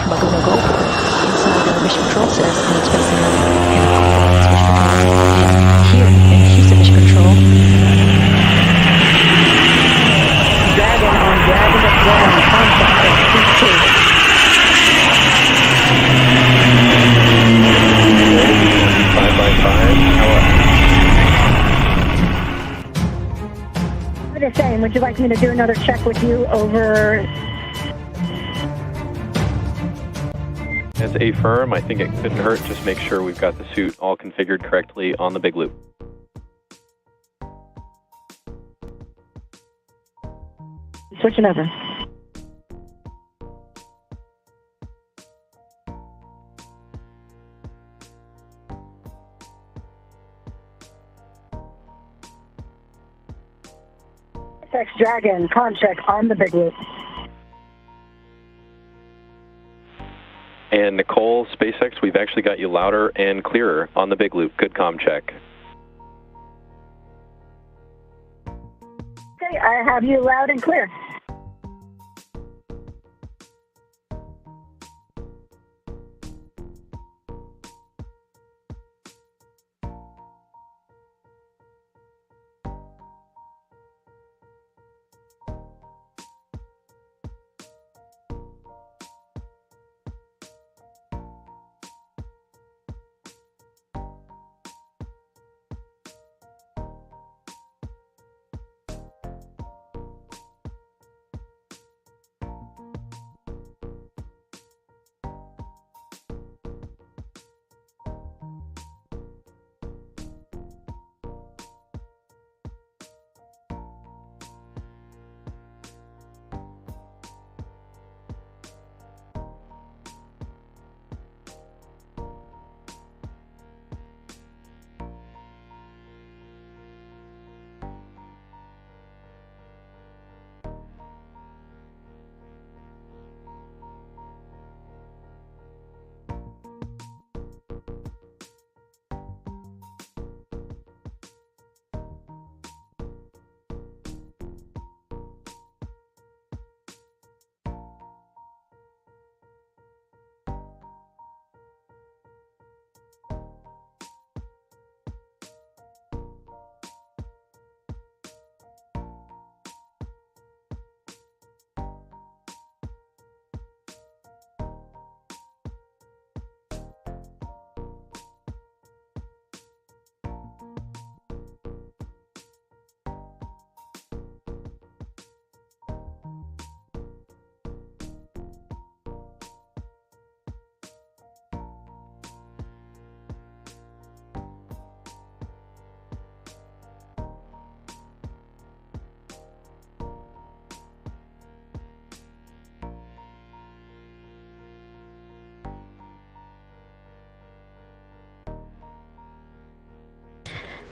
but gonna go for it. Inside the mission control says it's facing up and switch control here in Houston mission control. Dragon on Dragon at 1, contact at 2. 5 by 5. What are you saying? Would you like me to do another check with you over? As a firm, I think it couldn't hurt. Just make sure we've got the suit all configured correctly on the big loop. Switching over. ISS Dragon, check on the big loop. And Nicole, SpaceX, we've actually got you louder and clearer on the big loop. Good comm check. Okay, I have you loud and clear.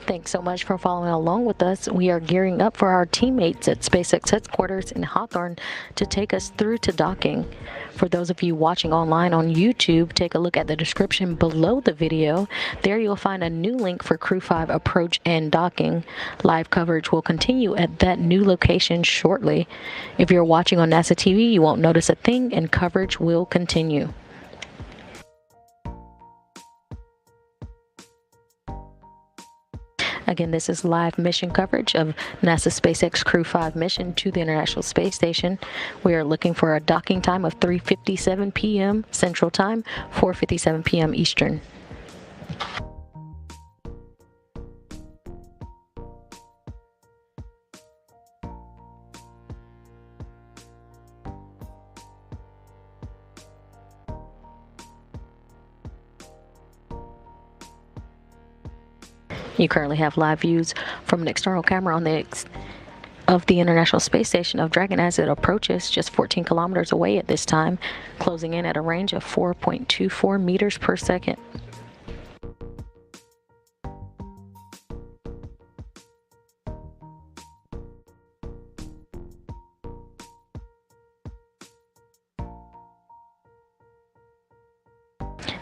Thanks so much for following along with us. We are gearing up for our teammates at SpaceX headquarters in Hawthorne to take us through to docking. For those of you watching online on YouTube, take a look at the description below the video. There you'll find a new link for Crew 5 approach and docking. Live coverage will continue at that new location shortly. If you're watching on NASA TV, you won't notice a thing and coverage will continue. Again, this is live mission coverage of NASA SpaceX Crew 5 mission to the International Space Station. We are looking for a docking time of 3:57 p.m. Central Time, 4:57 p.m. Eastern. You currently have live views from an external camera on the of the International Space Station of Dragon as it approaches, just 14 kilometers away at this time, closing in at a range of 4.24 meters per second.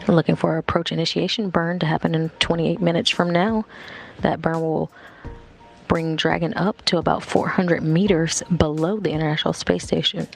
We're looking for approach initiation burn to happen in 28 minutes from now. That burn will bring Dragon up to about 400 meters below the International Space Station.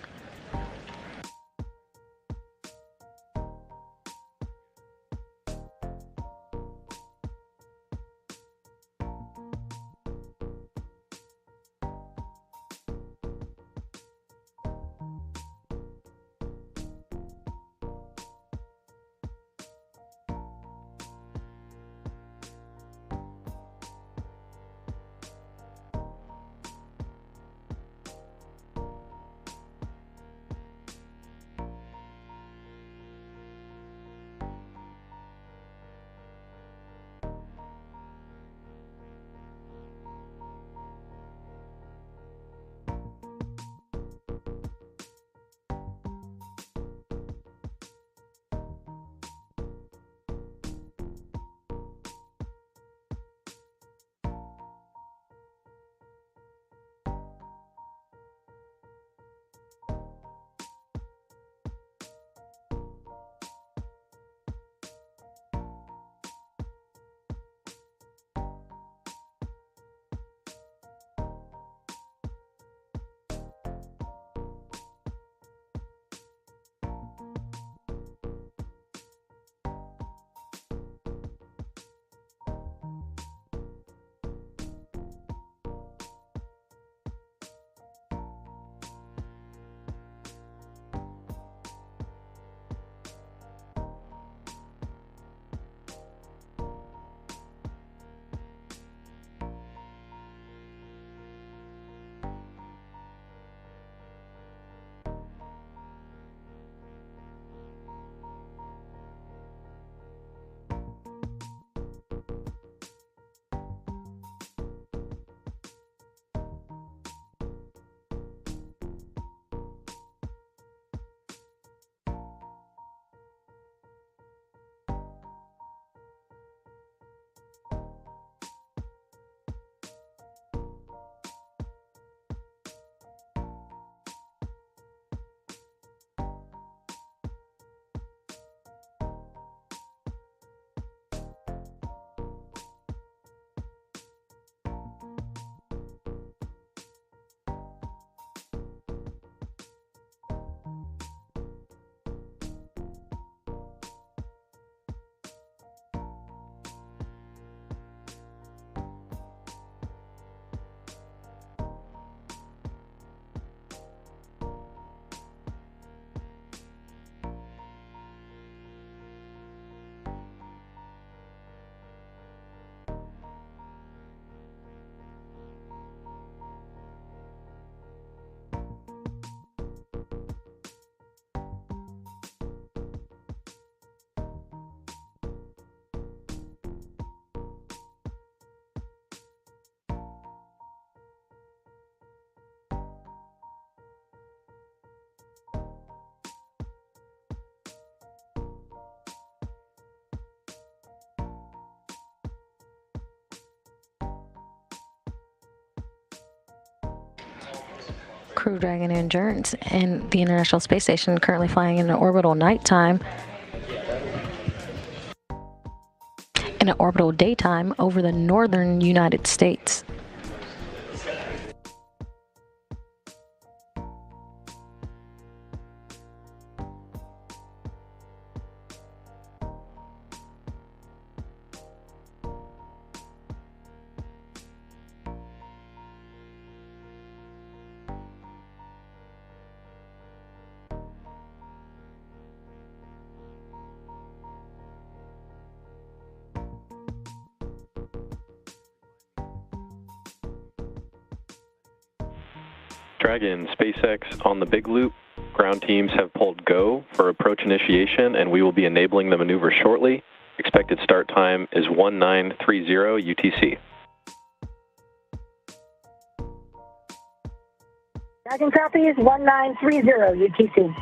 Crew Dragon Endurance and the International Space Station currently flying in an orbital nighttime. In an orbital daytime over the northern United States. Dragon, SpaceX on the big loop. Ground teams have pulled go for approach initiation, and we will be enabling the maneuver shortly. Expected start time is 1930 UTC. Dragon copies 1930 UTC.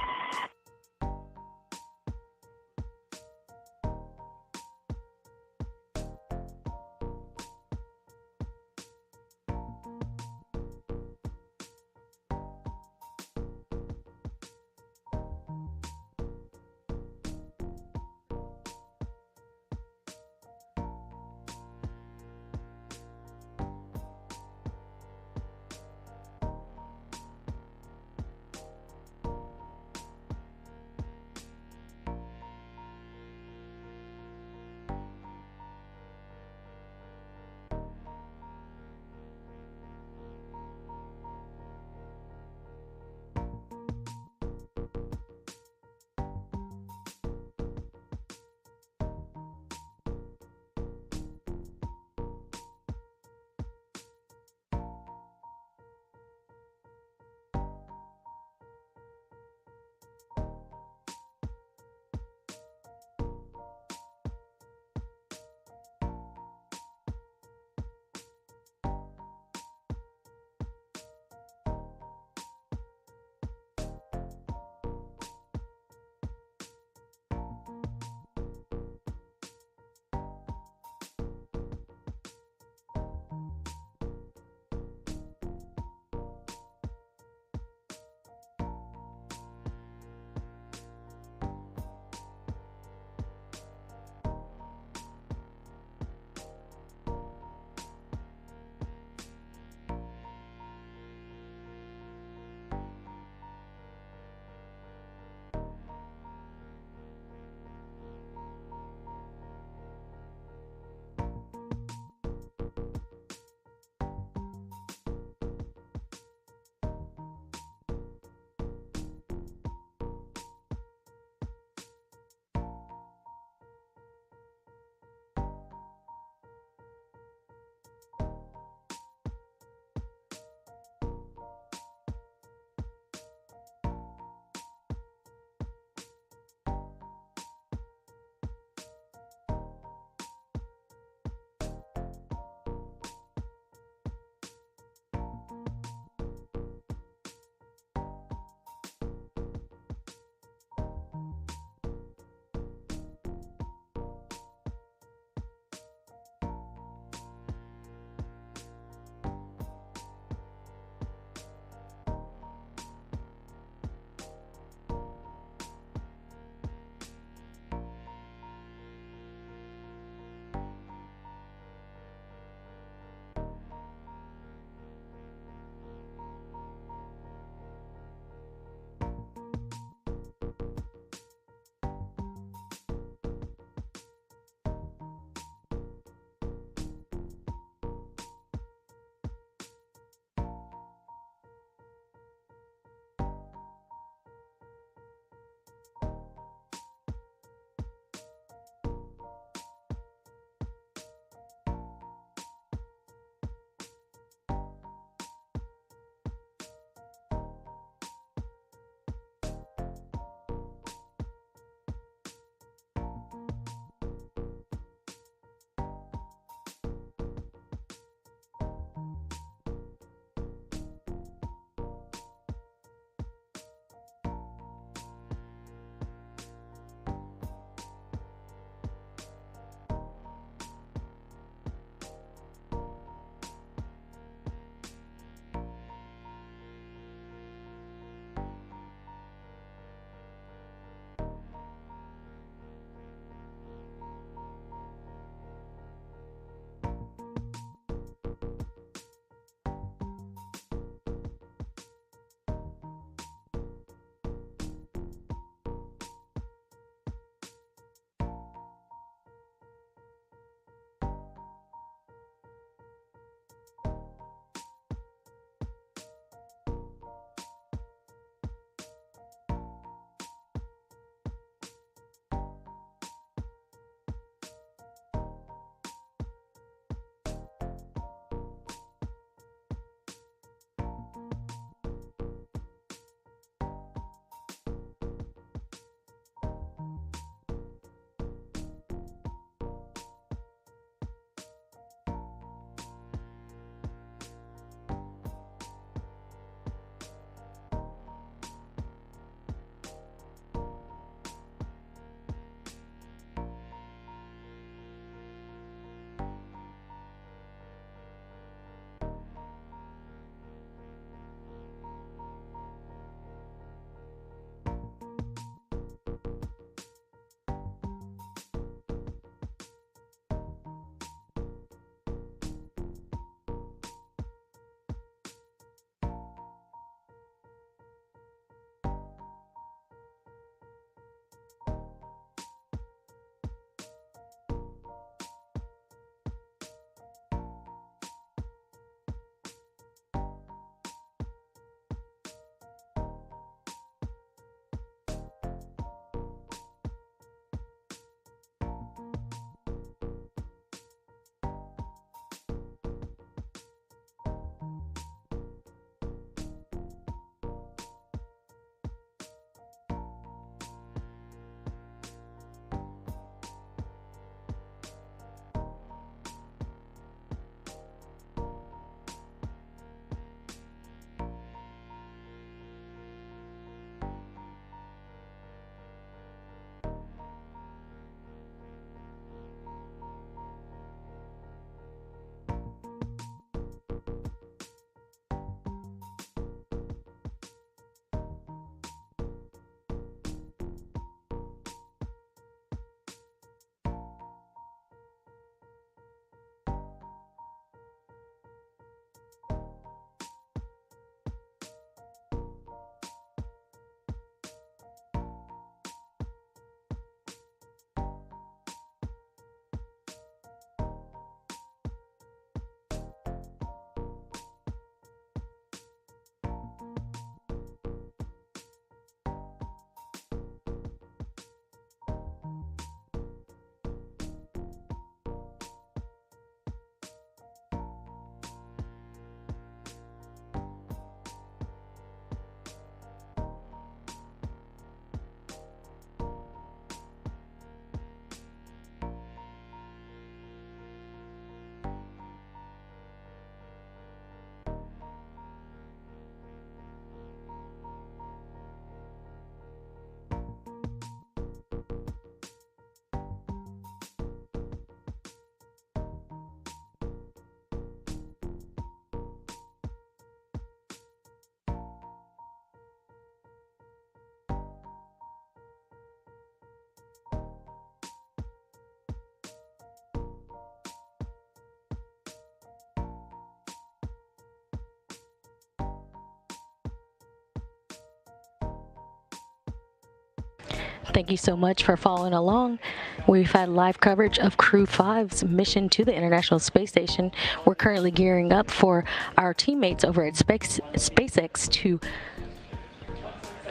Thank you so much for following along. We've had live coverage of Crew 5's mission to the International Space Station. We're currently gearing up for our teammates over at SpaceX to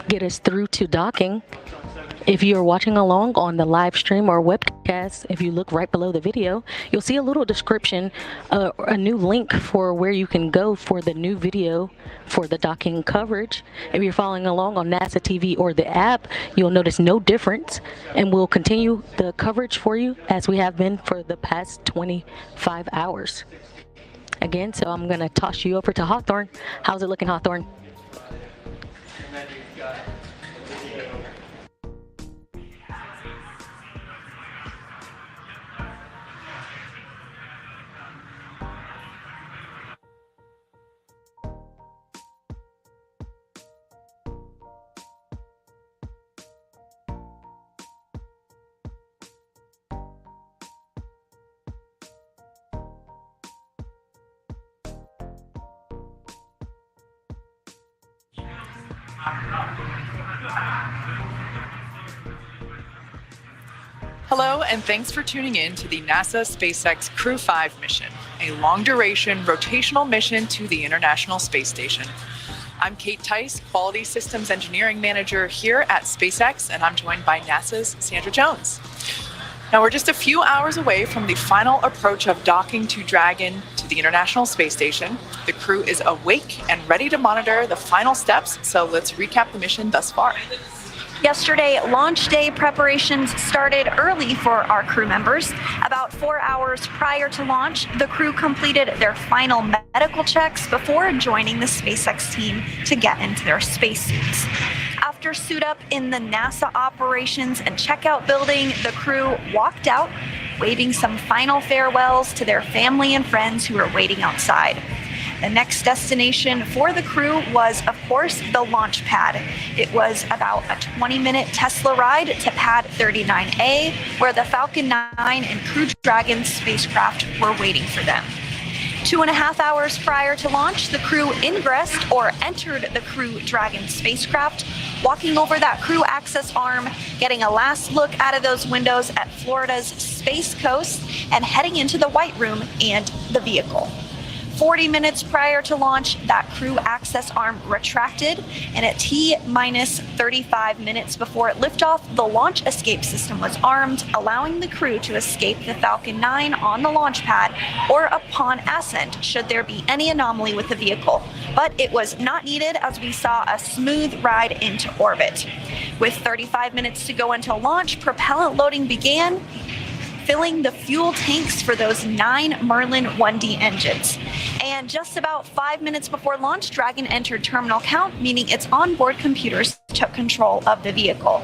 get us through to docking. If you are watching along on the live stream or webcast, if you look right below the video, you'll see a little description, a new link for where you can go for the new video for the docking coverage. If you're following along on NASA TV or the app, you'll notice no difference, and we'll continue the coverage for you as we have been for the past 25 hours. Again, so I'm going to toss you over to Hawthorne. How's it looking, Hawthorne? Hello, and thanks for tuning in to the NASA SpaceX Crew 5 mission, a long-duration rotational mission to the International Space Station. I'm Kate Tice, Quality Systems Engineering Manager here at SpaceX, and I'm joined by NASA's Sandra Jones. Now, we're just a few hours away from the final approach of docking to Dragon to the International Space Station. The crew is awake and ready to monitor the final steps, so let's recap the mission thus far. Yesterday, launch day preparations started early for our crew members. About 4 hours prior to launch, the crew completed their final medical checks before joining the SpaceX team to get into their spacesuits. After suit up in the NASA operations and checkout building, the crew walked out, waving some final farewells to their family and friends who were waiting outside. The next destination for the crew was, of course, the launch pad. It was about a 20-minute Tesla ride to pad 39A, where the Falcon 9 and Crew Dragon spacecraft were waiting for them. 2.5 hours prior to launch, the crew ingressed or entered the Crew Dragon spacecraft, walking over that crew access arm, getting a last look out of those windows at Florida's Space Coast, and heading into the White Room and the vehicle. 40 minutes prior to launch, that crew access arm retracted, and at T-minus 35 minutes before liftoff, the launch escape system was armed, allowing the crew to escape the Falcon 9 on the launch pad or upon ascent should there be any anomaly with the vehicle. But it was not needed, as we saw a smooth ride into orbit. With 35 minutes to go until launch, propellant loading began, filling the fuel tanks for those 9 Merlin 1D engines. And just about 5 minutes before launch, Dragon entered terminal count, meaning its onboard computers took control of the vehicle.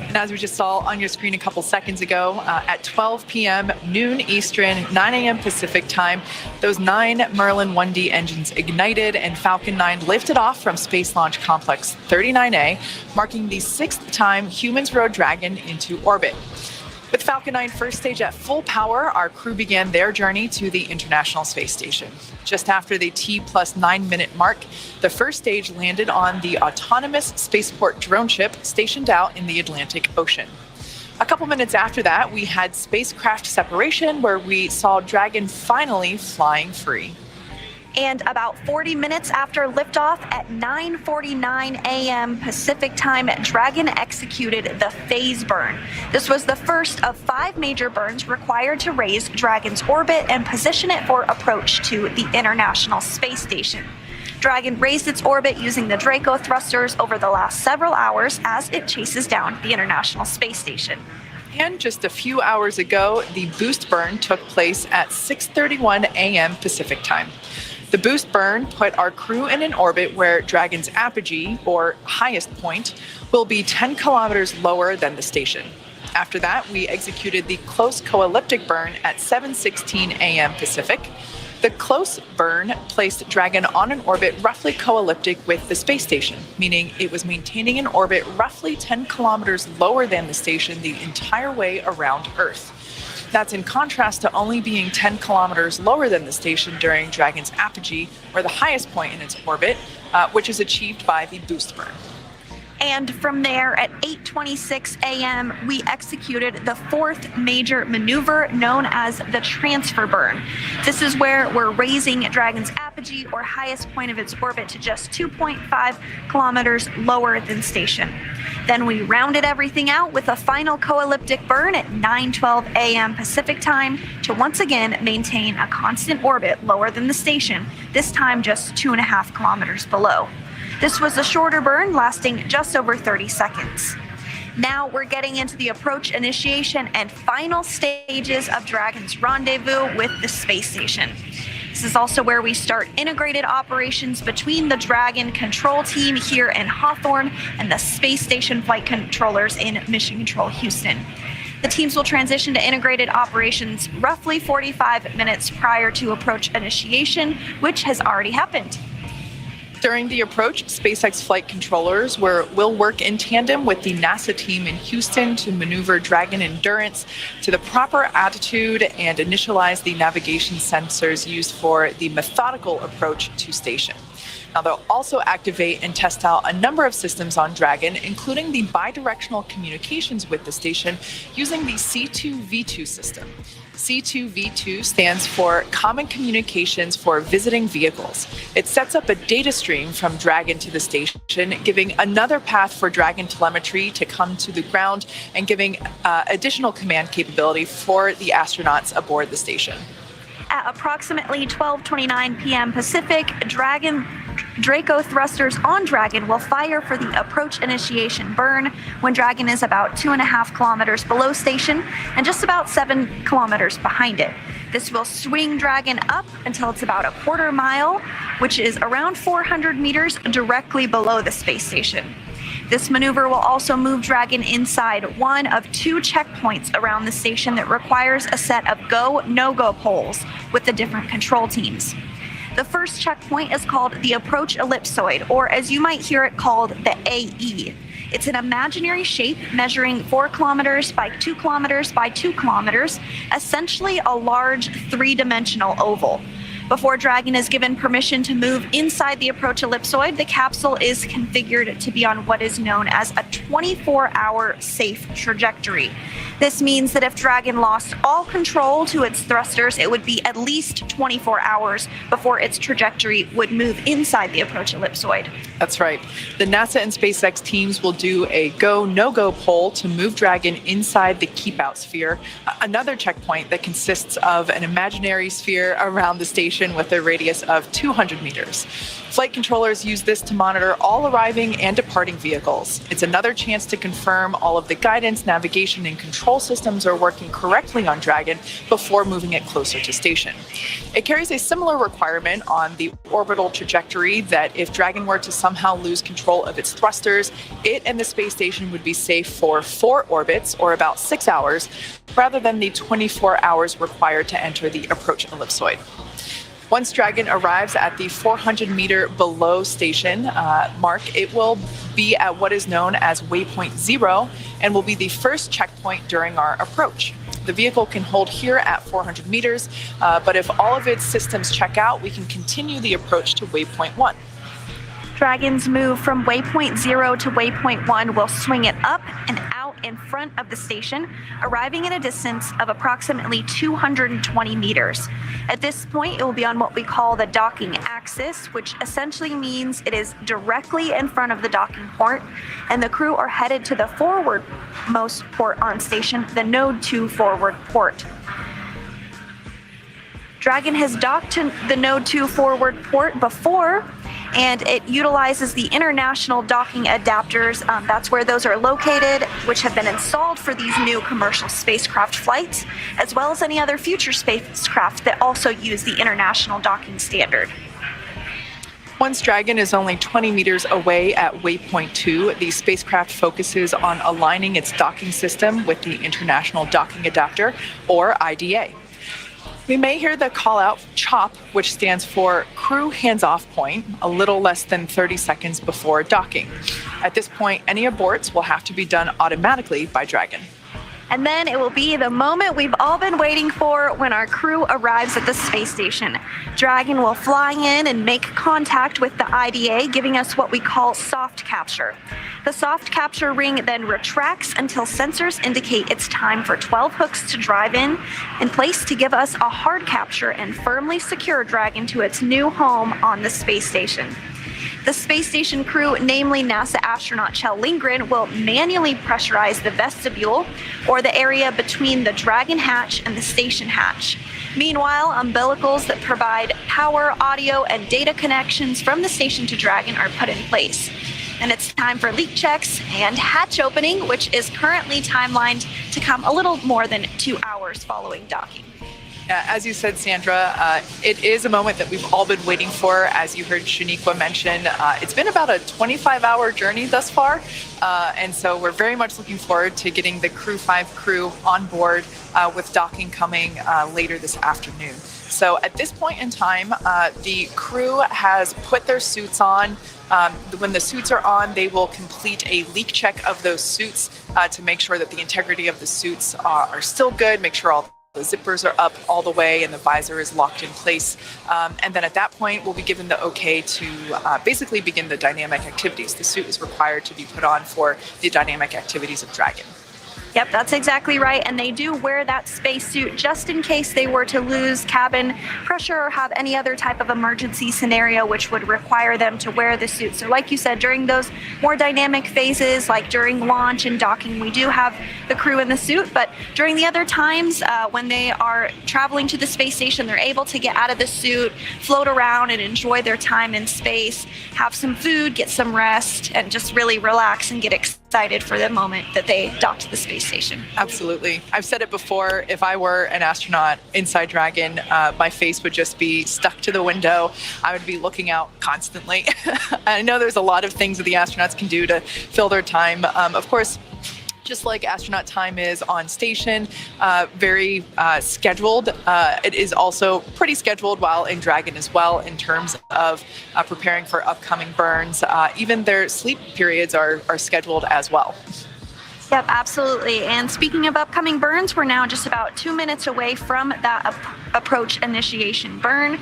And as we just saw on your screen a couple seconds ago, at 12 p.m., noon Eastern, 9 a.m. Pacific time, those 9 Merlin 1D engines ignited and Falcon 9 lifted off from Space Launch Complex 39A, marking the 6th time humans rode Dragon into orbit. With Falcon 9 first stage at full power, our crew began their journey to the International Space Station. Just after the T+9 minute mark, the first stage landed on the autonomous spaceport drone ship stationed out in the Atlantic Ocean. A couple minutes after that, we had spacecraft separation, where we saw Dragon finally flying free. And about 40 minutes after liftoff at 9:49 a.m. Pacific time, Dragon executed the phase burn. This was the first of 5 major burns required to raise Dragon's orbit and position it for approach to the International Space Station. Dragon raised its orbit using the Draco thrusters over the last several hours as it chases down the International Space Station. And just a few hours ago, the boost burn took place at 6:31 a.m. Pacific time. The boost burn put our crew in an orbit where Dragon's apogee, or highest point, will be 10 kilometers lower than the station. After that, we executed the close co-elliptic burn at 7:16 a.m. Pacific. The close burn placed Dragon on an orbit roughly co-elliptic with the space station, meaning it was maintaining an orbit roughly 10 kilometers lower than the station the entire way around Earth. That's in contrast to only being 10 kilometers lower than the station during Dragon's apogee, or the highest point in its orbit, which is achieved by the boost burn. And from there at 8:26 a.m., we executed the fourth major maneuver known as the transfer burn. This is where we're raising Dragon's apogee, or highest point of its orbit, to just 2.5 kilometers lower than station. Then we rounded everything out with a final co-elliptic burn at 9:12 a.m. Pacific time to once again maintain a constant orbit lower than the station, this time just 2.5 kilometers below. This was a shorter burn lasting just over 30 seconds. Now we're getting into the approach initiation and final stages of Dragon's rendezvous with the space station. This is also where we start integrated operations between the Dragon control team here in Hawthorne and the space station flight controllers in Mission Control Houston. The teams will transition to integrated operations roughly 45 minutes prior to approach initiation, which has already happened. During the approach, SpaceX flight controllers will work in tandem with the NASA team in Houston to maneuver Dragon Endurance to the proper attitude and initialize the navigation sensors used for the methodical approach to station. Now, they'll also activate and test out a number of systems on Dragon, including the bidirectional communications with the station using the C2V2 system. C2V2 stands for Common Communications for Visiting Vehicles. It sets up a data stream from Dragon to the station, giving another path for Dragon telemetry to come to the ground and giving additional command capability for the astronauts aboard the station. At approximately 12:29 p.m. Pacific, Draco thrusters on Dragon will fire for the approach initiation burn when Dragon is about 2.5 kilometers below station and just about 7 kilometers behind it. This will swing Dragon up until it's about a quarter mile, which is around 400 meters directly below the space station. This maneuver will also move Dragon inside one of 2 checkpoints around the station that requires a set of go, no-go poles with the different control teams. The first checkpoint is called the Approach Ellipsoid, or as you might hear it called, the AE. It's an imaginary shape measuring 4 kilometers by 2 kilometers by 2 kilometers, essentially a large 3-dimensional oval. Before Dragon is given permission to move inside the Approach Ellipsoid, the capsule is configured to be on what is known as a 24-hour safe trajectory. This means that if Dragon lost all control to its thrusters, it would be at least 24 hours before its trajectory would move inside the Approach Ellipsoid. That's right. The NASA and SpaceX teams will do a go, no-go poll to move Dragon inside the keep-out sphere, another checkpoint that consists of an imaginary sphere around the station with a radius of 200 meters. Flight controllers use this to monitor all arriving and departing vehicles. It's another chance to confirm all of the guidance, navigation, and control systems are working correctly on Dragon before moving it closer to station. It carries a similar requirement on the orbital trajectory that if Dragon were to somehow lose control of its thrusters, it and the space station would be safe for 4 orbits, or about 6 hours, rather than the 24 hours required to enter the approach ellipsoid. Once Dragon arrives at the 400-meter below station mark, it will be at what is known as waypoint 0 and will be the first checkpoint during our approach. The vehicle can hold here at 400 meters, but if all of its systems check out, we can continue the approach to waypoint 1. Dragon's move from waypoint 0 to waypoint 1 will swing it up and out in front of the station, arriving at a distance of approximately 220 meters. At this point, it will be on what we call the docking axis, which essentially means it is directly in front of the docking port, and the crew are headed to the forwardmost port on station, the Node 2 forward port. Dragon has docked to the Node 2 forward port before, and it utilizes the international docking adapters. That's where those are located, which have been installed for these new commercial spacecraft flights, as well as any other future spacecraft that also use the international docking standard. Once Dragon is only 20 meters away at waypoint 2, the spacecraft focuses on aligning its docking system with the International Docking Adapter, or IDA. We may hear the call-out CHOP, which stands for Crew Hands-Off Point, a little less than 30 seconds before docking. At this point, any aborts will have to be done automatically by Dragon. And then it will be the moment we've all been waiting for when our crew arrives at the space station. Dragon will fly in and make contact with the IDA, giving us what we call soft capture. The soft capture ring then retracts until sensors indicate it's time for 12 hooks to drive in place to give us a hard capture and firmly secure Dragon to its new home on the space station. The space station crew, namely NASA astronaut Kjell Lindgren, will manually pressurize the vestibule, or the area between the Dragon hatch and the station hatch. Meanwhile, umbilicals that provide power, audio, and data connections from the station to Dragon are put in place. And it's time for leak checks and hatch opening, which is currently timelined to come a little more than 2 hours following docking. As you said, Sandra, it is a moment that we've all been waiting for. As you heard Shaniqua mention, it's been about a 25-hour journey thus far. And so we're very much looking forward to getting the Crew 5 crew on board with docking coming later this afternoon. So at this point in time, the crew has put their suits on. When the suits are on, they will complete a leak check of those suits to make sure that the integrity of the suits are still good, make sure all the zippers are up all the way and the visor is locked in place. And then at that point, we'll be given the okay to basically begin the dynamic activities. The suit is required to be put on for the dynamic activities of Dragon. Yep, that's exactly right. And they do wear that spacesuit just in case they were to lose cabin pressure or have any other type of emergency scenario which would require them to wear the suit. So like you said, during those more dynamic phases, like during launch and docking, we do have the crew in the suit. But during the other times, when they are traveling to the space station, they're able to get out of the suit, float around and enjoy their time in space, have some food, get some rest, and just really relax and get excited for the moment that they dock to the space station. Absolutely. I've said it before, if I were an astronaut inside Dragon, my face would just be stuck to the window. I would be looking out constantly. I know there's a lot of things that the astronauts can do to fill their time. Of course, just like astronaut time is on station, very scheduled. It is also pretty scheduled while in Dragon as well in terms of preparing for upcoming burns. Even their sleep periods are scheduled as well. Yep, absolutely. And speaking of upcoming burns, we're now just about 2 minutes away from that approach initiation burn.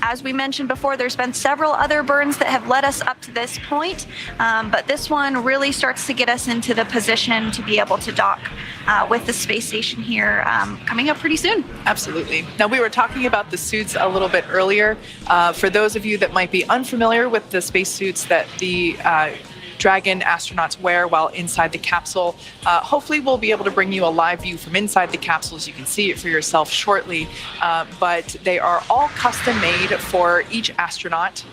As we mentioned before, there's been several other burns that have led us up to this point, but this one really starts to get us into the position to be able to dock with the space station here coming up pretty soon. Absolutely. Now, we were talking about the suits a little bit earlier. For those of you that might be unfamiliar with the spacesuits that the Dragon astronauts wear while inside the capsule. Hopefully we'll be able to bring you a live view from inside the capsule so you can see it for yourself shortly. But they are all custom made for each astronaut.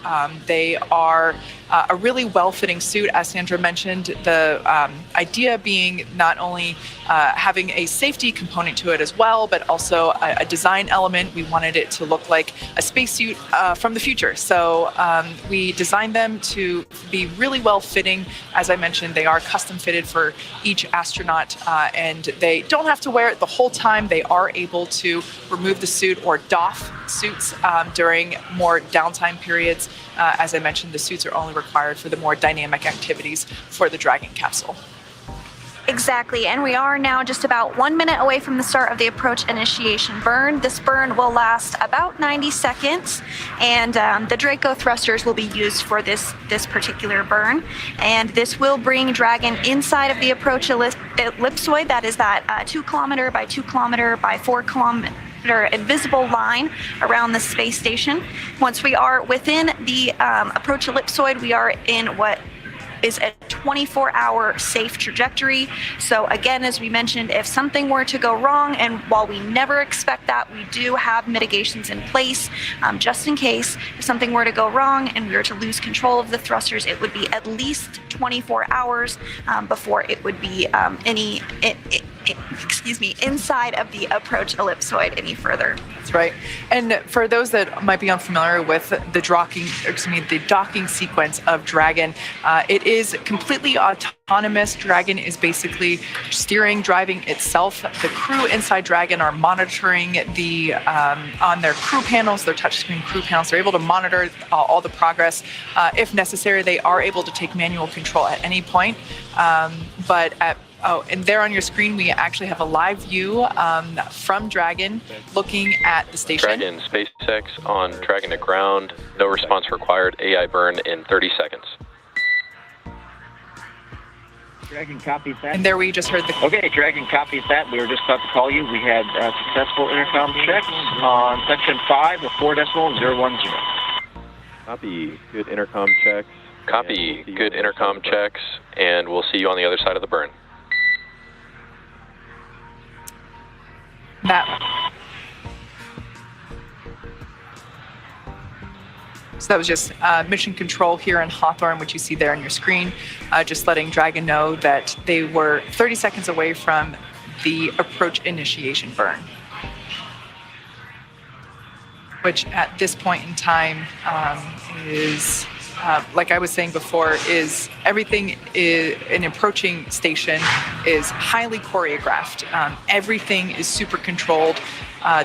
They are a really well-fitting suit, as Sandra mentioned, the idea being not only having a safety component to it as well, but also a design element. We wanted it to look like a spacesuit from the future. So we designed them to be really well-fitting. As I mentioned, they are custom fitted for each astronaut, and they don't have to wear it the whole time. They are able to remove the suit or doff suits during more downtime periods. As I mentioned, the suits are only required for the more dynamic activities for the Dragon capsule. Exactly, and we are now just about 1 minute away from the start of the approach initiation burn. This burn will last about 90 seconds, and the Draco thrusters will be used for this particular burn. And this will bring Dragon inside of the approach ellipsoid, that is that 2 kilometer by 2 kilometer by 4 kilometer invisible line around the space station. Once we are within the approach ellipsoid, we are in what is a 24-hour safe trajectory. So again, as we mentioned, if something were to go wrong, and while we never expect that, we do have mitigations in place just in case. If something were to go wrong and we were to lose control of the thrusters, it would be at least 24 hours before it would be inside of the approach ellipsoid any further. That's right. And for those that might be unfamiliar with the docking sequence of Dragon, it is completely autonomous. Dragon is basically steering, driving itself. The crew inside Dragon are monitoring the on their crew panels, their touchscreen crew panels. They're able to monitor all the progress. If necessary, they are able to take manual control at any point. And there on your screen, we actually have a live view from Dragon looking at the station. Dragon, SpaceX on Dragon to ground. No response required. AI burn in 30 seconds. Dragon copies that. And there we just heard the... Okay, Dragon copies that. We were just about to call you. We had successful intercom checks on section 5 of 4.010. Copy. Good intercom checks. Copy. Good intercom checks, and we'll see you on the other side of the burn. So that was just mission control here in Hawthorne, which you see there on your screen, just letting Dragon know that they were 30 seconds away from the approach initiation burn, which at this point in time is, like I was saying before, is everything an approaching station is highly choreographed. Everything is super controlled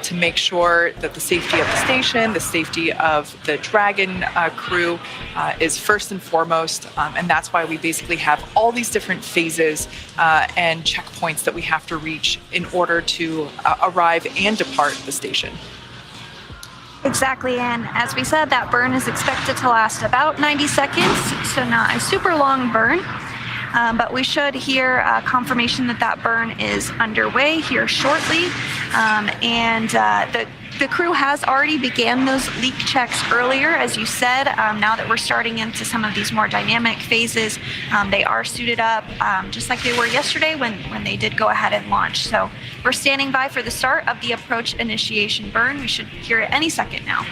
to make sure that the safety of the station, the safety of the Dragon crew is first and foremost. And that's why we basically have all these different phases and checkpoints that we have to reach in order to arrive and depart the station. Exactly, and as we said, that burn is expected to last about 90 seconds, so not a super long burn. But we should hear confirmation that that burn is underway here shortly. And the crew has already began those leak checks earlier, as you said. Now that we're starting into some of these more dynamic phases, they are suited up just like they were yesterday when they did go ahead and launch. So we're standing by for the start of the approach initiation burn. We should hear it any second now.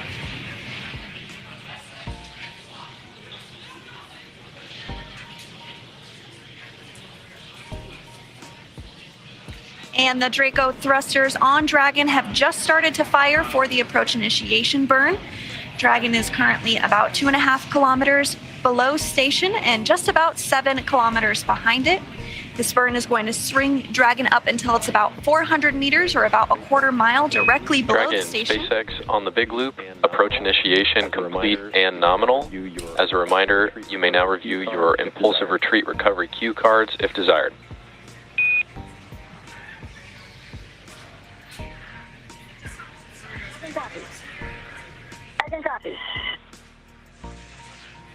And the Draco thrusters on Dragon have just started to fire for the approach initiation burn. Dragon is currently about 2.5 kilometers below station and just about 7 kilometers behind it. This burn is going to swing Dragon up until it's about 400 meters or about a quarter mile directly below the station. SpaceX on the big loop, approach initiation complete and nominal. As a reminder, you may now review your impulsive retreat recovery cue cards if desired. I can copy.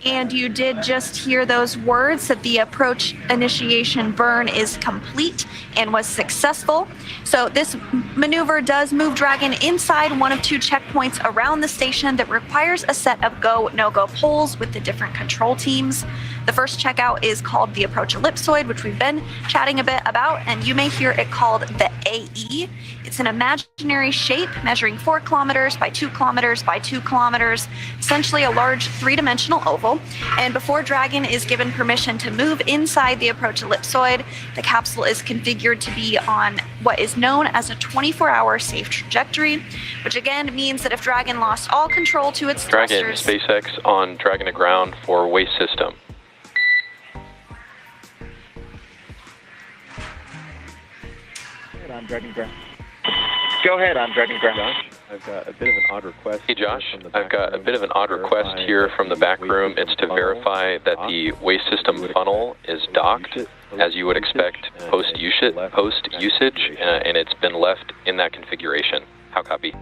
And you did just hear those words that the approach initiation burn is complete and was successful. So this maneuver does move Dragon inside one of 2 checkpoints around the station that requires a set of go, no-go polls with the different control teams. The first checkout is called the Approach Ellipsoid, which we've been chatting a bit about, and you may hear it called the AE. It's an imaginary shape measuring 4 kilometers by 2 kilometers by 2 kilometers, essentially a large 3-dimensional oval. And before Dragon is given permission to move inside the Approach Ellipsoid, the capsule is configured to be on what is known as a 24-hour safe trajectory, which again means that if Dragon lost all control to its Dragon, thrusters... SpaceX on Dragon to ground for waste system. On Dragon ground. Go ahead on Dragon ground. Josh, I've got a bit of an odd request. Hey Josh, I've got a bit of an odd request here from the back room. It's to verify that the waste system funnel is docked, as you would expect post-usage, and it's been left in that configuration. How copy?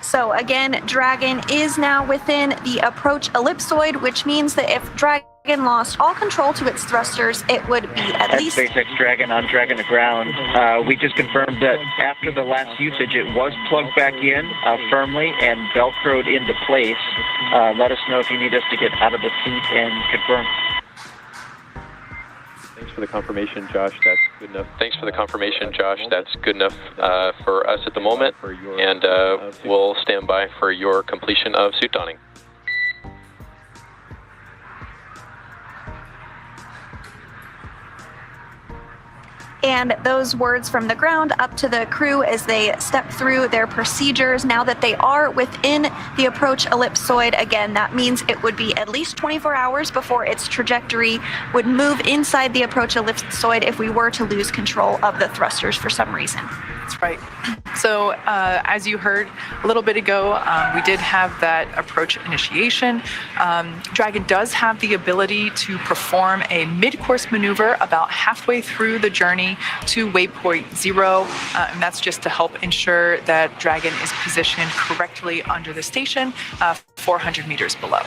So again, Dragon is now within the approach ellipsoid, which means that if Dragon lost all control to its thrusters, it would be at least... SpaceX Dragon on Dragon to ground. We just confirmed that after the last usage, it was plugged back in firmly and velcroed into place. Let us know if you need us to get out of the seat and confirm. Thanks for the confirmation, Josh. That's good enough. Thanks for the confirmation, Josh. That's good enough for us at the moment, and we'll stand by for your completion of suit donning. And those words from the ground up to the crew as they step through their procedures. Now that they are within the approach ellipsoid, again, that means it would be at least 24 hours before its trajectory would move inside the approach ellipsoid if we were to lose control of the thrusters for some reason. That's right. So as you heard a little bit ago, we did have that approach initiation. Dragon does have the ability to perform a mid-course maneuver about halfway through the journey to waypoint 0, and that's just to help ensure that Dragon is positioned correctly under the station, 400 meters below.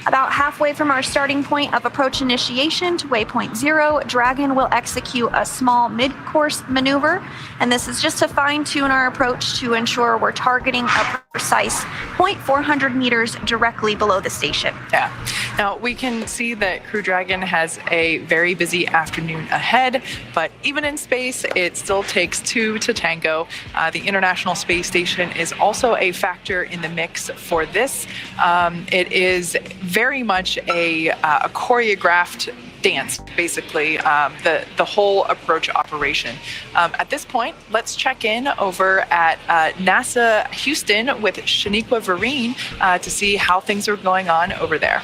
About halfway from our starting point of approach initiation to waypoint 0, Dragon will execute a small mid-course maneuver, and this is just to fine-tune our approach to ensure we're targeting a precise point 400 meters directly below the station. Yeah. Now, we can see that Crew Dragon has a very busy afternoon ahead, but even in space, it still takes two to tango. The International Space Station is also a factor in the mix for this. It is very much a choreographed dance, basically, the whole approach operation. At this point, let's check in over at NASA Houston with Shaniqua Vereen to see how things are going on over there.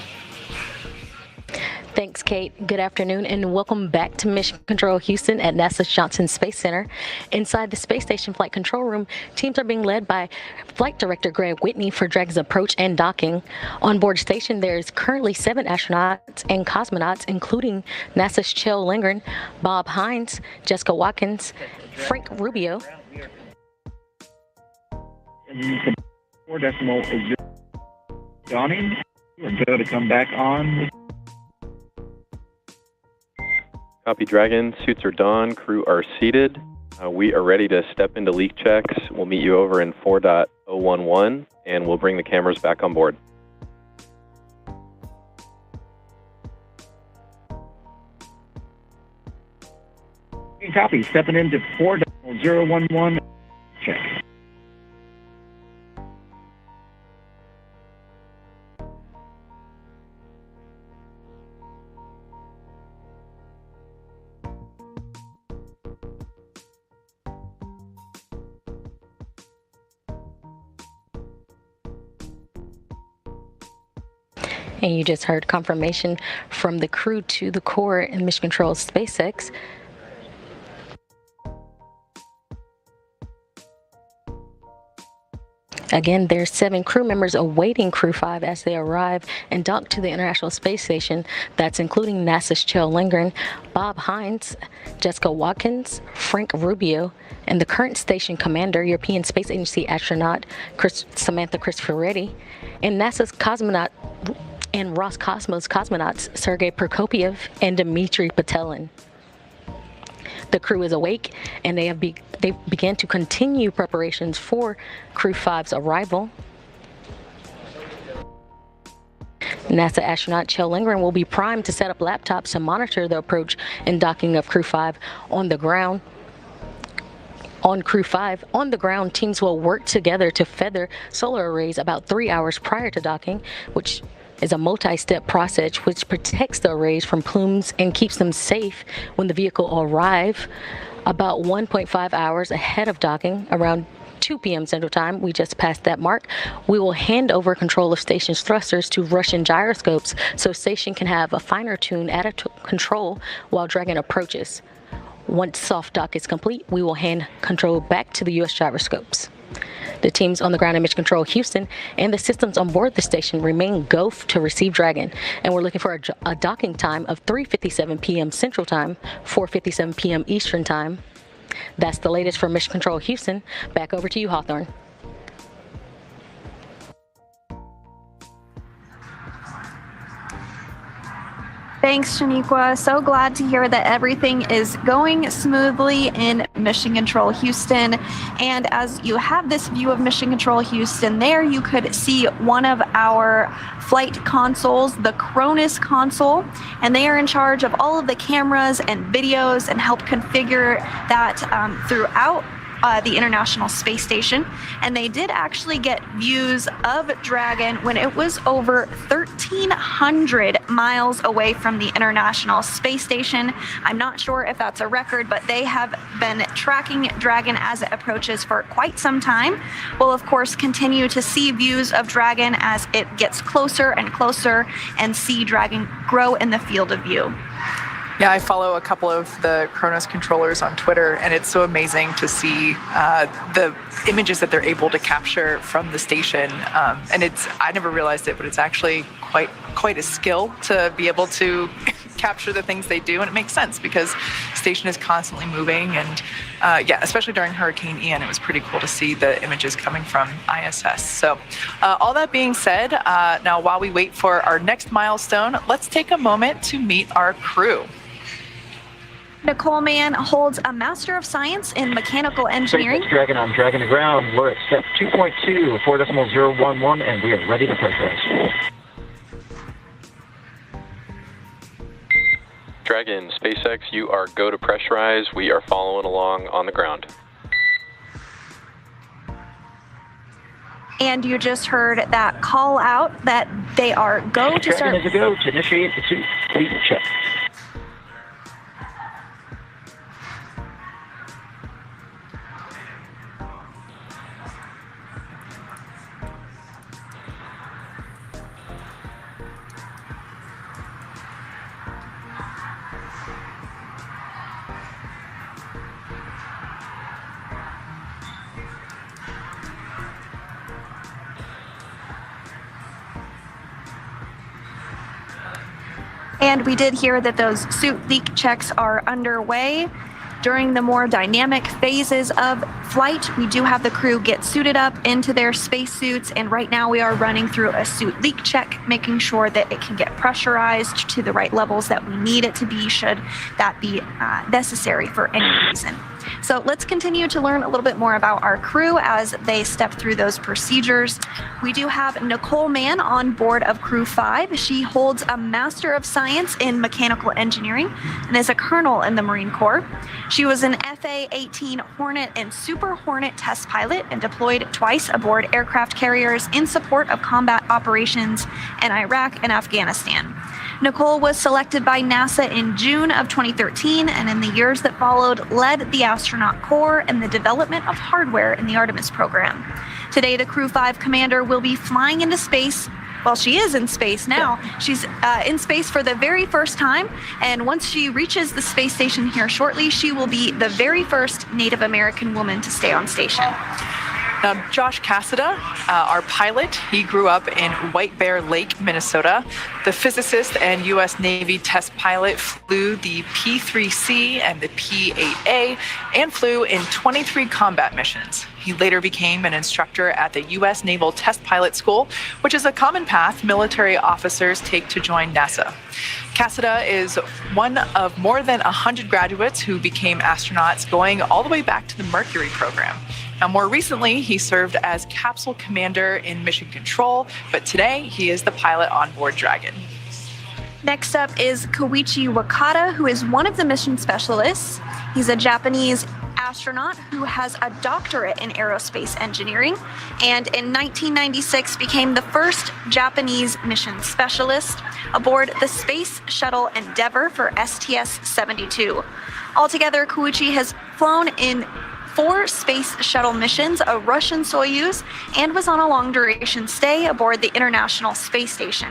Thanks, Kate. Good afternoon, and welcome back to Mission Control Houston at NASA's Johnson Space Center. Inside the Space Station Flight Control Room, teams are being led by Flight Director Greg Whitney for Dragon's approach and docking. On board station, there's currently 7 astronauts and cosmonauts, including NASA's Kjell Lindgren, Bob Hines, Jessica Watkins, Frank Rubio. 4 decimal is dawning. We're good to come back on. Copy, Dragon. Suits are done. Crew are seated. We are ready to step into leak checks. We'll meet you over in 4.011, and we'll bring the cameras back on board. Copy. Stepping into 4.011. Check. And you just heard confirmation from the crew to the core in Mission Control SpaceX. Again, there's 7 crew members awaiting Crew 5 as they arrive and dock to the International Space Station. That's including NASA's Kjell Lindgren, Bob Hines, Jessica Watkins, Frank Rubio, and the current station commander, European Space Agency astronaut Samantha Cristoforetti, and NASA's cosmonaut and Roscosmos cosmonauts Sergei Prokopyev and Dmitry Patelin. The crew is awake, and they began to continue preparations for Crew 5's arrival. NASA astronaut Kjell Lindgren will be primed to set up laptops to monitor the approach and docking of Crew 5 on the ground. On Crew 5, on the ground, teams will work together to feather solar arrays about 3 hours prior to docking, which is a multi-step process which protects the arrays from plumes and keeps them safe when the vehicle arrives. About 1.5 hours ahead of docking, around 2 p.m. Central Time, we just passed that mark, we will hand over control of station's thrusters to Russian gyroscopes so station can have a finer tune at control while Dragon approaches. Once soft dock is complete, we will hand control back to the U.S. gyroscopes. The teams on the ground in Mission Control Houston and the systems on board the station remain go to receive Dragon, and we're looking for a docking time of 3:57 p.m. Central Time, 4:57 p.m. Eastern Time. That's the latest for Mission Control Houston. Back over to you, Hawthorne. Thanks, Shaniqua. So glad to hear that everything is going smoothly in Mission Control Houston. And as you have this view of Mission Control Houston there, you could see one of our flight consoles, the Cronus console, and they are in charge of all of the cameras and videos and help configure that throughout the International Space Station, and they did actually get views of Dragon when it was over 1,300 miles away from the International Space Station. I'm not sure if that's a record, but they have been tracking Dragon as it approaches for quite some time. We'll, of course, continue to see views of Dragon as it gets closer and closer and see Dragon grow in the field of view. Yeah, I follow a couple of the Kronos controllers on Twitter, and it's so amazing to see the images that they're able to capture from the station. And I never realized it, but it's actually quite a skill to be able to capture the things they do. And it makes sense because the station is constantly moving. And especially during Hurricane Ian, it was pretty cool to see the images coming from ISS. So all that being said, now while we wait for our next milestone, let's take a moment to meet our crew. Nicole Mann holds a Master of Science in Mechanical Engineering. SpaceX Dragon on Dragon to ground. We're at step 2.2, 4.011, and we are ready to pressurize. Dragon, SpaceX, you are go to pressurize. We are following along on the ground. And you just heard that call out that they are go to start. Dragon is a go to initiate the suit lead check. And we did hear that those suit leak checks are underway. During the more dynamic phases of flight, we do have the crew get suited up into their spacesuits, and right now we are running through a suit leak check, making sure that it can get pressurized to the right levels that we need it to be, should that be necessary for any reason. So let's continue to learn a little bit more about our crew as they step through those procedures. We do have Nicole Mann on board of Crew 5. She holds a Master of Science in Mechanical Engineering and is a colonel in the Marine Corps. She was an FA-18 Hornet and Super Hornet test pilot and deployed twice aboard aircraft carriers in support of combat operations in Iraq and Afghanistan. Nicole was selected by NASA in June of 2013, and in the years that followed, led the astronaut corps in the development of hardware in the Artemis program. Today, the Crew 5 commander will be flying into space. Well, she is in space now. She's in space for the very first time, and once she reaches the space station here shortly, she will be the very first Native American woman to stay on station. Now, Josh Cassada, our pilot, he grew up in White Bear Lake, Minnesota. The physicist and U.S. Navy test pilot flew the P-3C and the P-8A and flew in 23 combat missions. He later became an instructor at the U.S. Naval Test Pilot School, which is a common path military officers take to join NASA. Cassada is one of more than 100 graduates who became astronauts going all the way back to the Mercury program. Now, more recently, he served as capsule commander in mission control, but today he is the pilot on board Dragon. Next up is Koichi Wakata, who is one of the mission specialists. He's a Japanese astronaut who has a doctorate in aerospace engineering, and in 1996 became the first Japanese mission specialist aboard the Space Shuttle Endeavour for STS-72. Altogether, Koichi has flown in 4 space shuttle missions, a Russian Soyuz, and was on a long-duration stay aboard the International Space Station.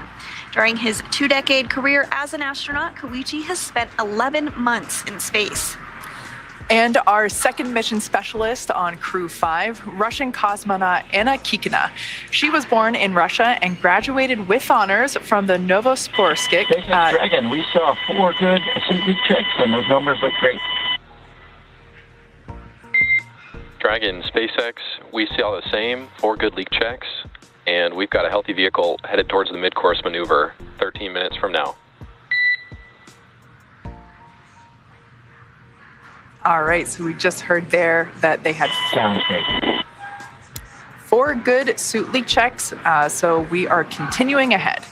During his 2-decade career as an astronaut, Koichi has spent 11 months in space. And our second mission specialist on Crew 5, Russian cosmonaut Anna Kikina. She was born in Russia and graduated with honors from the Novosibirsk. Dragon, we saw 4 good suit checks, and those numbers look great. Dragon, SpaceX, we see all the same, 4 good leak checks, and we've got a healthy vehicle headed towards the mid-course maneuver 13 minutes from now. All right, so we just heard there that they had Sounds great. 4 good suit leak checks, so we are continuing ahead.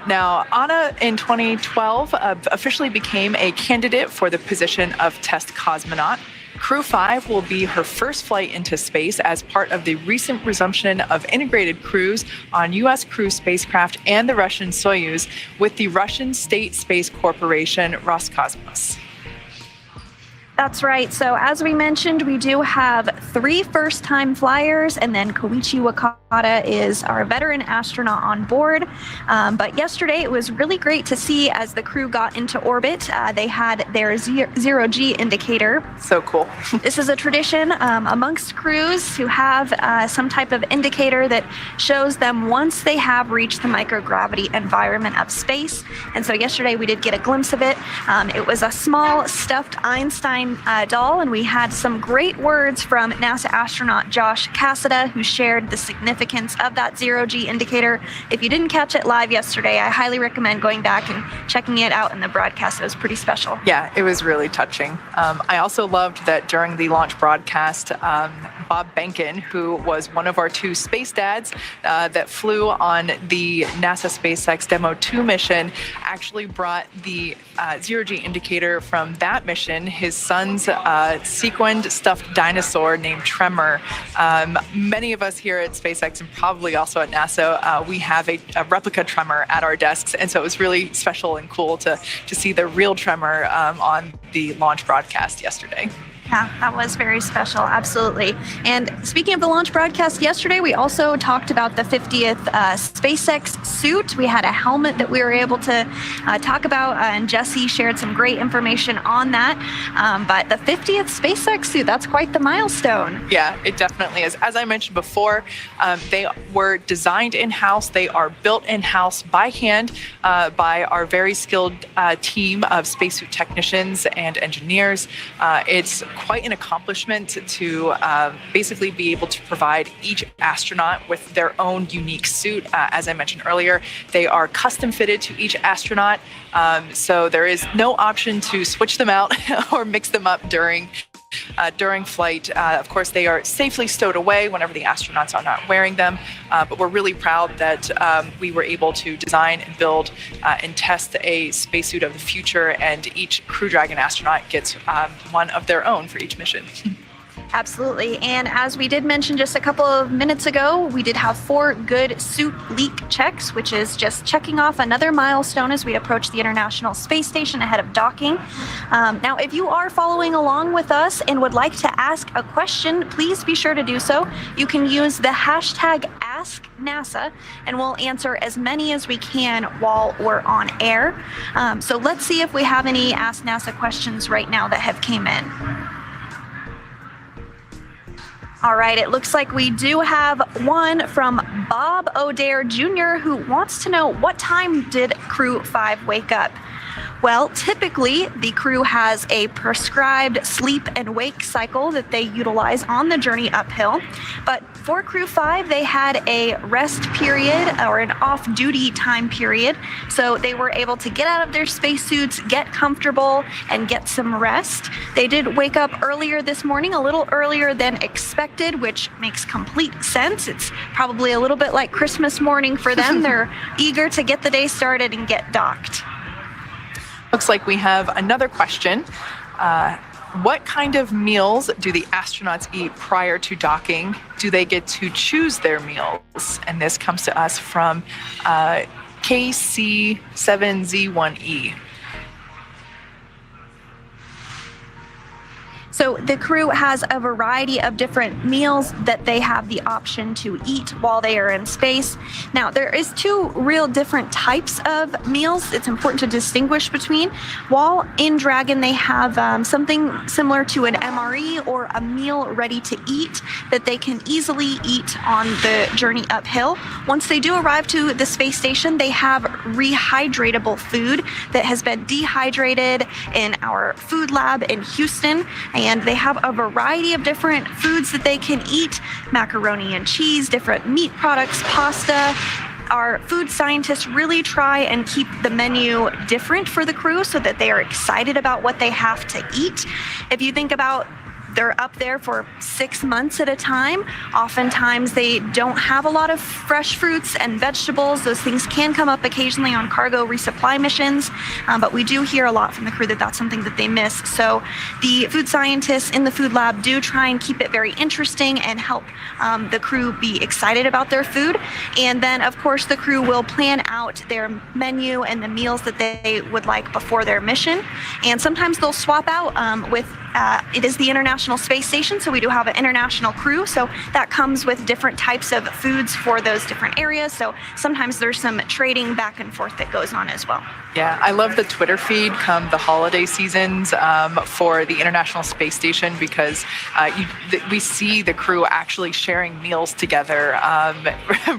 Now, Anna in 2012 officially became a candidate for the position of test cosmonaut. Crew 5 will be her first flight into space as part of the recent resumption of integrated crews on U.S. Crew spacecraft and the Russian Soyuz with the Russian State Space Corporation Roscosmos. That's right. So as we mentioned, we do have 3 first-time flyers, and then Koichi Wakata is our veteran astronaut on board. But yesterday, it was really great to see as the crew got into orbit. They had their zero-G indicator. So cool. This is a tradition amongst crews who have some type of indicator that shows them once they have reached the microgravity environment of space. And so yesterday, we did get a glimpse of it. It was a small stuffed Einstein doll, and we had some great words from NASA astronaut Josh Cassada, who shared the significance of that zero-G indicator. If you didn't catch it live yesterday, I highly recommend going back and checking it out in the broadcast. It was pretty special. Yeah, it was really touching. I also loved that during the launch broadcast, Bob Benkin, who was one of our 2 space dads that flew on the NASA SpaceX Demo 2 mission, actually brought the zero-G indicator from that mission, his son's sequined stuffed dinosaur named Tremor. Many of us here at SpaceX and probably also at NASA, we have a replica Tremor at our desks, and so it was really special and cool to see the real Tremor on the launch broadcast yesterday. Yeah, that was very special. Absolutely. And speaking of the launch broadcast yesterday, we also talked about the 50th SpaceX suit. We had a helmet that we were able to talk about, and Jesse shared some great information on that. But the 50th SpaceX suit, that's quite the milestone. Yeah, it definitely is. As I mentioned before, they were designed in-house. They are built in-house by hand by our very skilled team of spacesuit technicians and engineers. It's quite an accomplishment to basically be able to provide each astronaut with their own unique suit. As I mentioned earlier, they are custom fitted to each astronaut, so there is no option to switch them out or mix them up during flight. Of course, they are safely stowed away whenever the astronauts are not wearing them, but we're really proud that we were able to design and build and test a spacesuit of the future, and each Crew Dragon astronaut gets one of their own for each mission. Absolutely. And as we did mention just a couple of minutes ago, we did have 4 good suit leak checks, which is just checking off another milestone as we approach the International Space Station ahead of docking. Now, if you are following along with us and would like to ask a question, please be sure to do so. You can use the hashtag #AskNASA, and we'll answer as many as we can while we're on air. So let's see if we have any Ask NASA questions right now that have came in. All right, it looks like we do have one from Bob O'Dare Jr., who wants to know, what time did Crew 5 wake up? Well, typically, the crew has a prescribed sleep and wake cycle that they utilize on the journey uphill. But for Crew 5, they had a rest period or an off-duty time period. So they were able to get out of their spacesuits, get comfortable, and get some rest. They did wake up earlier this morning, a little earlier than expected, which makes complete sense. It's probably a little bit like Christmas morning for them. They're eager to get the day started and get docked. Looks like we have another question. What kind of meals do the astronauts eat prior to docking? Do they get to choose their meals? And this comes to us from KC7Z1E. So the crew has a variety of different meals that they have the option to eat while they are in space. Now, there is 2 real different types of meals it's important to distinguish between. While in Dragon, they have something similar to an MRE or a meal ready to eat that they can easily eat on the journey uphill. Once they do arrive to the space station, they have rehydratable food that has been dehydrated in our food lab in Houston. And they have a variety of different foods that they can eat: macaroni and cheese, different meat products, pasta. Our food scientists really try and keep the menu different for the crew so that they are excited about what they have to eat. If you think about they're up there for 6 months at a time. Oftentimes they don't have a lot of fresh fruits and vegetables. Those things can come up occasionally on cargo resupply missions, but we do hear a lot from the crew that that's something that they miss. So the food scientists in the food lab do try and keep it very interesting and help the crew be excited about their food. And then, of course, the crew will plan out their menu and the meals that they would like before their mission. And sometimes they'll swap out with it is the International Space Station, so we do have an international crew, so that comes with different types of foods for those different areas. So sometimes there's some trading back and forth that goes on as well. Yeah, I love the Twitter feed come the holiday seasons for the International Space Station, because we see the crew actually sharing meals together,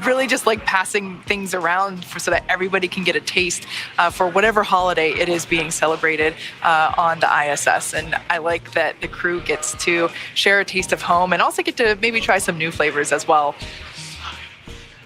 really just like passing things around so that everybody can get a taste for whatever holiday it is being celebrated on the ISS. And I like that the crew gets to share a taste of home and also get to maybe try some new flavors as well.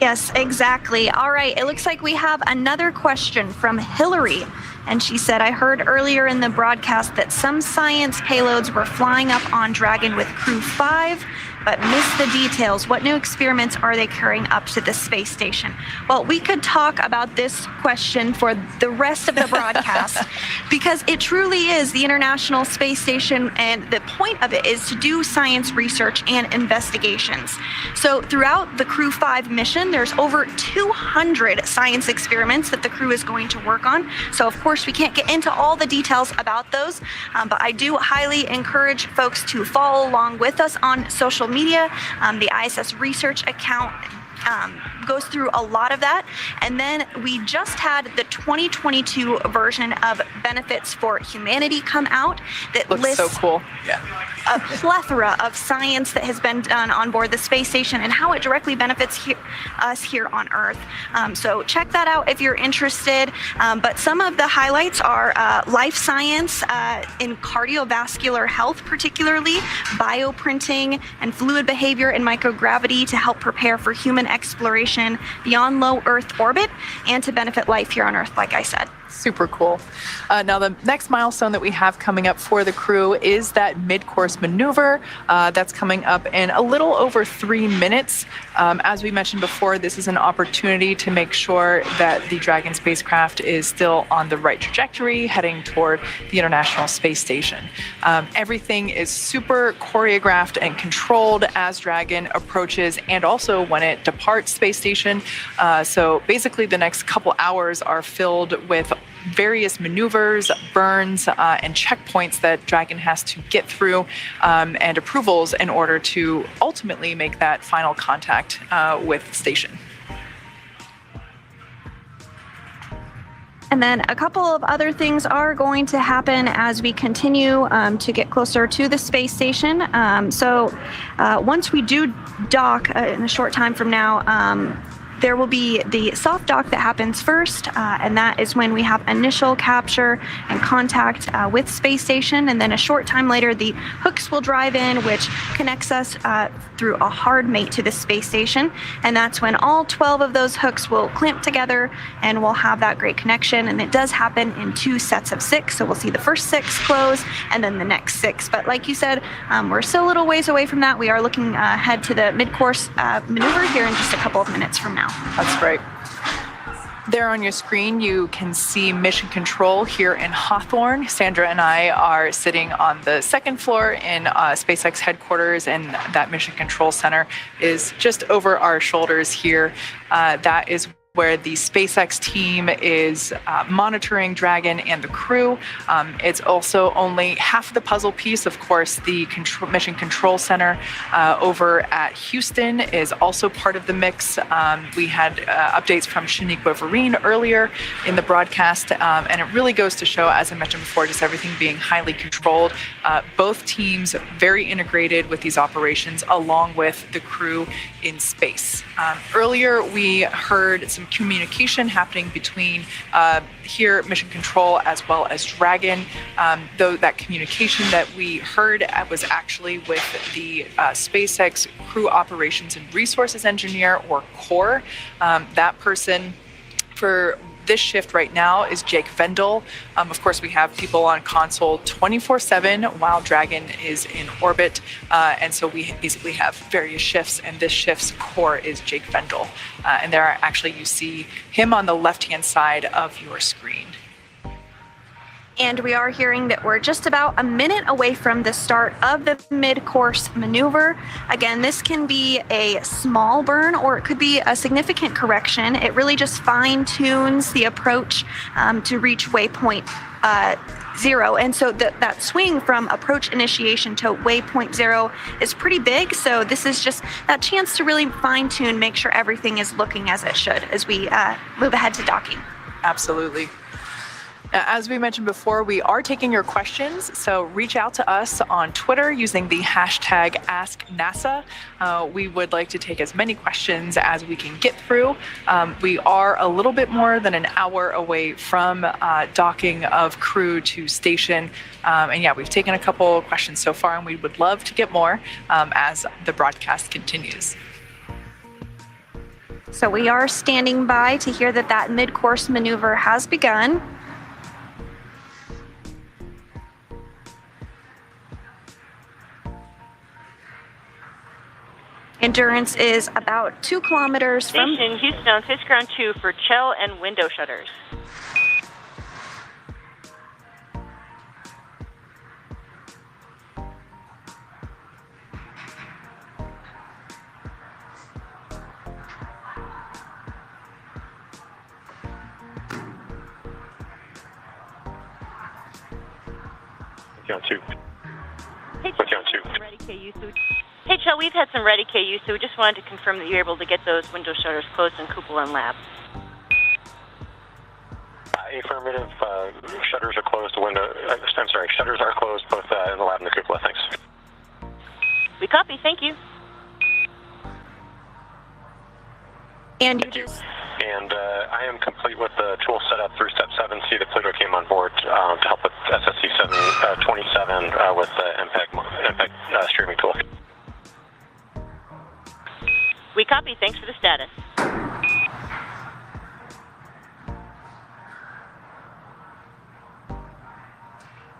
Yes, exactly. All right, it looks like we have another question from Hillary. And she said, I heard earlier in the broadcast that some science payloads were flying up on Dragon with Crew 5, but missed the details. What new experiments are they carrying up to the space station? Well, we could talk about this question for the rest of the broadcast because it truly is the International Space Station, and the point of it is to do science research and investigations. So throughout the Crew 5 mission, there's over 200 science experiments that the crew is going to work on. So of course, we can't get into all the details about those, but I do highly encourage folks to follow along with us on social media. The ISS research account goes through a lot of that. And then we just had the 2022 version of Benefits for Humanity come out that looks lists so cool. Yeah. a plethora of science that has been done on board the space station and how it directly benefits us here on Earth. So check that out if you're interested. But some of the highlights are life science in cardiovascular health, particularly bioprinting and fluid behavior and microgravity to help prepare for human exploration beyond low Earth orbit and to benefit life here on Earth, like I said. Super cool. Now, the next milestone that we have coming up for the crew is that mid-course maneuver that's coming up in a little over 3 minutes. As we mentioned before, this is an opportunity to make sure that the Dragon spacecraft is still on the right trajectory, heading toward the International Space Station. Everything is super choreographed and controlled as Dragon approaches and also when it departs space station. So basically, the next couple hours are filled with various maneuvers, burns, and checkpoints that Dragon has to get through and approvals in order to ultimately make that final contact with the station. And then a couple of other things are going to happen as we continue to get closer to the space station. So once we do dock in a short time from now, there will be the soft dock that happens first, and that is when we have initial capture and contact with space station. And then a short time later, the hooks will drive in, which connects us through a hard mate to the space station. And that's when all 12 of those hooks will clamp together and we'll have that great connection. And it does happen in 2 sets of 6. So we'll see the first 6 close and then the next 6. But like you said, we're still a little ways away from that. We are looking ahead to the mid-course maneuver here in just a couple of minutes from now. That's great. There on your screen, you can see Mission Control here in Hawthorne. Sandra and I are sitting on the 2nd floor in SpaceX headquarters, and that Mission Control Center is just over our shoulders here. That is where the SpaceX team is monitoring Dragon and the crew. It's also only half of the puzzle piece. Of course, the Mission Control Center over at Houston is also part of the mix. We had updates from Shaniqua Vereen earlier in the broadcast, and it really goes to show, as I mentioned before, just everything being highly controlled. Both teams very integrated with these operations, along with the crew in space. Earlier, we heard some communication happening between here Mission Control as well as Dragon. Though that communication that we heard was actually with the SpaceX Crew Operations and Resources Engineer, or CORE. That person, for this shift right now is Jake Vendel. Of course, we have people on console 24/7 while Dragon is in orbit. And so we basically have various shifts, and this shift's core is Jake Vendel. And there are actually, you see him on the left-hand side of your screen. And we are hearing that we're just about a minute away from the start of the mid-course maneuver. Again, this can be a small burn or it could be a significant correction. It really just fine-tunes the approach to reach waypoint 0. And so that swing from approach initiation to waypoint 0 is pretty big. So this is just that chance to really fine-tune, make sure everything is looking as it should as we move ahead to docking. Absolutely. As we mentioned before, we are taking your questions, so reach out to us on Twitter using the hashtag AskNASA. We would like to take as many questions as we can get through. We are a little bit more than an hour away from docking of crew to station. And yeah, we've taken a couple questions so far, and we would love to get more as the broadcast continues. So we are standing by to hear that mid-course maneuver has begun. Endurance is about 2 kilometers from Station Houston, switch ground 2 for Chell and window shutters. John 2. Hey, John 2. ready KU. Hey, Chell, we've had some ready KU, so we just wanted to confirm that you're able to get those window shutters closed in cupola and lab. Affirmative. Shutters are closed. Shutters are closed both in the lab and the cupola. Thanks. We copy. Thank you. and Thank you. And I am complete with the tool setup through step 7. See that Pluto came on board to help with SSC 727 with the MPEG streaming tool. We copy. Thanks for the status.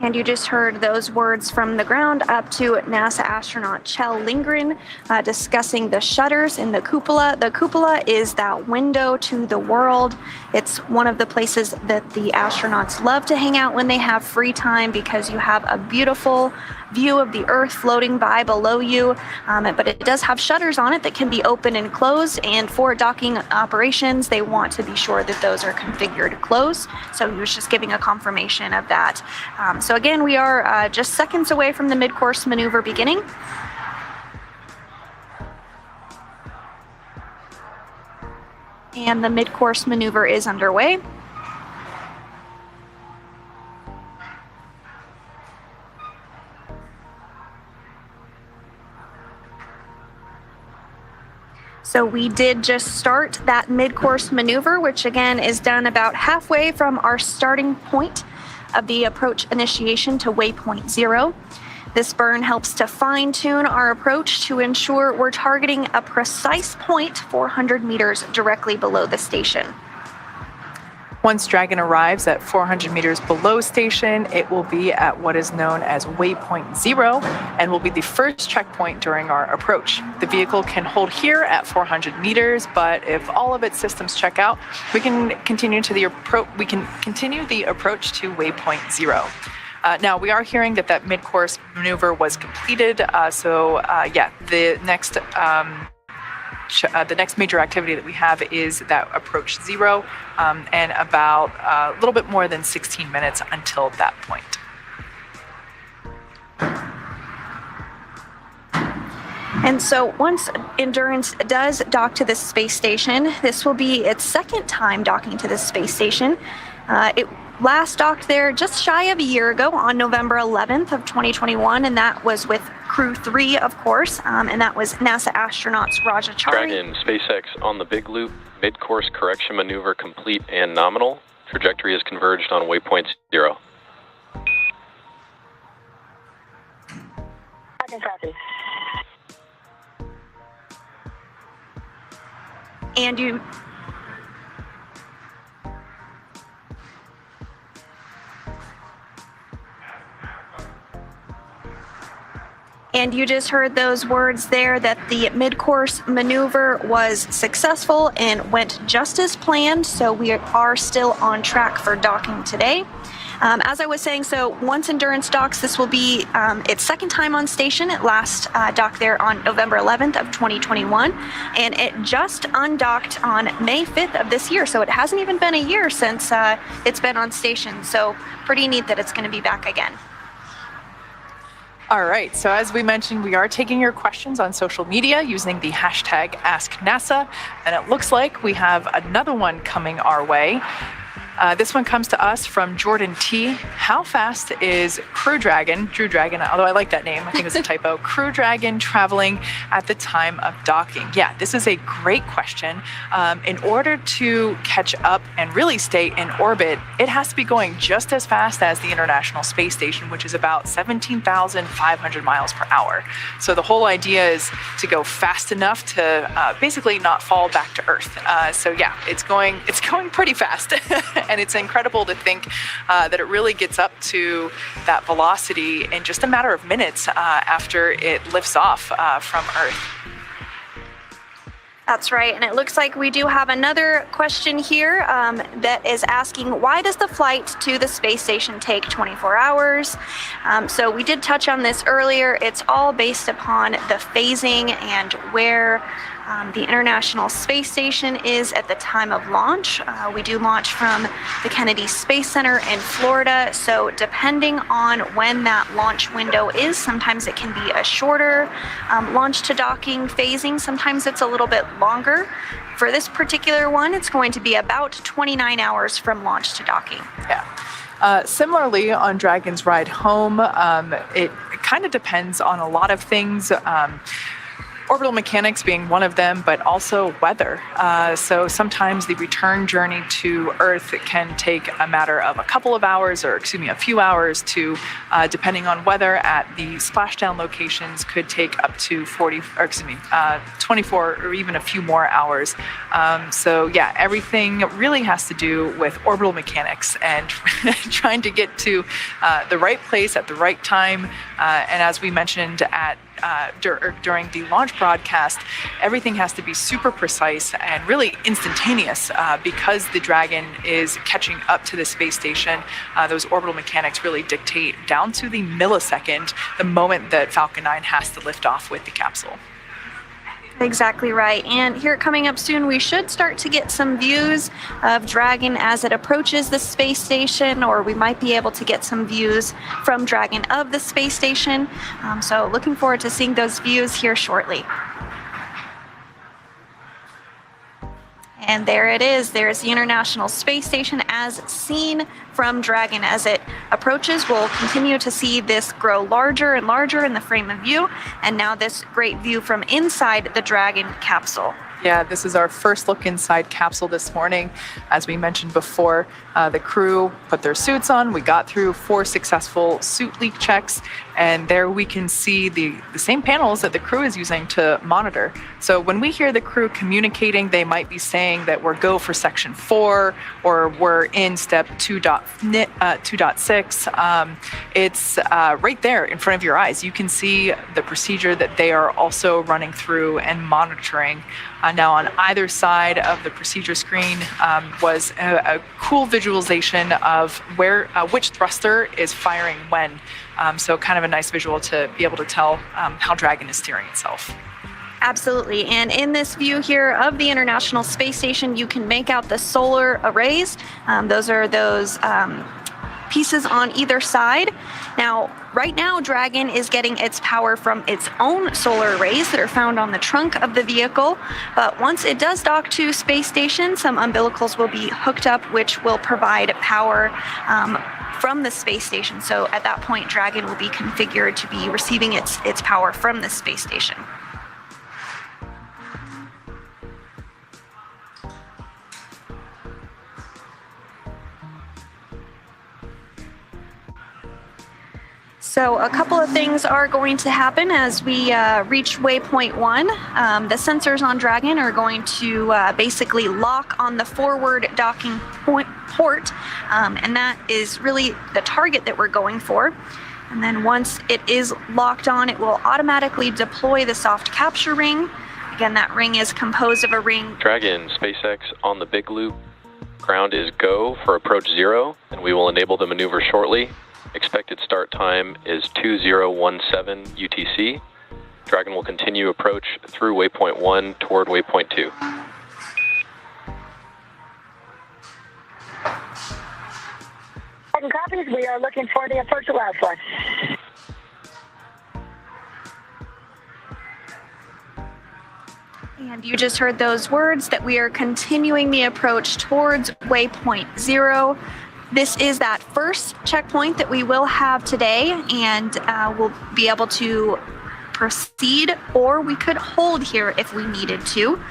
And you just heard those words from the ground up to NASA astronaut Chell Lindgren discussing the shutters in the cupola. The cupola is that window to the world. It's one of the places that the astronauts love to hang out when they have free time because you have a beautiful view of the Earth floating by below you. But it does have shutters on it that can be open and closed. And for docking operations, they want to be sure that those are configured closed. So he was just giving a confirmation of that. So again, we are just seconds away from the mid-course maneuver beginning. And the mid-course maneuver is underway. So we did just start that mid-course maneuver, which again is done about halfway from our starting point of the approach initiation to waypoint 0. This burn helps to fine-tune our approach to ensure we're targeting a precise point 400 meters directly below the station. Once Dragon arrives at 400 meters below station, it will be at what is known as waypoint 0 and will be the first checkpoint during our approach. The vehicle can hold here at 400 meters, but if all of its systems check out, we can continue the approach to waypoint 0. Now, we are hearing that mid-course maneuver was completed, the next major activity that we have is that approach 0, and about a little bit more than 16 minutes until that point. And so once Endurance does dock to this space station, this will be its second time docking to this space station. It last docked there just shy of a year ago on November 11th of 2021, and that was with Crew 3, of course, and that was NASA astronauts Rajachari. Dragon, SpaceX on the big loop, mid-course correction maneuver complete and nominal. Trajectory is converged on waypoint 0. And you just heard those words there that the mid-course maneuver was successful and went just as planned, so we are still on track for docking today. As I was saying, so once Endurance docks, this will be its second time on station. It last docked there on November 11th of 2021, and it just undocked on May 5th of this year, so it hasn't even been a year since it's been on station, so pretty neat that it's going to be back again. All right, so as we mentioned, we are taking your questions on social media using the hashtag AskNASA, and it looks like we have another one coming our way. This one comes to us from Jordan T. How fast is Drew Dragon, although I like that name, I think it's a typo, Crew Dragon traveling at the time of docking? Yeah, this is a great question. In order to catch up and really stay in orbit, it has to be going just as fast as the International Space Station, which is about 17,500 miles per hour. So the whole idea is to go fast enough to basically not fall back to Earth. So yeah, it's going pretty fast. And it's incredible to think that it really gets up to that velocity in just a matter of minutes after it lifts off from Earth. That's right, and it looks like we do have another question here that is asking, why does the flight to the space station take 24 hours? So we did touch on this earlier. It's all based upon the phasing and where the International Space Station is at the time of launch. We do launch from the Kennedy Space Center in Florida, so depending on when that launch window is, sometimes it can be a shorter launch to docking phasing, sometimes it's a little bit longer. For this particular one, it's going to be about 29 hours from launch to docking. Yeah. Similarly, on Dragon's ride home, it kind of depends on a lot of things. Orbital mechanics being one of them, but also weather. So sometimes the return journey to Earth can take a matter of a couple of hours, or a few hours, to depending on weather at the splashdown locations could take up to 24 or even a few more hours. So yeah, everything really has to do with orbital mechanics and trying to get to the right place at the right time. And as we mentioned during the launch broadcast, everything has to be super precise and really instantaneous because the Dragon is catching up to the space station. Those orbital mechanics really dictate down to the millisecond the moment that Falcon 9 has to lift off with the capsule. Exactly right. And here coming up soon, we should start to get some views of Dragon as it approaches the space station, or we might be able to get some views from Dragon of the space station. So looking forward to seeing those views here shortly. And there it is. There's the International Space Station as seen from Dragon. As it approaches, we'll continue to see this grow larger and larger in the frame of view. And now this great view from inside the Dragon capsule. Yeah, this is our first look inside Capsule this morning. As we mentioned before, the crew put their suits on. We got through 4 successful suit leak checks, and there we can see the same panels that the crew is using to monitor. So when we hear the crew communicating, they might be saying that we're go for section 4 or we're in step 2.6. It's right there in front of your eyes. You can see the procedure that they are also running through and monitoring. Now on either side of the procedure screen was a cool visualization of which thruster is firing when. So kind of a nice visual to be able to tell how Dragon is steering itself. Absolutely. And in this view here of the International Space Station, you can make out the solar arrays. Those are those pieces on either side. Now, right now, Dragon is getting its power from its own solar arrays that are found on the trunk of the vehicle. But once it does dock to space station, some umbilicals will be hooked up, which will provide power from the space station. So at that point, Dragon will be configured to be receiving its power from the space station. So a couple of things are going to happen as we reach waypoint 1. The sensors on Dragon are going to basically lock on the forward docking port, and that is really the target that we're going for. And then once it is locked on, it will automatically deploy the soft capture ring. Again, that ring is composed of a ring. Dragon, SpaceX on the big loop. Ground is go for approach 0, and we will enable the maneuver shortly. Expected start time is 2017 UTC. Dragon will continue approach through waypoint 1 toward waypoint 2. Copies. We are looking for the Approach Ellipsoid. And you just heard those words that we are continuing the approach towards waypoint 0. This is that first checkpoint that we will have today, and we'll be able to proceed, or we could hold here if we needed to.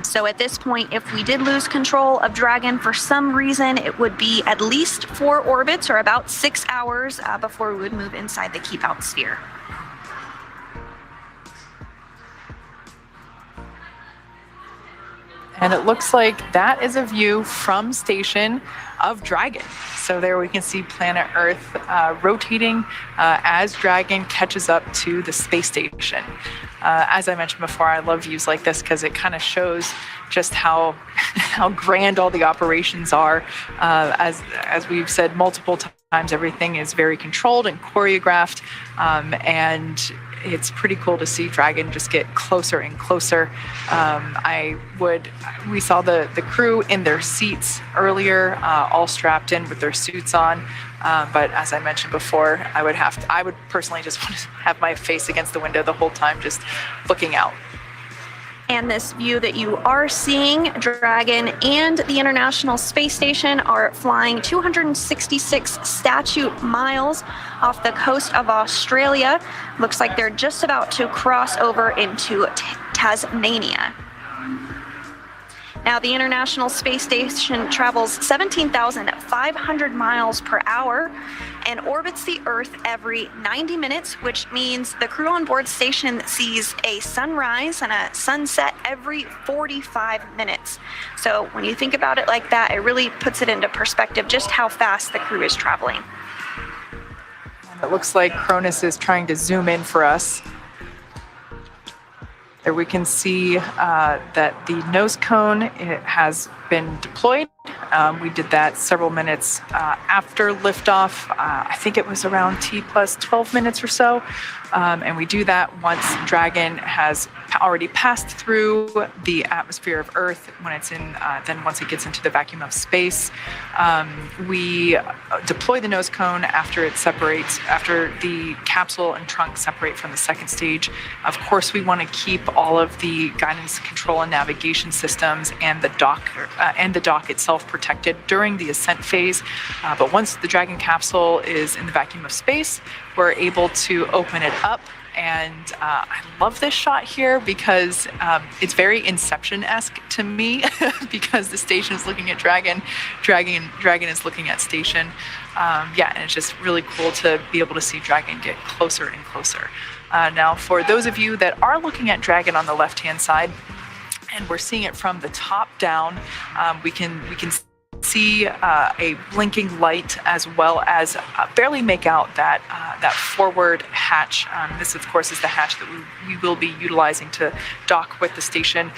So at this point, if we did lose control of Dragon for some reason, it would be at least 4 orbits or about 6 hours before we would move inside the keep out sphere. And it looks like that is a view from station of Dragon. So there we can see planet Earth rotating as Dragon catches up to the space station. As I mentioned before, I love views like this because it kind of shows just how grand all the operations are. As we've said multiple times, everything is very controlled and choreographed, and it's pretty cool to see Dragon just get closer and closer. We saw the crew in their seats earlier, all strapped in with their suits on. But as I mentioned before, I would personally just want to have my face against the window the whole time, just looking out. And this view that you are seeing, Dragon and the International Space Station are flying 266 statute miles off the coast of Australia. Looks like they're just about to cross over into Tasmania. Now, the International Space Station travels 17,500 miles per hour and orbits the Earth every 90 minutes, which means the crew on board station sees a sunrise and a sunset every 45 minutes. So when you think about it like that, it really puts it into perspective just how fast the crew is traveling. It looks like Cronus is trying to zoom in for us. There we can see that the nose cone has been deployed. We did that several minutes after liftoff. I think it was around T plus 12 minutes or so. And we do that once Dragon has already passed through the atmosphere of Earth. When it's in, then once it gets into the vacuum of space, we deploy the nose cone after it separates, after the capsule and trunk separate from the second stage. Of course, we want to keep all of the guidance, control, and navigation systems and the dock itself protected during the ascent phase. But once the Dragon capsule is in the vacuum of space, we're able to open it up. And I love this shot here because it's very Inception-esque to me because the station is looking at Dragon, Dragon is looking at station. And it's just really cool to be able to see Dragon get closer and closer. Now, for those of you that are looking at Dragon on the left-hand side, and we're seeing it from the top down, we can see a blinking light, as well as barely make out that forward hatch. This, of course, is the hatch that we will be utilizing to dock with the station.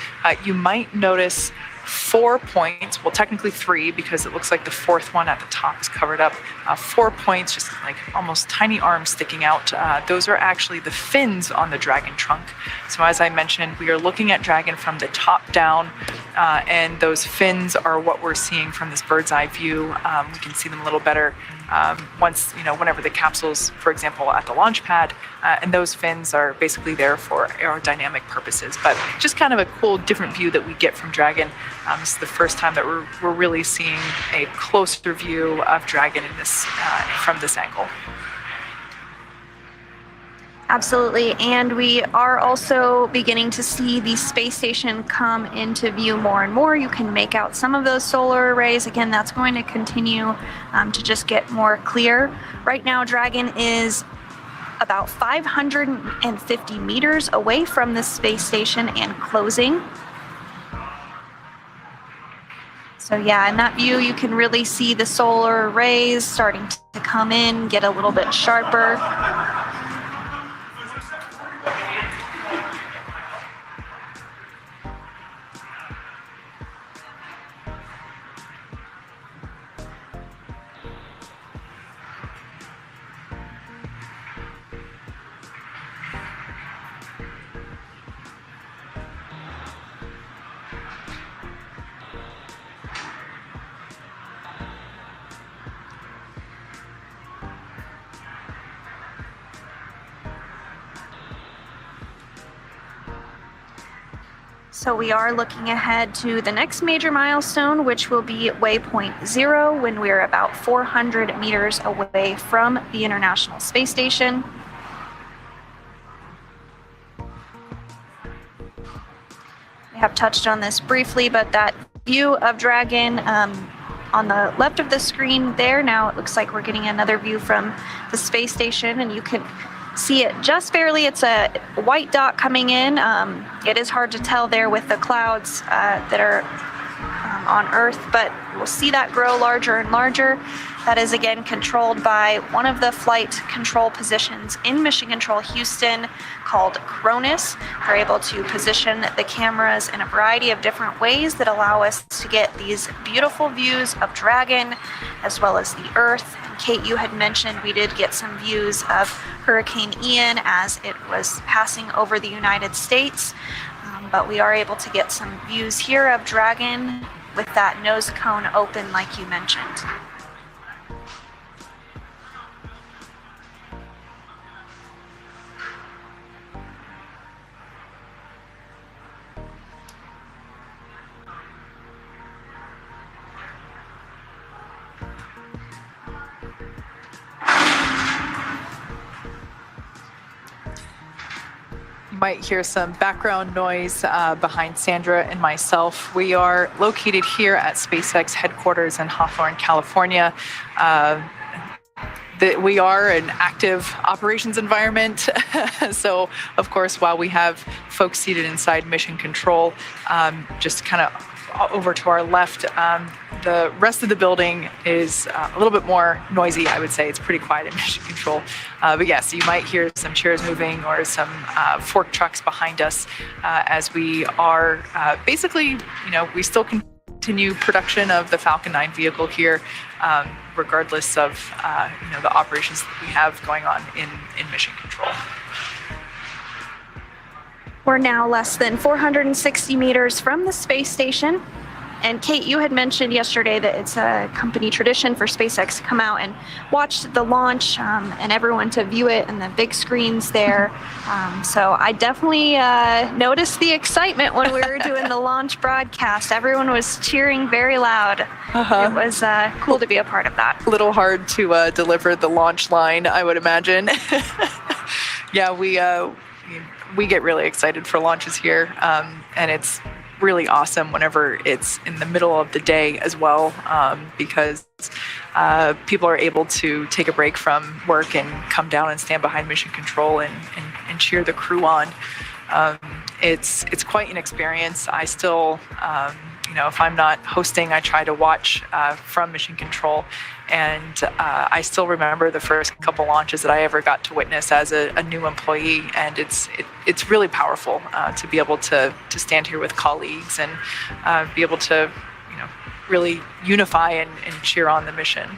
You might notice 4 points, well, technically 3, because it looks like the 4th one at the top is covered up. 4 points, just like almost tiny arms sticking out. Those are actually the fins on the Dragon trunk. So as I mentioned, we are looking at Dragon from the top down, and those fins are what we're seeing from this bird's eye view. We can see them a little better once, whenever the capsule's, for example, at the launch pad, and those fins are basically there for aerodynamic purposes. But just kind of a cool, different view that we get from Dragon. This is the first time that we're really seeing a closer view of Dragon in this from this angle. Absolutely, and we are also beginning to see the space station come into view more and more. You can make out some of those solar arrays. Again, that's going to continue to just get more clear. Right now, Dragon is about 550 meters away from the space station and closing. So yeah, in that view, you can really see the solar arrays starting to come in, get a little bit sharper. So we are looking ahead to the next major milestone, which will be waypoint 0, when we're about 400 meters away from the International Space Station. We have touched on this briefly, but that view of Dragon on the left of the screen there, now it looks like we're getting another view from the space station, and you can see it just barely. It's a white dot coming in. It is hard to tell there with the clouds that are on Earth, but we'll see that grow larger and larger. That is again controlled by one of the flight control positions in Mission Control Houston called Cronus. We're able to position the cameras in a variety of different ways that allow us to get these beautiful views of Dragon as well as the Earth. And Kate, you had mentioned we did get some views of Hurricane Ian as it was passing over the United States, but we are able to get some views here of Dragon with that nose cone open like you mentioned. Might hear some background noise behind Sandra and myself. We are located here at SpaceX headquarters in Hawthorne, California. We are an active operations environment. So, of course, while we have folks seated inside Mission Control, just kind of over to our left, the rest of the building is a little bit more noisy, I would say. It's pretty quiet in Mission Control. But yes, you might hear some chairs moving or some fork trucks behind us as we are basically, we still continue production of the Falcon 9 vehicle here, regardless of, the operations that we have going on in Mission Control. We're now less than 460 meters from the space station. And Kate, you had mentioned yesterday that it's a company tradition for SpaceX to come out and watch the launch and everyone to view it and the big screens there. So I definitely noticed the excitement when we were doing the launch broadcast. Everyone was cheering very loud. It was cool to be a part of that. A little hard to deliver the launch line, I would imagine. Yeah, we get really excited for launches here, and it's really awesome whenever it's in the middle of the day as well, because people are able to take a break from work and come down and stand behind Mission Control and cheer the crew on. It's quite an experience. I still, if I'm not hosting, I try to watch from Mission Control. And I still remember the first couple launches that I ever got to witness as a new employee, and it's really powerful to be able to stand here with colleagues and be able to really unify and cheer on the mission.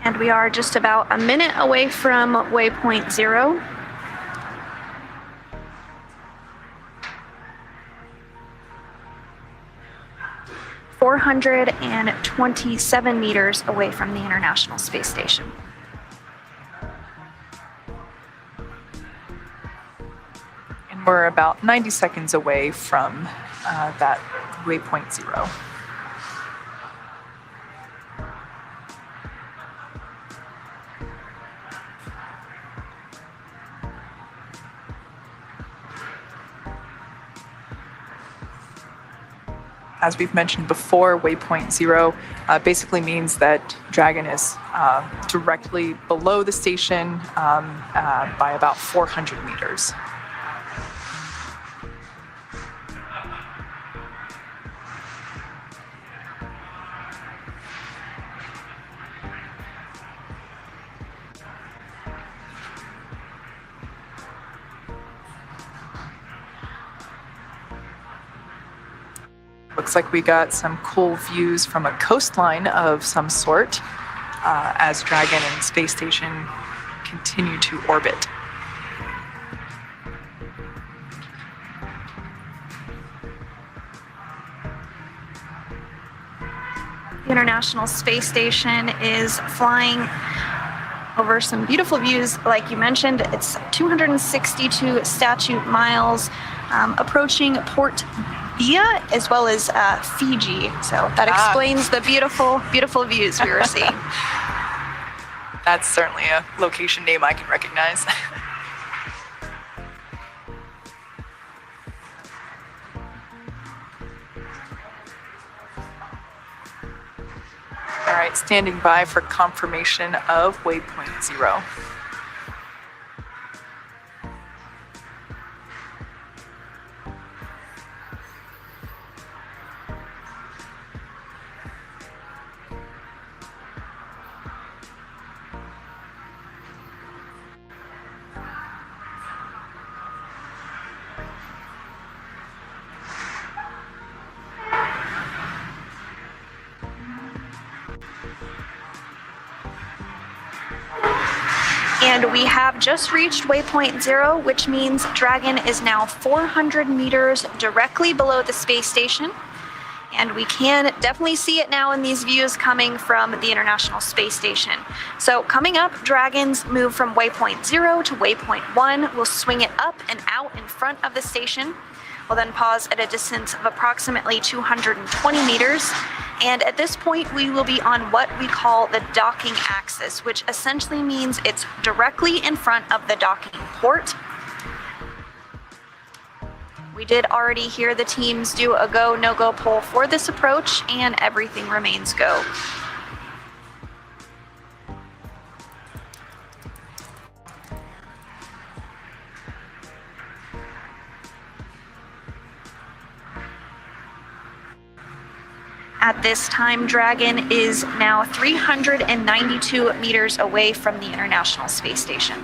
And we are just about a minute away from waypoint 0. ...427 meters away from the International Space Station. And we're about 90 seconds away from that waypoint 0. As we've mentioned before, waypoint 0 basically means that Dragon is directly below the station by about 400 meters. Looks like we got some cool views from a coastline of some sort as Dragon and space station continue to orbit. The International Space Station is flying over some beautiful views. Like you mentioned, it's 262 statute miles, approaching Port Via as well as Fiji. So that explains the beautiful, beautiful views we were seeing. That's certainly a location name I can recognize. All right, standing by for confirmation of waypoint 0. And we have just reached waypoint 0, which means Dragon is now 400 meters directly below the space station. And we can definitely see it now in these views coming from the International Space Station. So coming up, Dragons move from waypoint 0 to waypoint 1. We'll swing it up and out in front of the station. We'll then pause at a distance of approximately 220 meters. And at this point, we will be on what we call the docking axis, which essentially means it's directly in front of the docking port. We did already hear the teams do a go, no-go poll for this approach, and everything remains go. At this time, Dragon is now 392 meters away from the International Space Station.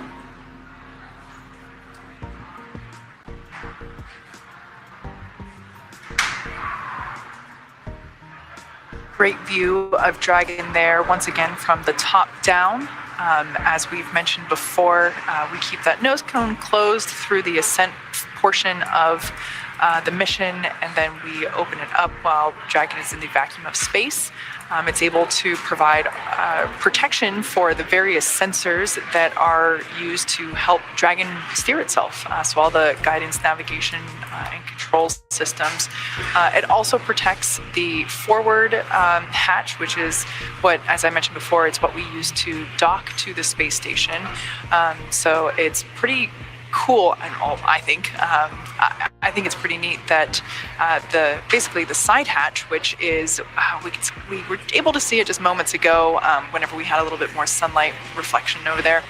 Great view of Dragon there, once again from the top down. As we've mentioned before, we keep that nose cone closed through the ascent portion of the mission, and then we open it up while Dragon is in the vacuum of space. It's able to provide protection for the various sensors that are used to help Dragon steer itself. So all the guidance, navigation, and control systems. It also protects the forward hatch, which is what, as I mentioned before, it's what we use to dock to the space station. So it's pretty cool, and all, I think. I think it's pretty neat that basically the side hatch, which is we were able to see it just moments ago whenever we had a little bit more sunlight reflection over there.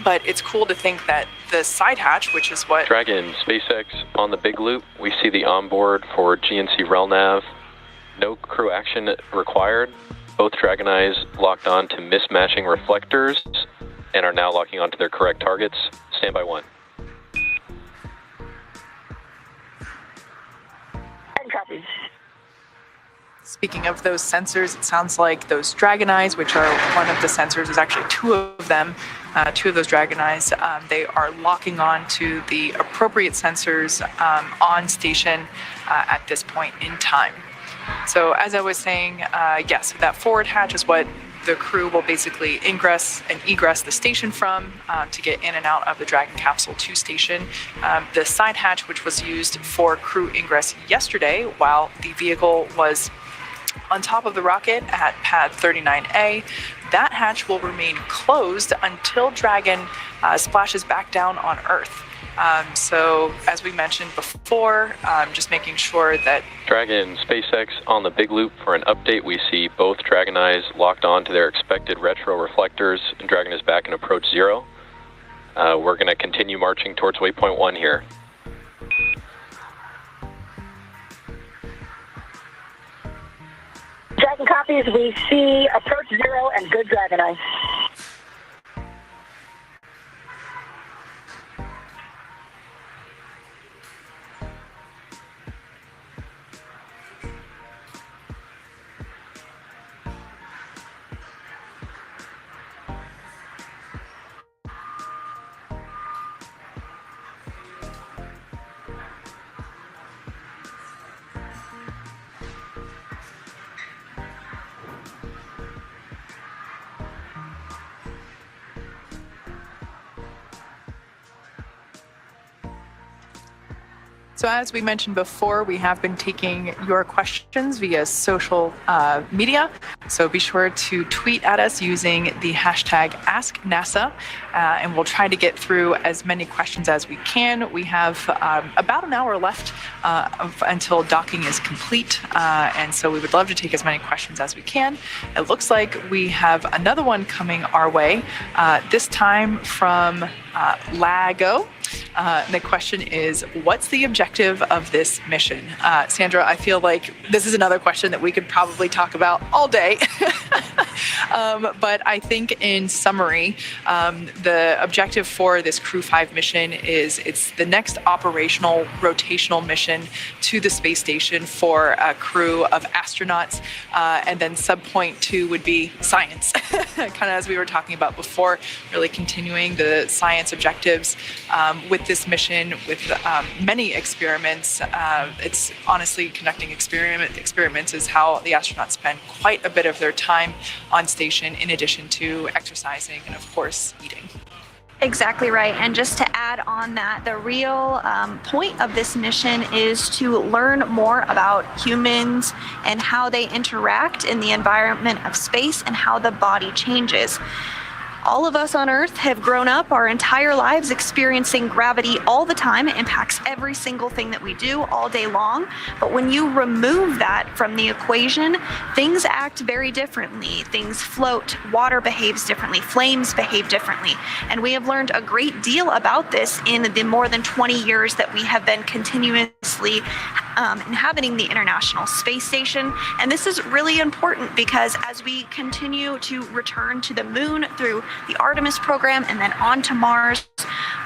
But it's cool to think that the side hatch, which is what Dragon SpaceX on the big loop, we see the onboard for GNC RelNav. No crew action required. Both Dragon eyes locked on to mismatching reflectors and are now locking onto their correct targets. Standby 1. Copy. Speaking of those sensors, it sounds like those Dragon eyes, which are one of the sensors, there's actually two of them, two of those Dragon eyes, they are locking on to the appropriate sensors on station at this point in time. So as I was saying, yes, that forward hatch is what the crew will basically ingress and egress the station from to get in and out of the Dragon Capsule 2 station. The side hatch, which was used for crew ingress yesterday while the vehicle was on top of the rocket at pad 39A, that hatch will remain closed until Dragon splashes back down on Earth. So as we mentioned before, just making sure that Dragon SpaceX on the big loop for an update. We see both Dragon eyes locked on to their expected retro reflectors, and Dragon is back in approach 0. We're going to continue marching towards waypoint 1 here. Dragon copies, we see approach 0 and good Dragon eye. So as we mentioned before, we have been taking your questions via social media. So be sure to tweet at us using the hashtag AskNASA, and we'll try to get through as many questions as we can. We have about an hour left until docking is complete, and so we would love to take as many questions as we can. It looks like we have another one coming our way, this time from Lago. The question is, what's the objective of this mission? Sandra, I feel like this is another question that we could probably talk about all day. But I think in summary, the objective for this Crew 5 mission is it's the next operational rotational mission to the space station for a crew of astronauts. And then subpoint 2 would be science, kind of as we were talking about before, really continuing the science objectives with this mission, with many experiments. It's honestly conducting experiments is how the astronauts spend quite a bit of their time on station, in addition to exercising and, of course, eating. Exactly right. And just to add on that, the real point of this mission is to learn more about humans and how they interact in the environment of space and how the body changes. All of us on Earth have grown up our entire lives experiencing gravity all the time. It impacts every single thing that we do all day long. But when you remove that from the equation, things act very differently. Things float, water behaves differently, flames behave differently. And we have learned a great deal about this in the more than 20 years that we have been continuously inhabiting the International Space Station. And this is really important because as we continue to return to the moon through the Artemis program and then on to Mars,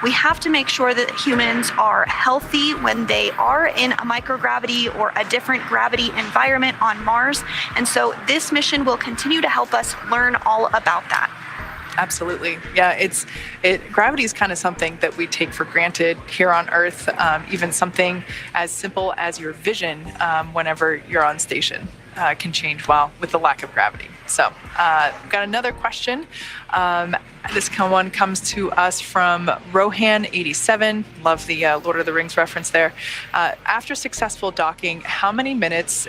we have to make sure that humans are healthy when they are in a microgravity or a different gravity environment on Mars. And so this mission will continue to help us learn all about that. Absolutely. Yeah, gravity is kind of something that we take for granted here on Earth, even something as simple as your vision whenever you're on station can change with the lack of gravity. So we've got another question. This one comes to us from Rohan87. Love the Lord of the Rings reference there. After successful docking, how many minutes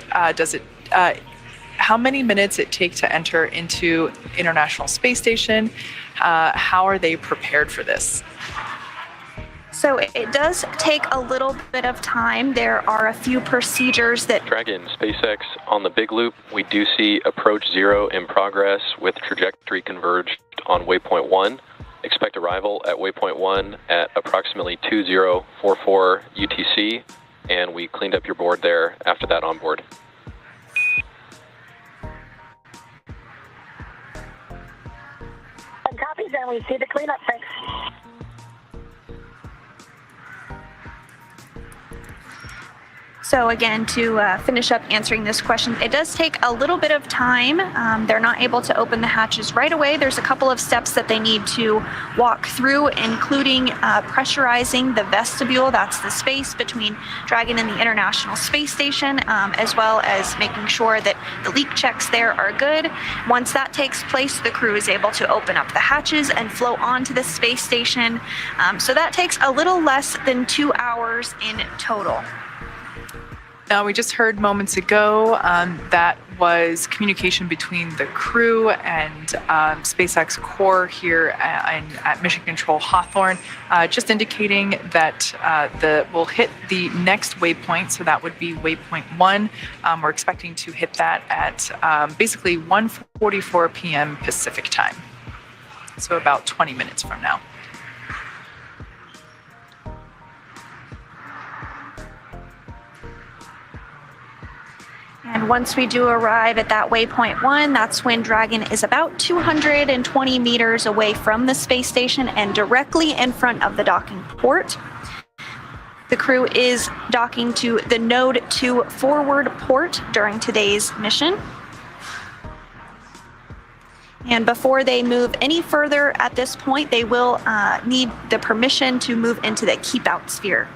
it take to enter into International Space Station? How are they prepared for this? So it does take a little bit of time. There are a few procedures that... Dragon, SpaceX, on the big loop, we do see approach 0 in progress with trajectory converged on waypoint 1. Expect arrival at waypoint 1 at approximately 2044 UTC, and we cleaned up your board there after that on board. Copies, and we see the cleanup. Thanks. So again, to finish up answering this question, it does take a little bit of time. They're not able to open the hatches right away. There's a couple of steps that they need to walk through, including pressurizing the vestibule. That's the space between Dragon and the International Space Station, as well as making sure that the leak checks there are good. Once that takes place, the crew is able to open up the hatches and flow onto the space station. So that takes a little less than 2 hours in total. Now, we just heard moments ago that was communication between the crew and SpaceX core here at Mission Control Hawthorne, just indicating that we'll hit the next waypoint, so that would be waypoint 1. We're expecting to hit that at basically 1:44 p.m. Pacific time, so about 20 minutes from now. And once we do arrive at that waypoint 1, that's when Dragon is about 220 meters away from the space station and directly in front of the docking port. The crew is docking to the Node 2 forward port during today's mission. And before they move any further at this point, they will need the permission to move into the keep out sphere.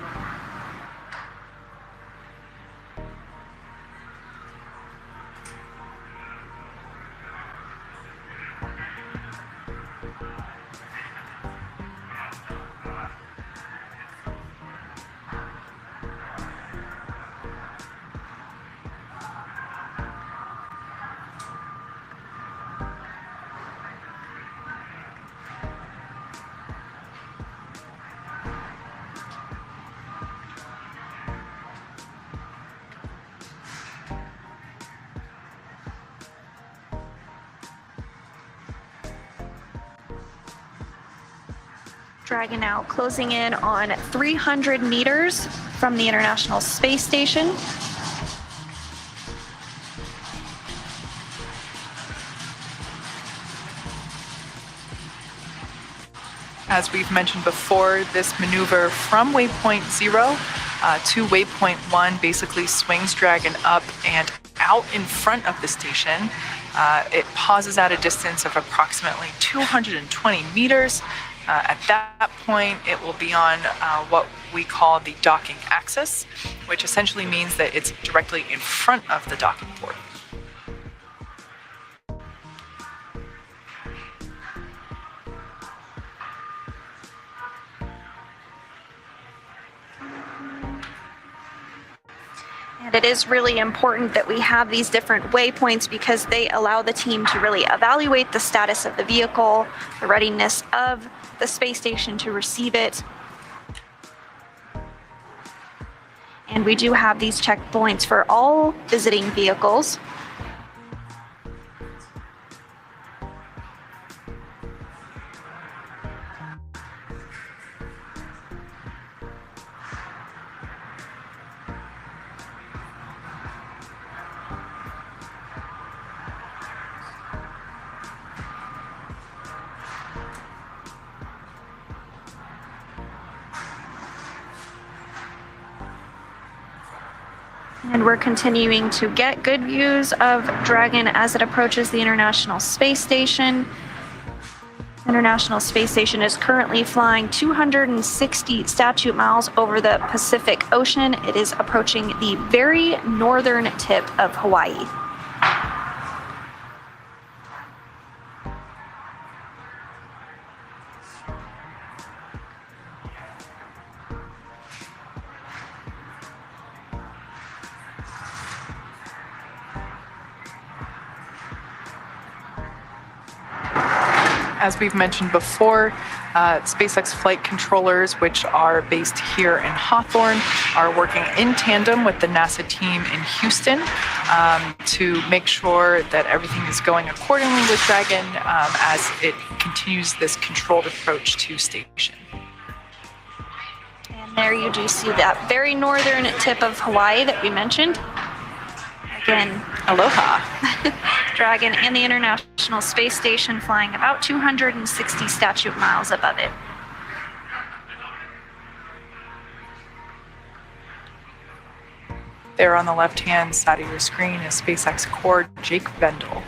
Dragon now closing in on 300 meters from the International Space Station. As we've mentioned before, this maneuver from waypoint 0 to waypoint 1 basically swings Dragon up and out in front of the station. It pauses at a distance of approximately 220 meters. At that point, it will be on what we call the docking axis, which essentially means that it's directly in front of the docking port. And it is really important that we have these different waypoints because they allow the team to really evaluate the status of the vehicle, the readiness of the space station to receive it. And we do have these checkpoints for all visiting vehicles. And we're continuing to get good views of Dragon as it approaches the International Space Station. International Space Station is currently flying 260 statute miles over the Pacific Ocean. It is approaching the very northern tip of Hawaii. As we've mentioned before, SpaceX flight controllers, which are based here in Hawthorne, are working in tandem with the NASA team in Houston to make sure that everything is going accordingly with Dragon as it continues this controlled approach to station. And there you do see that very northern tip of Hawaii that we mentioned. Again, aloha. Dragon and the International Space Station flying about 260 statute miles above it. There on the left-hand side of your screen is SpaceX core Jake Vendel.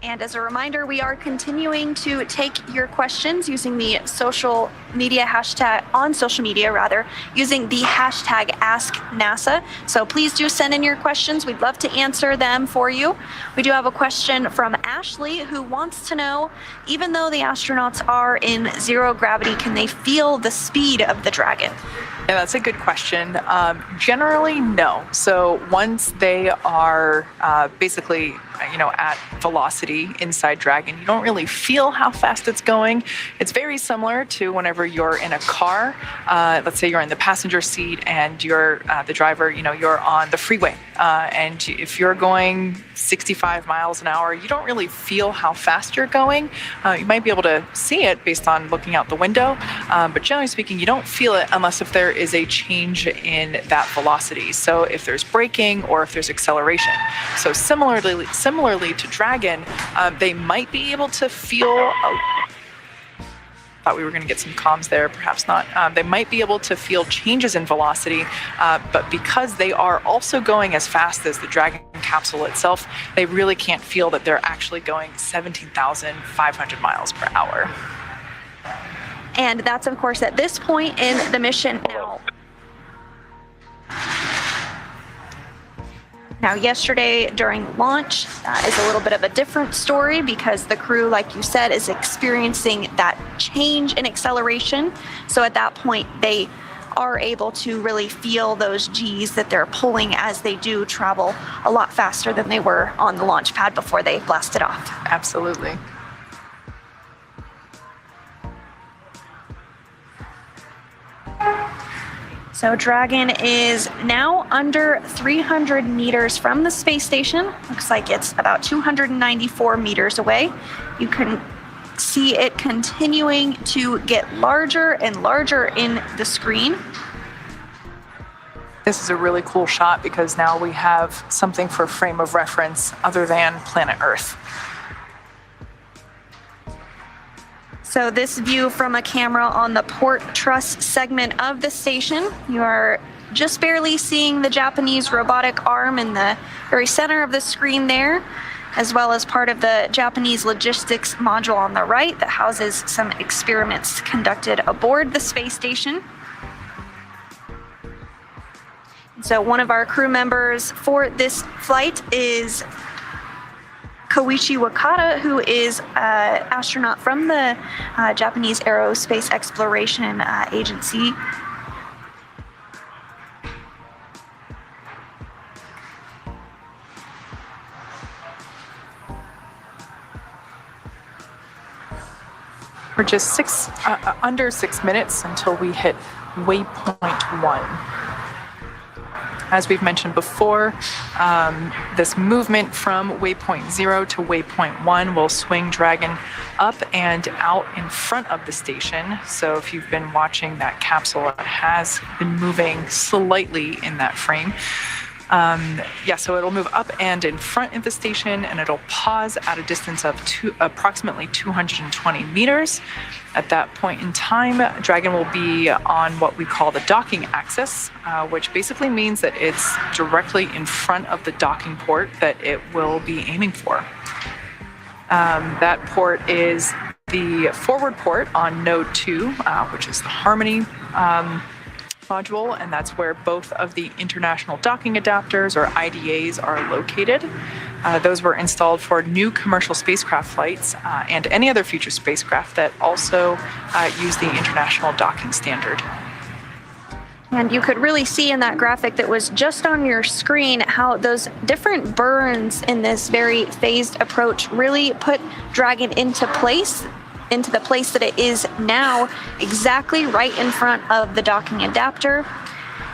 And as a reminder, we are continuing to take your questions using the social media hashtag, on social media rather, using the hashtag AskNASA. So please do send in your questions. We'd love to answer them for you. We do have a question from Ashley who wants to know, even though the astronauts are in zero gravity, can they feel the speed of the Dragon? Yeah, that's a good question. Generally, no. So once they are basically, at velocity inside Dragon, you don't really feel how fast it's going. It's very similar to whenever you're in a car. Let's say you're in the passenger seat and you're the driver, you're on the freeway. And if you're going 65 miles an hour, you don't really feel how fast you're going. You might be able to see it based on looking out the window. But generally speaking, you don't feel it unless if there is a change in that velocity. So if there's braking or if there's acceleration. So similarly to Dragon, they might be able to feel. Thought we were going to get some comms there, perhaps not. They might be able to feel changes in velocity, but because they are also going as fast as the Dragon capsule itself, they really can't feel that they're actually going 17,500 miles per hour. And that's, of course, at this point in the mission now. Now, yesterday during launch is a little bit of a different story because the crew, like you said, is experiencing that change in acceleration. So at that point, they are able to really feel those G's that they're pulling as they do travel a lot faster than they were on the launch pad before they blasted off. Absolutely. So Dragon is now under 300 meters from the space station. Looks like it's about 294 meters away. You can see it continuing to get larger and larger in the screen. This is a really cool shot because now we have something for frame of reference other than planet Earth. So this view from a camera on the port truss segment of the station, you are just barely seeing the Japanese robotic arm in the very center of the screen there, as well as part of the Japanese logistics module on the right that houses some experiments conducted aboard the space station. So one of our crew members for this flight is Koichi Wakata, who is an astronaut from the Japanese Aerospace Exploration Agency. We're just under 6 minutes until we hit waypoint 1. As we've mentioned before, this movement from waypoint 0 to waypoint 1 will swing Dragon up and out in front of the station. So if you've been watching that capsule, it has been moving slightly in that frame. So it'll move up and in front of the station, and it'll pause at a distance of approximately 220 meters. At that point in time, Dragon will be on what we call the docking axis, which basically means that it's directly in front of the docking port that it will be aiming for. That port is the forward port on node 2, which is the Harmony module, and that's where both of the international docking adapters, or IDAs, are located. Those were installed for new commercial spacecraft flights and any other future spacecraft that also use the international docking standard. And you could really see in that graphic that was just on your screen how those different burns in this very phased approach really put Dragon into the place that it is now, exactly right in front of the docking adapter.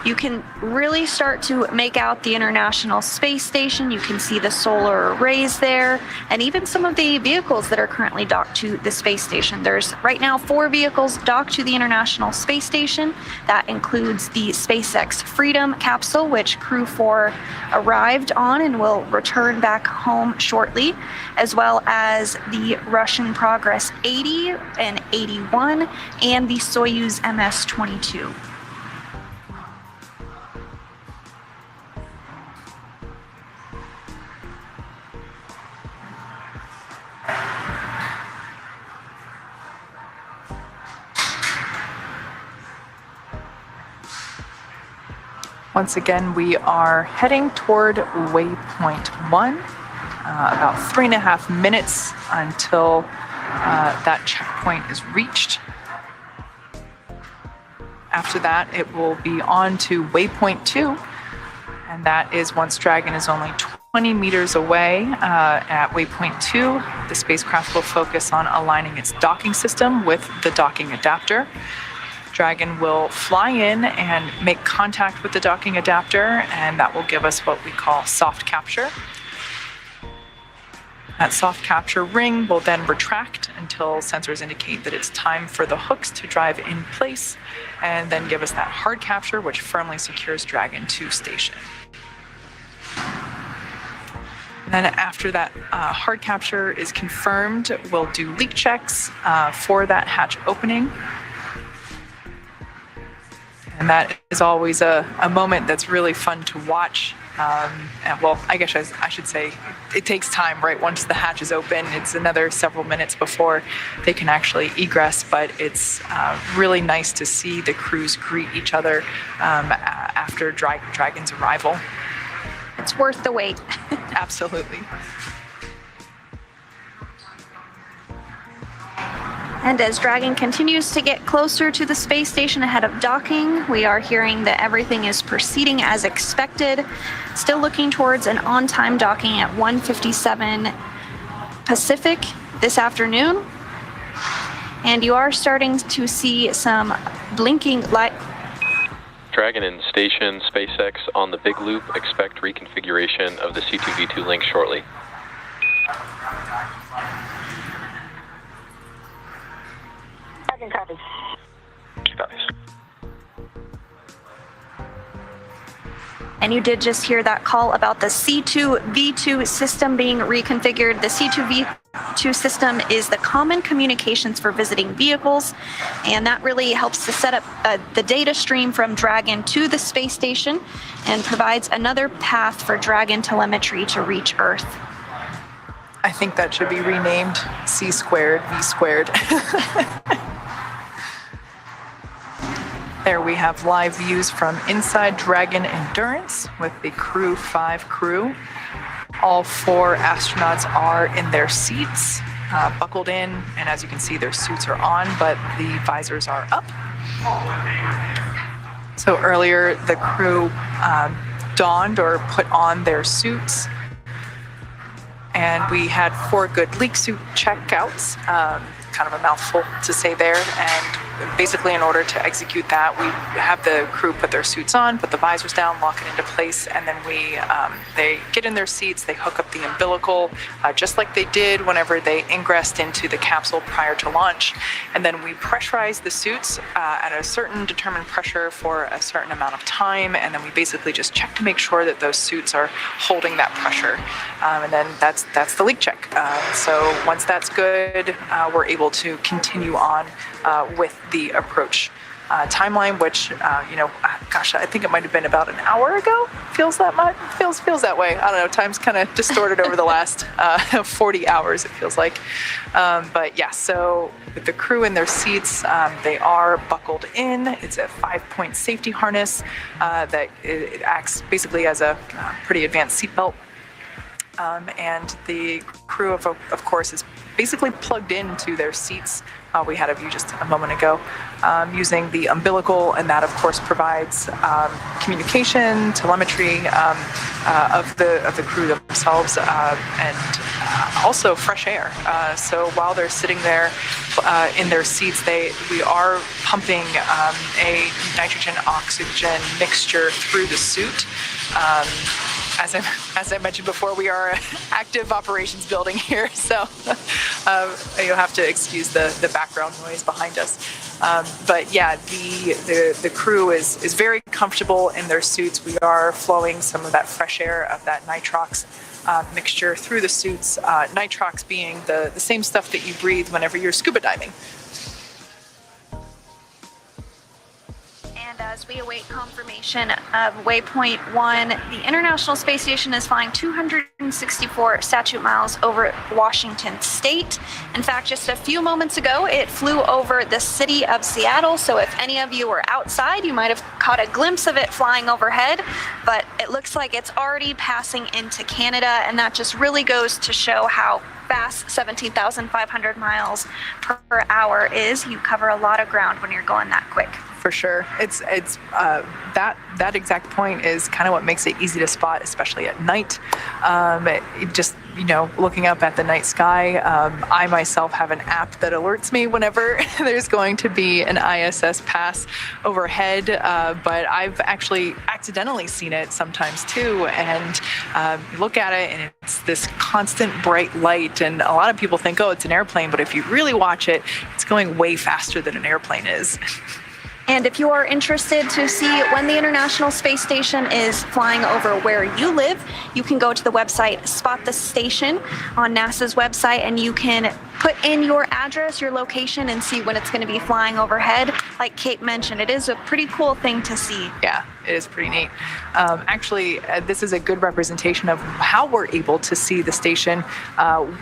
You can really start to make out the International Space Station. You can see the solar arrays there, and even some of the vehicles that are currently docked to the space station. There's right now 4 vehicles docked to the International Space Station. That includes the SpaceX Freedom capsule, which Crew 4 arrived on and will return back home shortly, as well as the Russian Progress 80 and 81 and the Soyuz MS-22. Once again, we are heading toward waypoint 1. About 3.5 minutes until that checkpoint is reached. After that, it will be on to waypoint 2, and that is once Dragon is only 20 meters away. At waypoint 2, the spacecraft will focus on aligning its docking system with the docking adapter. Dragon will fly in and make contact with the docking adapter, and that will give us what we call soft capture. That soft capture ring will then retract until sensors indicate that it's time for the hooks to drive in place, and then give us that hard capture, which firmly secures Dragon to station. And then after that hard capture is confirmed, we'll do leak checks for that hatch opening. And that is always a moment that's really fun to watch. And well, I guess I should say it takes time, right? Once the hatch is open, it's another several minutes before they can actually egress. But it's really nice to see the crews greet each other after Dragon's arrival. It's worth the wait. Absolutely. And as Dragon continues to get closer to the space station ahead of docking, we are hearing that everything is proceeding as expected. Still looking towards an on-time docking at 1:57 Pacific this afternoon. And you are starting to see some blinking light. Dragon in station, SpaceX on the big loop. Expect reconfiguration of the C2V2 link shortly. Copy. And you did just hear that call about the C2V2 system being reconfigured. The C2V2 system is the common communications for visiting vehicles, and that really helps to set up the data stream from Dragon to the space station and provides another path for Dragon telemetry to reach Earth. I think that should be renamed C squared, V squared. There we have live views from inside Dragon Endurance with the Crew 5 crew. All 4 astronauts are in their seats, buckled in, and as you can see, their suits are on, but the visors are up. So earlier, the crew donned or put on their suits, and we had 4 good leak suit checkouts. Kind of a mouthful to say there, and basically in order to execute that, we have the crew put their suits on, put the visors down, lock it into place, and then they get in their seats, they hook up the umbilical, just like they did whenever they ingressed into the capsule prior to launch, and then we pressurize the suits at a certain determined pressure for a certain amount of time, and then we basically just check to make sure that those suits are holding that pressure, and then that's the leak check. So once that's good, we're able to continue on with the approach timeline, which gosh, I think it might have been about an hour ago. Feels that much? Feels that way. I don't know. Time's kind of distorted over the last 40 hours. It feels like, but yeah. So with the crew in their seats, they are buckled in. It's a 5-point safety harness that it acts basically as a pretty advanced seatbelt. And the crew, of course, is basically plugged into their seats. We had a view just a moment ago using the umbilical, and that, of course, provides communication, telemetry of the crew themselves, and also fresh air. So while they're sitting there in their seats, we are pumping a nitrogen-oxygen mixture through the suit. As I mentioned before, we are an active operations building here, so you'll have to excuse the background noise behind us. But yeah, the crew is very comfortable in their suits. We are flowing some of that fresh air of that nitrox mixture through the suits, nitrox being the same stuff that you breathe whenever you're scuba diving. As we await confirmation of Waypoint 1, the International Space Station is flying 250 64 statute miles over Washington State. In fact, just a few moments ago, it flew over the city of Seattle. So if any of you were outside, you might have caught a glimpse of it flying overhead. But it looks like it's already passing into Canada, and that just really goes to show how fast 17,500 miles per hour is. You cover a lot of ground when you're going that quick. For sure. It's that exact point is kind of what makes it easy to spot, especially at night. Just, looking up at the night sky, I myself have an app that alerts me whenever there's going to be an ISS pass overhead, but I've actually accidentally seen it sometimes too, and look at it and it's this constant bright light, and a lot of people think, oh, it's an airplane, but if you really watch it, it's going way faster than an airplane is. And if you are interested to see when the International Space Station is flying over where you live, you can go to the website Spot the Station on NASA's website, and you can put in your address, your location, and see when it's going to be flying overhead. Like Kate mentioned, it is a pretty cool thing to see. Yeah, it is pretty neat. Actually, this is a good representation of how we're able to see the station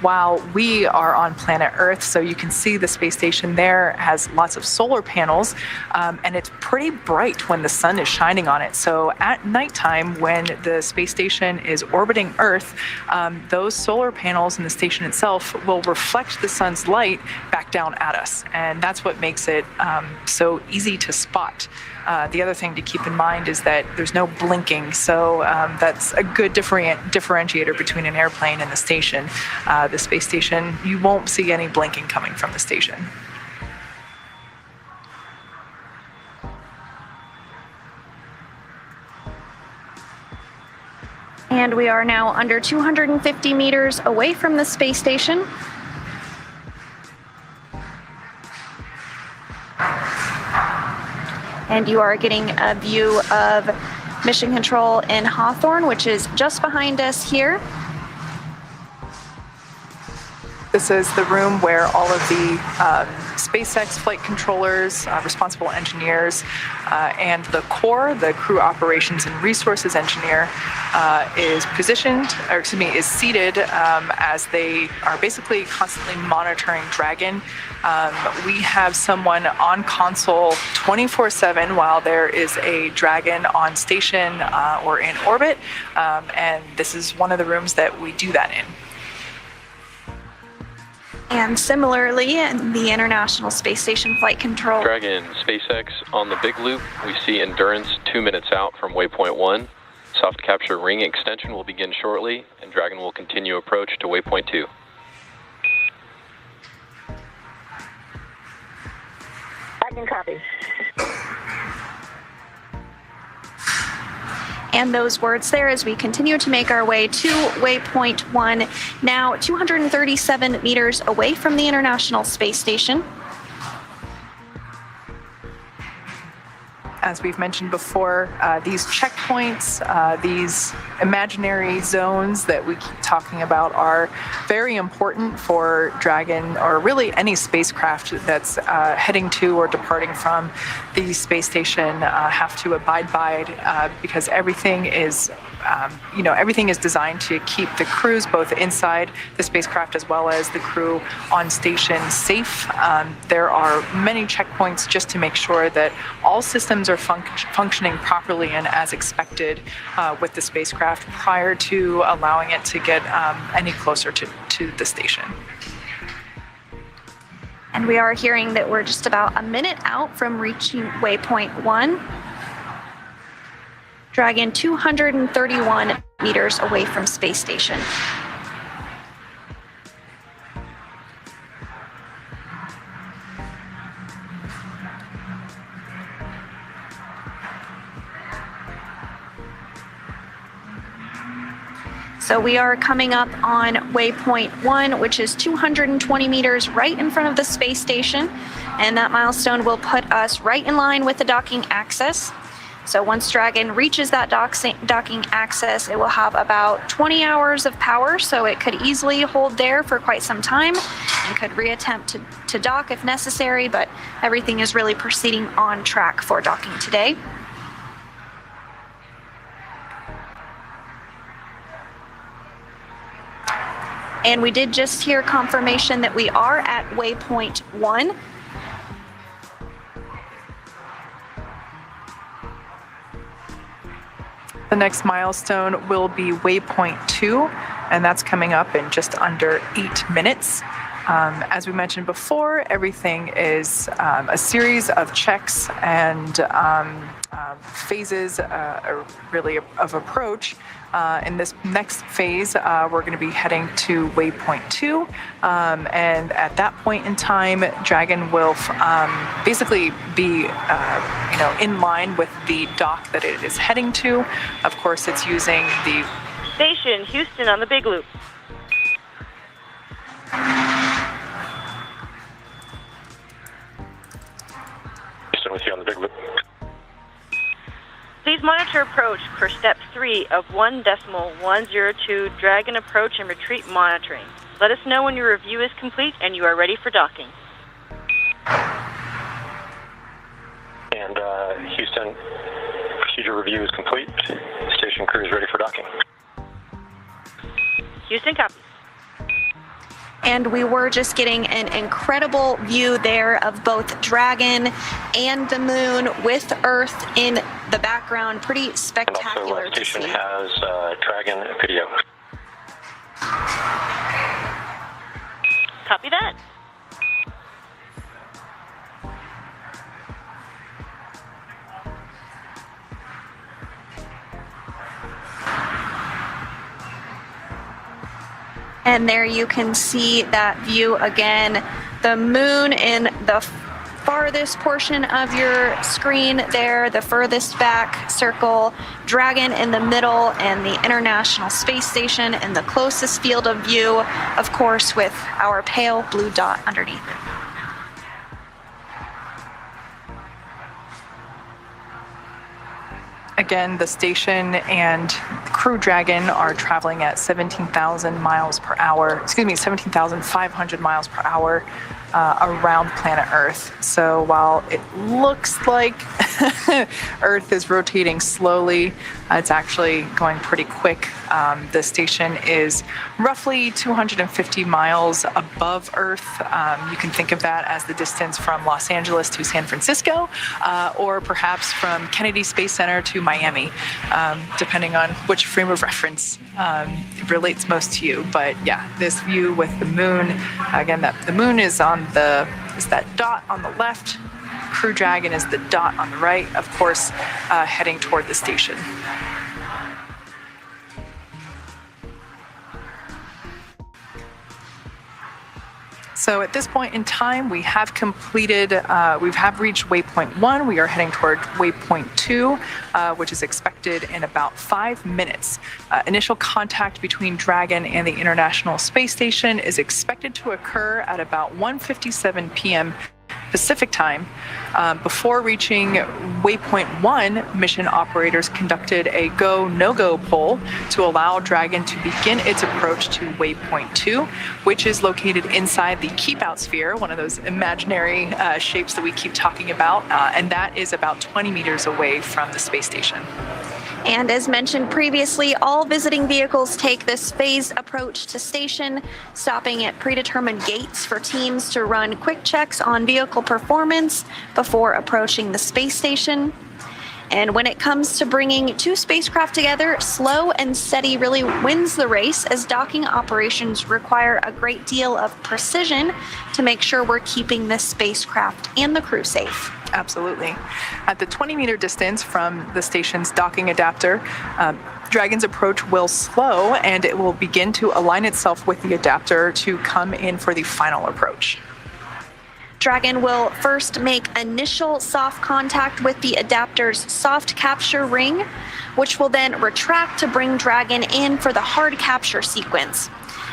while we are on planet Earth. So you can see the space station there has lots of solar panels, and it's pretty bright when the sun is shining on it. So at nighttime, when the space station is orbiting Earth, those solar panels and the station itself will reflect the sun's light back down at us. And that's what makes it so easy to spot. The other thing to keep in mind is that there's no blinking, so that's a good differentiator between an airplane and the station. The space station, you won't see any blinking coming from the station. And we are now under 250 meters away from the space station. And you are getting a view of Mission Control in Hawthorne, which is just behind us here. This is the room where all of the SpaceX flight controllers, responsible engineers, and the core, the crew operations and resources engineer, is seated as they are basically constantly monitoring Dragon. We have someone on console 24/7 while there is a Dragon on station or in orbit, and this is one of the rooms that we do that in. And similarly, in the International Space Station Flight Control. Dragon, SpaceX on the big loop. We see Endurance 2 minutes out from waypoint 1. Soft capture ring extension will begin shortly, and Dragon will continue approach to waypoint 2. I can copy. And those words there as we continue to make our way to waypoint 1, now 237 meters away from the International Space Station. As we've mentioned before, these checkpoints, these imaginary zones that we keep talking about are very important for Dragon, or really any spacecraft that's heading to or departing from the space station have to abide by, because everything is designed to keep the crews both inside the spacecraft as well as the crew on station safe. There are many checkpoints just to make sure that all systems are functioning properly and as expected with the spacecraft prior to allowing it to get any closer to the station. And we are hearing that we're just about a minute out from reaching waypoint 1. Dragon 231 meters away from space station. So we are coming up on waypoint 1, which is 220 meters right in front of the space station. And that milestone will put us right in line with the docking access. So once Dragon reaches that docking access, it will have about 20 hours of power, so it could easily hold there for quite some time and could reattempt to dock if necessary, but everything is really proceeding on track for docking today. And we did just hear confirmation that we are at waypoint 1. The next milestone will be waypoint 2, and that's coming up in just under 8 minutes. As we mentioned before, everything is a series of checks and phases, really of approach. In this next phase, we're going to be heading to waypoint 2, and at that point in time, Dragon will basically be, in line with the dock that it is heading to. Of course, it's using the Station Houston on the Big Loop. Houston with you on the Big Loop. Please monitor approach per step 3 of 1.102 Dragon approach and retreat monitoring. Let us know when your review is complete and you are ready for docking. And Houston, procedure review is complete. Station crew is ready for docking. Houston, copy. And we were just getting an incredible view there of both Dragon and the moon with Earth in the background. Pretty spectacular and also, to see. station has Dragon video. Copy that. And there you can see that view again. The moon in the farthest portion of your screen there, the furthest back circle, Dragon in the middle, and the International Space Station in the closest field of view, of course, with our pale blue dot underneath it. Again, the station and Crew Dragon are traveling at 17,000 miles per hour, 17,500 miles per hour around planet Earth. So while it looks like Earth is rotating slowly, it's actually going pretty quick. The station is roughly 250 miles above Earth. You can think of that as the distance from Los Angeles to San Francisco, or perhaps from Kennedy Space Center to Miami, depending on which frame of reference relates most to you. But yeah, this view with the moon, again, that the moon is that dot on the left. Crew Dragon is the dot on the right, of course, heading toward the station. So at this point in time, we have completed, we have reached waypoint 1. We are heading toward waypoint 2, which is expected in about 5 minutes. Initial contact between Dragon and the International Space Station is expected to occur at about 1:57 p.m. Pacific time. Before reaching waypoint 1, mission operators conducted a go, no-go poll to allow Dragon to begin its approach to waypoint 2, which is located inside the keep-out sphere, one of those imaginary shapes that we keep talking about, and that is about 20 meters away from the space station. And as mentioned previously, all visiting vehicles take this phased approach to station, stopping at predetermined gates for teams to run quick checks on vehicle performance before approaching the space station. And when it comes to bringing two spacecraft together, slow and steady really wins the race, as docking operations require a great deal of precision to make sure we're keeping this spacecraft and the crew safe. Absolutely. At the 20-meter distance from the station's docking adapter, Dragon's approach will slow, and it will begin to align itself with the adapter to come in for the final approach. Dragon will first make initial soft contact with the adapter's soft capture ring, which will then retract to bring Dragon in for the hard capture sequence.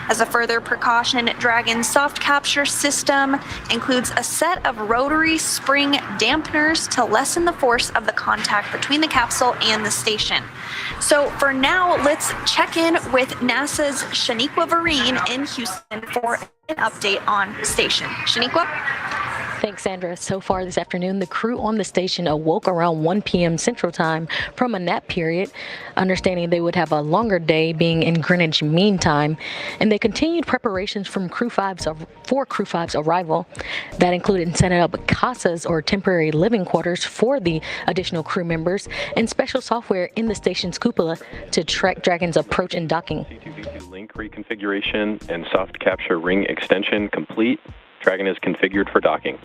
As a further precaution, Dragon's soft capture system includes a set of rotary spring dampeners to lessen the force of the contact between the capsule and the station. So for now, let's check in with NASA's Shaniqua Vereen in Houston for an update on the station. Shaniqua? Thanks, Sandra. So far this afternoon, the crew on the station awoke around 1 p.m. Central Time from a nap period, understanding they would have a longer day being in Greenwich Mean Time, and they continued preparations for Crew 5's arrival. That included setting up casas, or temporary living quarters, for the additional crew members, and special software in the station's cupola to track Dragon's approach and docking. C2V2 link reconfiguration and soft capture ring extension complete. Dragon is configured for docking.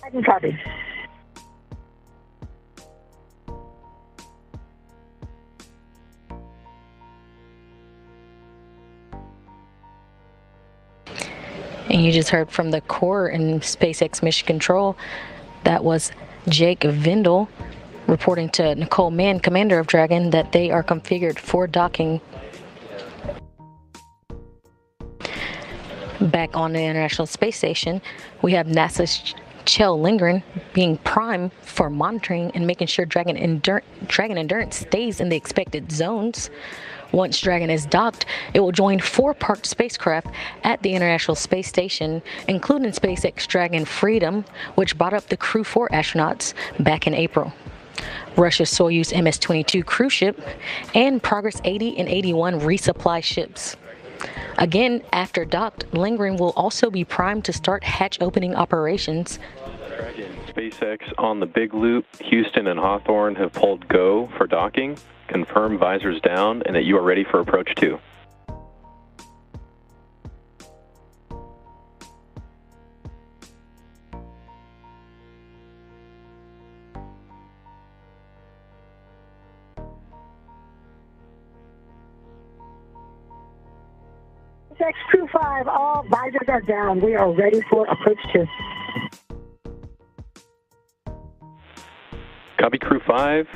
I can copy. And you just heard from the core and SpaceX Mission Control. That was Jake Vindel reporting to Nicole Mann, commander of Dragon, that they are configured for docking. Back on the International Space Station, we have NASA's Kjell Lindgren being prime for monitoring and making sure Dragon Endurance stays in the expected zones. Once Dragon is docked, it will join 4 parked spacecraft at the International Space Station, including SpaceX Dragon Freedom, which brought up the Crew 4 astronauts back in April, Russia's Soyuz MS-22 cruise ship, and Progress 80 and 81 resupply ships. Again, after docked, Lindgren will also be primed to start hatch opening operations. Dragon, SpaceX on the Big Loop, Houston and Hawthorne have pulled go for docking. Confirm visors down and that you are ready for approach 2. SpaceX Crew 5, all visors are down. We are ready for approach 2. Copy Crew 5,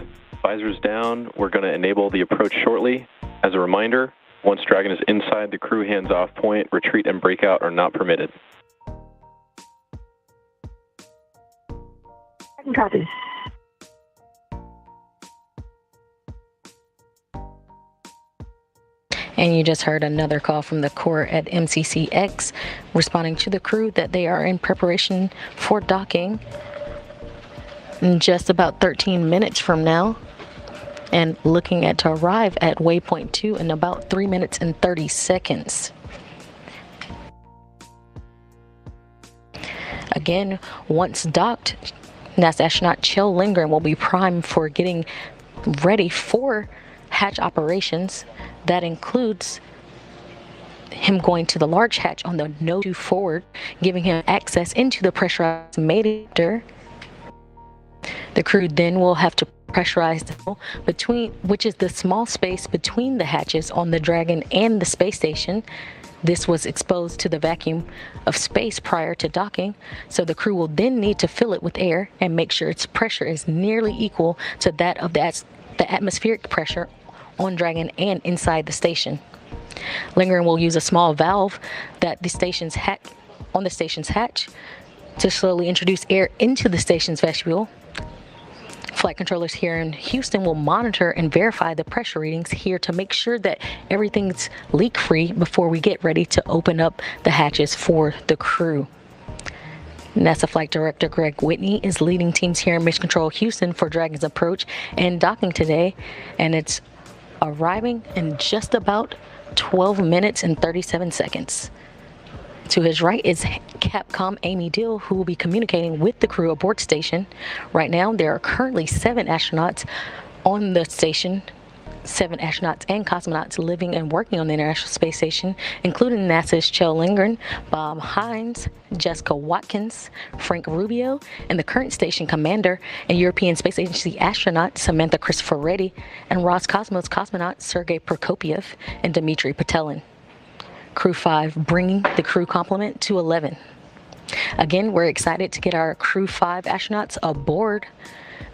visors down. We're going to enable the approach shortly. As a reminder, once Dragon is inside the crew hands-off point, retreat and breakout are not permitted. I can copy. And you just heard another call from the core at MCCX responding to the crew that they are in preparation for docking in just about 13 minutes from now, and looking at to arrive at waypoint 2 in about 3 minutes and 30 seconds. Again, once docked, NASA astronaut Kjell Lindgren will be primed for getting ready for hatch operations. That includes him going to the large hatch on the nose to forward, giving him access into the pressurized main reactor. The crew then will have to pressurize the between, which is the small space between the hatches on the Dragon and the space station. This was exposed to the vacuum of space prior to docking, so the crew will then need to fill it with air and make sure its pressure is nearly equal to that of the atmospheric pressure on Dragon and inside the station. Lindgren will use a small valve that the station's on the station's hatch to slowly introduce air into the station's vestibule. Flight controllers here in Houston will monitor and verify the pressure readings here to make sure that everything's leak-free before we get ready to open up the hatches for the crew. NASA Flight Director Greg Whitney is leading teams here in Mission Control Houston for Dragon's approach and docking today, and it's arriving in just about 12 minutes and 37 seconds. To his right is Capcom Amy Dill, who will be communicating with the crew aboard station. Right now, there are currently 7 astronauts on the station, 7 astronauts and cosmonauts living and working on the International Space Station, including NASA's Kjell Lindgren, Bob Hines, Jessica Watkins, Frank Rubio, and the current station commander and European Space Agency astronaut Samantha Cristoforetti, and Roscosmos cosmonaut Sergei Prokopyev and Dmitry Patelin. Crew 5 bringing the crew complement to 11. Again, we're excited to get our Crew 5 astronauts aboard.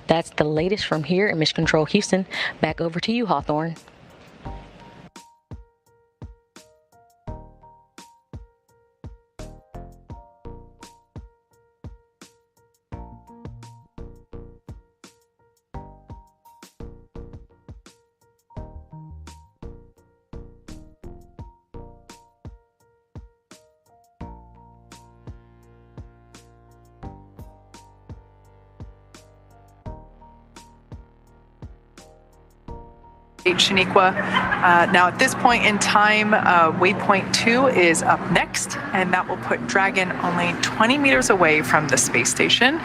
That's the latest from here in Mission Control Houston. Back over to you, Hawthorne. Shaniqua. Now at this point in time, waypoint 2 is up next, and that will put Dragon only 20 meters away from the space station.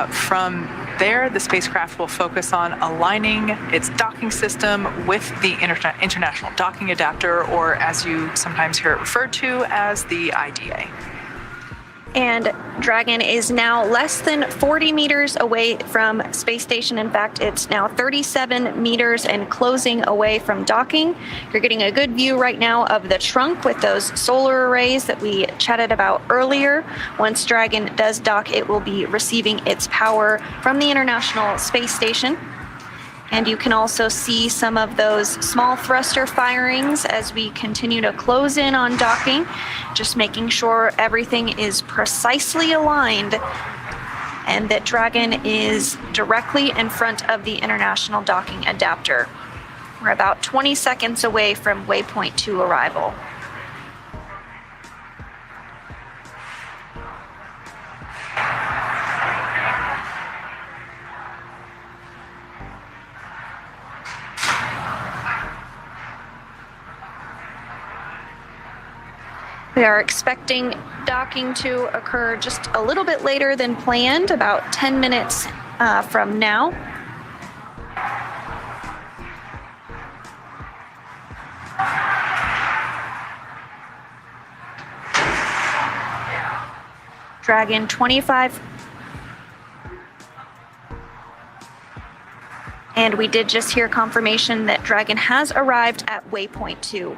From there, the spacecraft will focus on aligning its docking system with the International Docking Adapter, or as you sometimes hear it referred to as the IDA. And Dragon is now less than 40 meters away from space station. In fact, it's now 37 meters and closing away from docking. You're getting a good view right now of the trunk with those solar arrays that we chatted about earlier. Once Dragon does dock, it will be receiving its power from the International Space Station. And you can also see some of those small thruster firings as we continue to close in on docking, just making sure everything is precisely aligned and that Dragon is directly in front of the International Docking Adapter. We're about 20 seconds away from waypoint 2 arrival. We are expecting docking to occur just a little bit later than planned, about 10 minutes from now. Dragon 25. And we did just hear confirmation that Dragon has arrived at waypoint 2.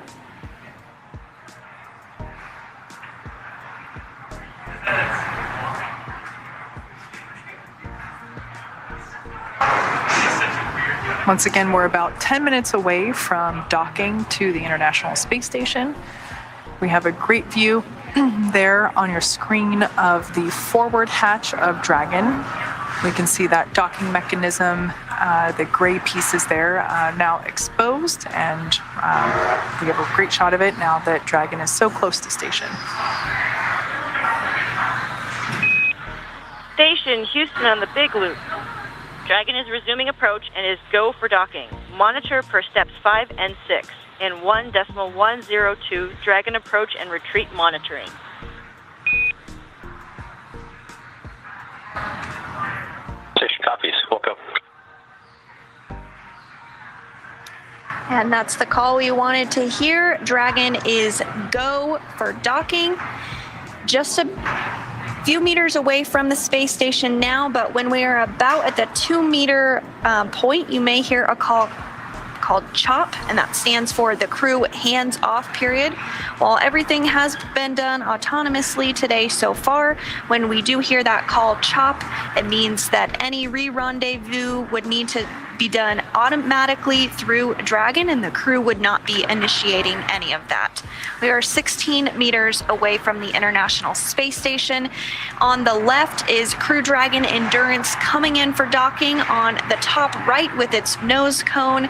Once again, we're about 10 minutes away from docking to the International Space Station. We have a great view there on your screen of the forward hatch of Dragon. We can see that docking mechanism, the gray pieces there now exposed, and we have a great shot of it now that Dragon is so close to station. Station Houston on the Big Loop. Dragon is resuming approach and is go for docking. Monitor per steps 5 and 6 in 1.102 Dragon approach and retreat monitoring. Station copies. Welcome. And that's the call we wanted to hear. Dragon is go for docking. Just a few meters away from the space station now, but when we are about at the 2-meter point, you may hear a call called CHOP, and that stands for the crew hands-off period. While everything has been done autonomously today so far, when we do hear that call CHOP, it means that any re-rendezvous would need to be done automatically through Dragon, and the crew would not be initiating any of that. We are 16 meters away from the International Space Station. On the left is Crew Dragon Endurance coming in for docking. On the top right with its nose cone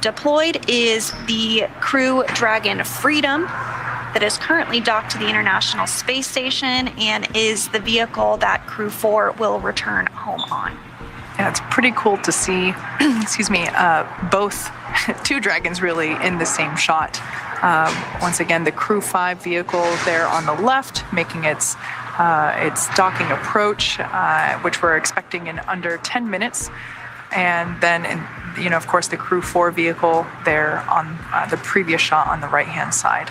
deployed is the Crew Dragon Freedom that is currently docked to the International Space Station and is the vehicle that Crew 4 will return home on. Yeah, it's pretty cool to see, both two Dragons really in the same shot. Once again, the Crew 5 vehicle there on the left, making its docking approach, which we're expecting in under 10 minutes. And then, of course, the Crew 4 vehicle there on the previous shot on the right-hand side.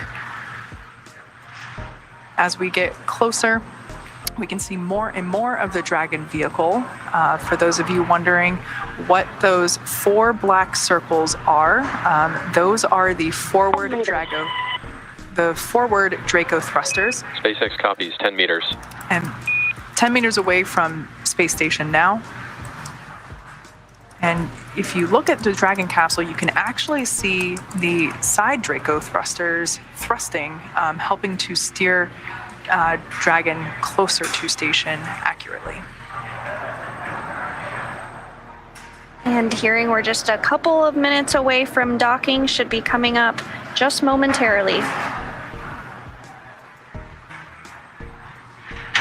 As we get closer, we can see more and more of the Dragon vehicle. For those of you wondering what those 4 black circles are, those are the forward Draco thrusters. SpaceX copies, 10 meters. And 10 meters away from space station now. And if you look at the Dragon capsule, you can actually see the side Draco thrusters thrusting, helping to steer Dragon closer to station accurately. And hearing we're just a couple of minutes away from docking, should be coming up just momentarily.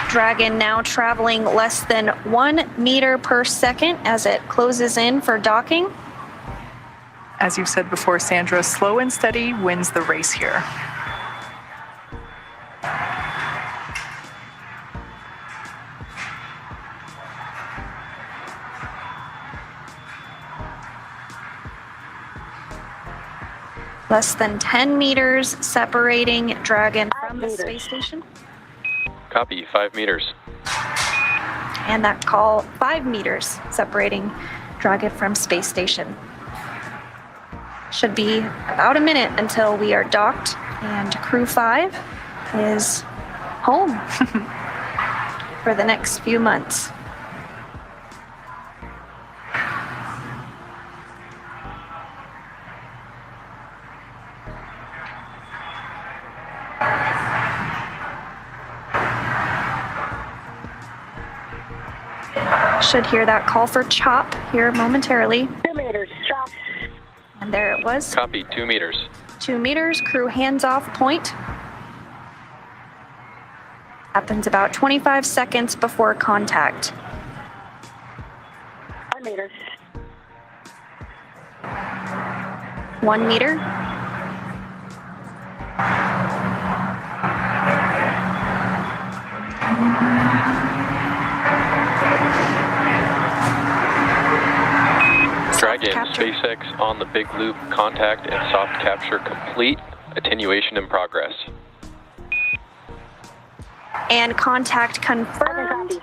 Dragon now traveling less than 1 meter per second as it closes in for docking. as you've said before, Sandra, slow and steady wins the race here. Less than 10 meters separating Dragon from the space station. Copy, 5 meters. And that call, 5 meters separating Dragon from space station. Should be about a minute until we are docked and Crew 5 is home for the next few months. Should hear that call for chop here momentarily. 2 meters, chop. And there it was. Copy, 2 meters. 2 meters, crew hands off point. Happens about 25 seconds before contact. 1 meter. 1 meter. Dragon, SpaceX on the big loop, contact and soft capture complete. Attenuation in progress. And contact confirmed.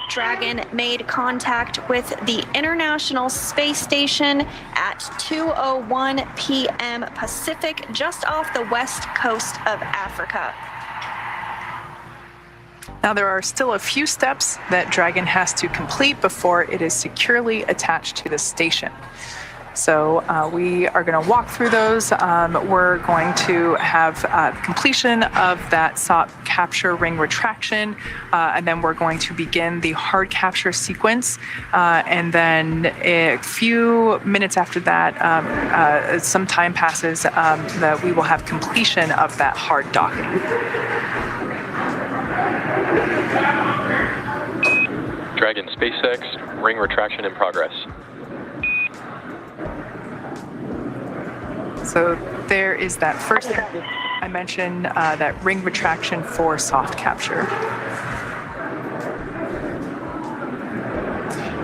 Dragon made contact with the International Space Station at 2:01 p.m. Pacific, just off the west coast of Africa. Now, there are still a few steps that Dragon has to complete before it is securely attached to the station. So we are going to walk through those. We're going to have completion of that soft capture ring retraction, and then we're going to begin the hard capture sequence. And then a few minutes after that, some time passes, that we will have completion of that hard docking. Dragon, SpaceX, ring retraction in progress. So there is that first thing I mentioned, that ring retraction for soft capture.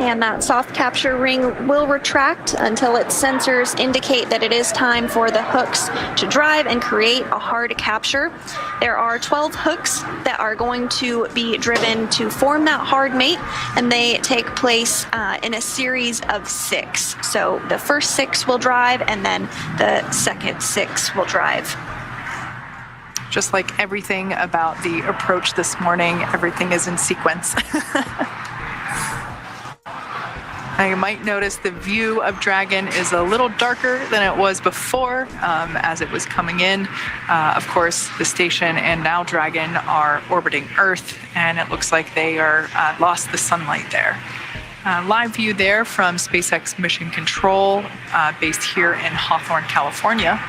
And that soft capture ring will retract until its sensors indicate that it is time for the hooks to drive and create a hard capture. There are 12 hooks that are going to be driven to form that hard mate, and they take place in a series of 6. So the first 6 will drive, and then the second 6 will drive. Just like everything about the approach this morning, everything is in sequence. Now you might notice the view of Dragon is a little darker than it was before as it was coming in. Of course, the station and now Dragon are orbiting Earth, and it looks like they are lost the sunlight there. Live view there from SpaceX Mission Control, based here in Hawthorne, California.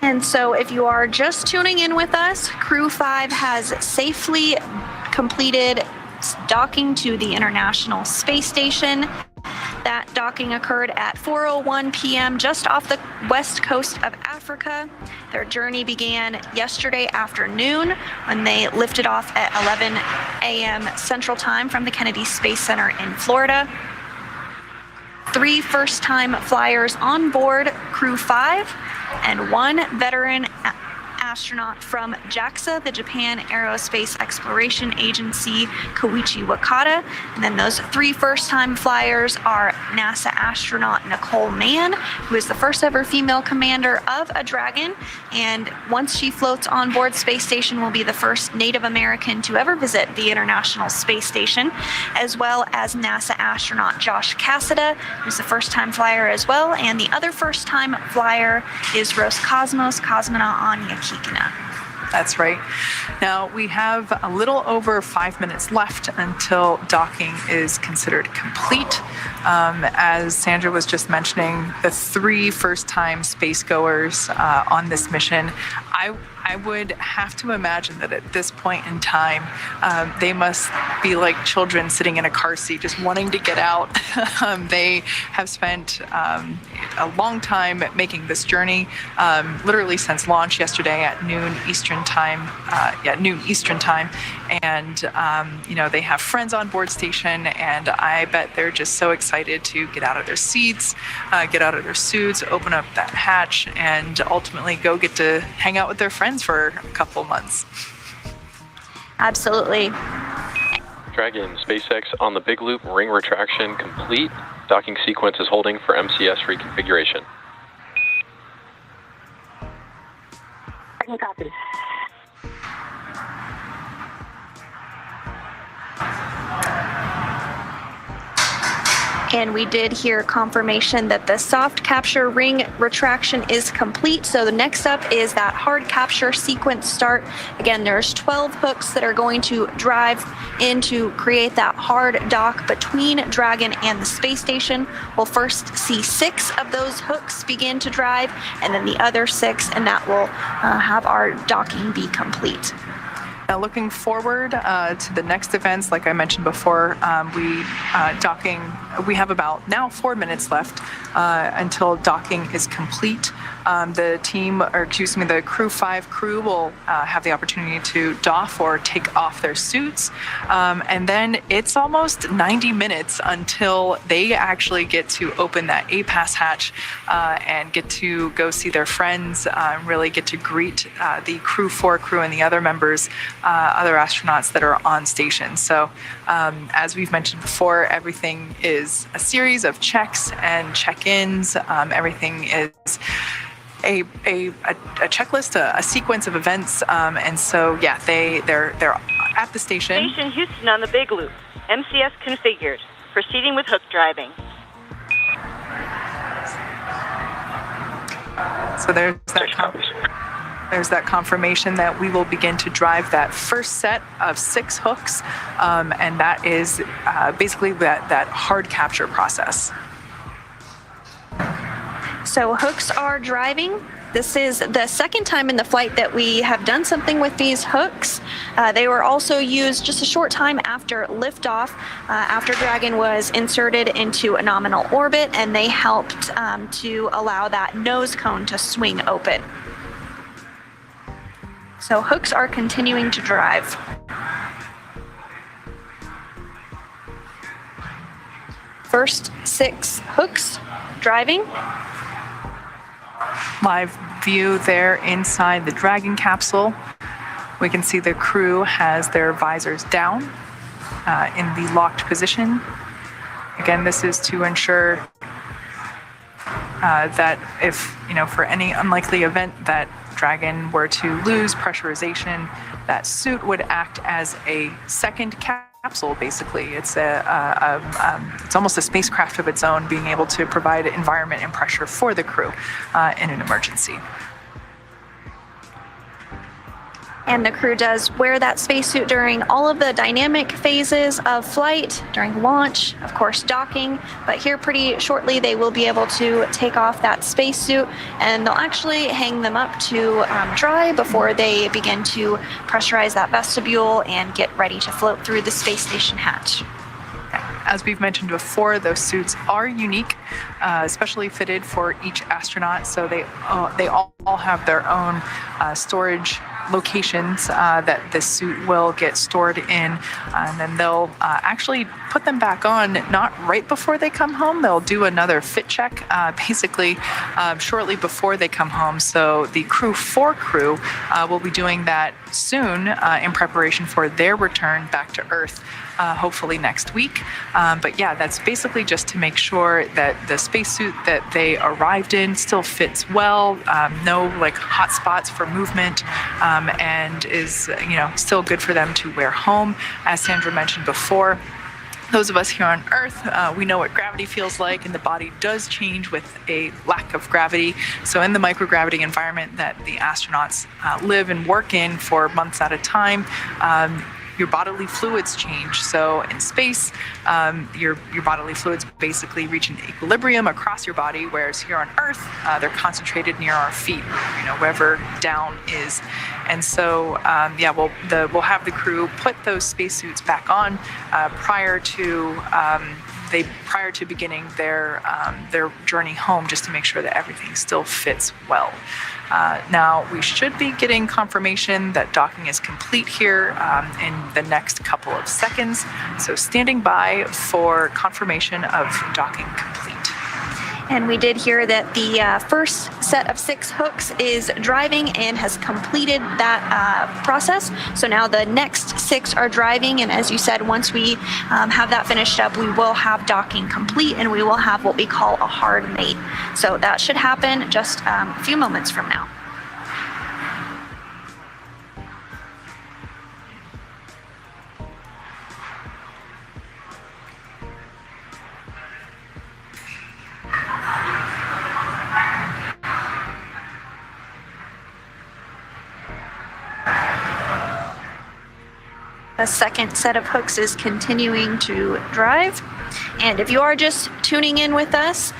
And so if you are just tuning in with us, Crew 5 has safely completed docking to the International Space Station. That docking occurred at 4:01 p.m. just off the west coast of Africa. Their journey began yesterday afternoon when they lifted off at 11 a.m. Central Time from the Kennedy Space Center in Florida. 3 first-time flyers on board Crew 5 and 1 veteran astronaut from JAXA, the Japan Aerospace Exploration Agency, Koichi Wakata. And then those 3 first-time flyers are NASA astronaut Nicole Mann, who is the first ever female commander of a Dragon. And once she floats on board Space Station, will be the first Native American to ever visit the International Space Station, as well as NASA astronaut Josh Cassada, who's the first-time flyer as well. And the other first-time flyer is Roscosmos cosmonaut Anya Kikina. That's right. Now, we have a little over 5 minutes left until docking is considered complete. As Sandra was just mentioning, the 3 first-time spacegoers on this mission, I I would have to imagine that at this point in time, they must be like children sitting in a car seat, just wanting to get out. They have spent a long time making this journey, literally since launch yesterday at noon Eastern time. And, they have friends on board station, and I bet they're just so excited to get out of their seats, get out of their suits, open up that hatch, and ultimately go get to hang out with their friends for a couple months. Absolutely. Dragon, SpaceX on the big loop, ring retraction complete. Docking sequence is holding for MCS reconfiguration. Copy. And we did hear confirmation that the soft capture ring retraction is complete. So the next up is that hard capture sequence start. Again, there's 12 hooks that are going to drive in to create that hard dock between Dragon and the space station. We'll first see 6 of those hooks begin to drive, and then the other 6, and that will have our docking be complete. Now, looking forward to the next events, like I mentioned before, we have about now 4 minutes left until docking is complete. The Crew 5 crew will have the opportunity to doff or take off their suits. And then it's almost 90 minutes until they actually get to open that APAS hatch and get to go see their friends, really get to greet the Crew 4 crew and the other members, other astronauts that are on station. So as we've mentioned before, everything is a series of checks and check-ins. Everything is a checklist, a sequence of events, and so they're at the station. Station Houston on the big loop. MCS configured. Proceeding with hook driving. So there's that confirmation that we will begin to drive that first set of 6 hooks, and that is basically that hard capture process. So hooks are driving. This is the second time in the flight that we have done something with these hooks. They were also used just a short time after liftoff, after Dragon was inserted into a nominal orbit, and they helped to allow that nose cone to swing open. So hooks are continuing to drive. First 6 hooks driving. Live view there inside the Dragon capsule. We can see the crew has their visors down in the locked position. Again, this is to ensure that if, for any unlikely event that Dragon were to lose pressurization, that suit would act as a second capsule, basically. It's it's almost a spacecraft of its own, being able to provide environment and pressure for the crew in an emergency. And the crew does wear that spacesuit during all of the dynamic phases of flight, during launch, of course docking, but here pretty shortly they will be able to take off that spacesuit, and they'll actually hang them up to dry before they begin to pressurize that vestibule and get ready to float through the space station hatch. As we've mentioned before, those suits are unique, especially fitted for each astronaut, so they all have their own storage locations that the suit will get stored in, and then they'll actually put them back on not right before they come home. They'll do another fit check basically shortly before they come home. So the Crew 4 crew will be doing that soon in preparation for their return back to Earth, hopefully next week. But yeah, that's basically just to make sure that the spacesuit that they arrived in still fits well, no hot spots for movement, and is still good for them to wear home. As Sandra mentioned before, those of us here on Earth, we know what gravity feels like, and the body does change with a lack of gravity. So in the microgravity environment that the astronauts live and work in for months at a time, your bodily fluids change. So in space, your bodily fluids basically reach an equilibrium across your body, whereas here on Earth, they're concentrated near our feet, wherever down is. And so, we'll have the crew put those spacesuits back on prior to beginning their journey home, just to make sure that everything still fits well. Now, we should be getting confirmation that docking is complete here in the next couple of seconds. So standing by for confirmation of docking complete. And we did hear that the first set of 6 hooks is driving and has completed that process. So now the next 6 are driving. And as you said, once we have that finished up, we will have docking complete and we will have what we call a hard mate. So that should happen just a few moments from now. The second set of hooks is continuing to drive. And if you are just tuning in with us,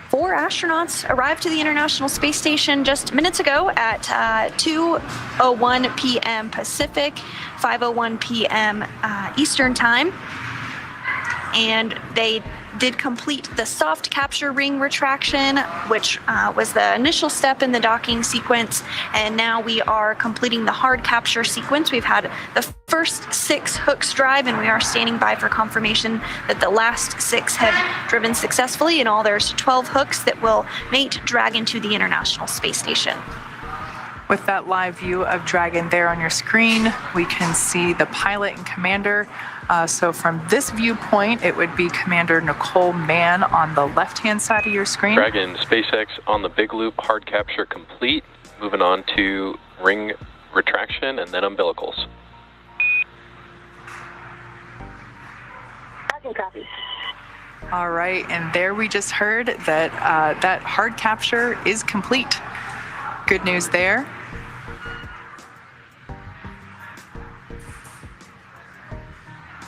4 astronauts arrived to the International Space Station just minutes ago at 2:01 p.m. Pacific, 5:01 p.m. Eastern Time. And they did complete the soft capture ring retraction, which was the initial step in the docking sequence. And now we are completing the hard capture sequence. We've had the first 6 hooks drive, and we are standing by for confirmation that the last 6 have driven successfully. In all, there's 12 hooks that will mate Dragon to the International Space Station. With that live view of Dragon there on your screen, we can see the pilot and commander. So from this viewpoint, it would be Commander Nicole Mann on the left-hand side of your screen. Dragon, SpaceX on the big loop, hard capture complete. Moving on to ring retraction and then umbilicals. Copy. All right, and there we just heard that that hard capture is complete. Good news there.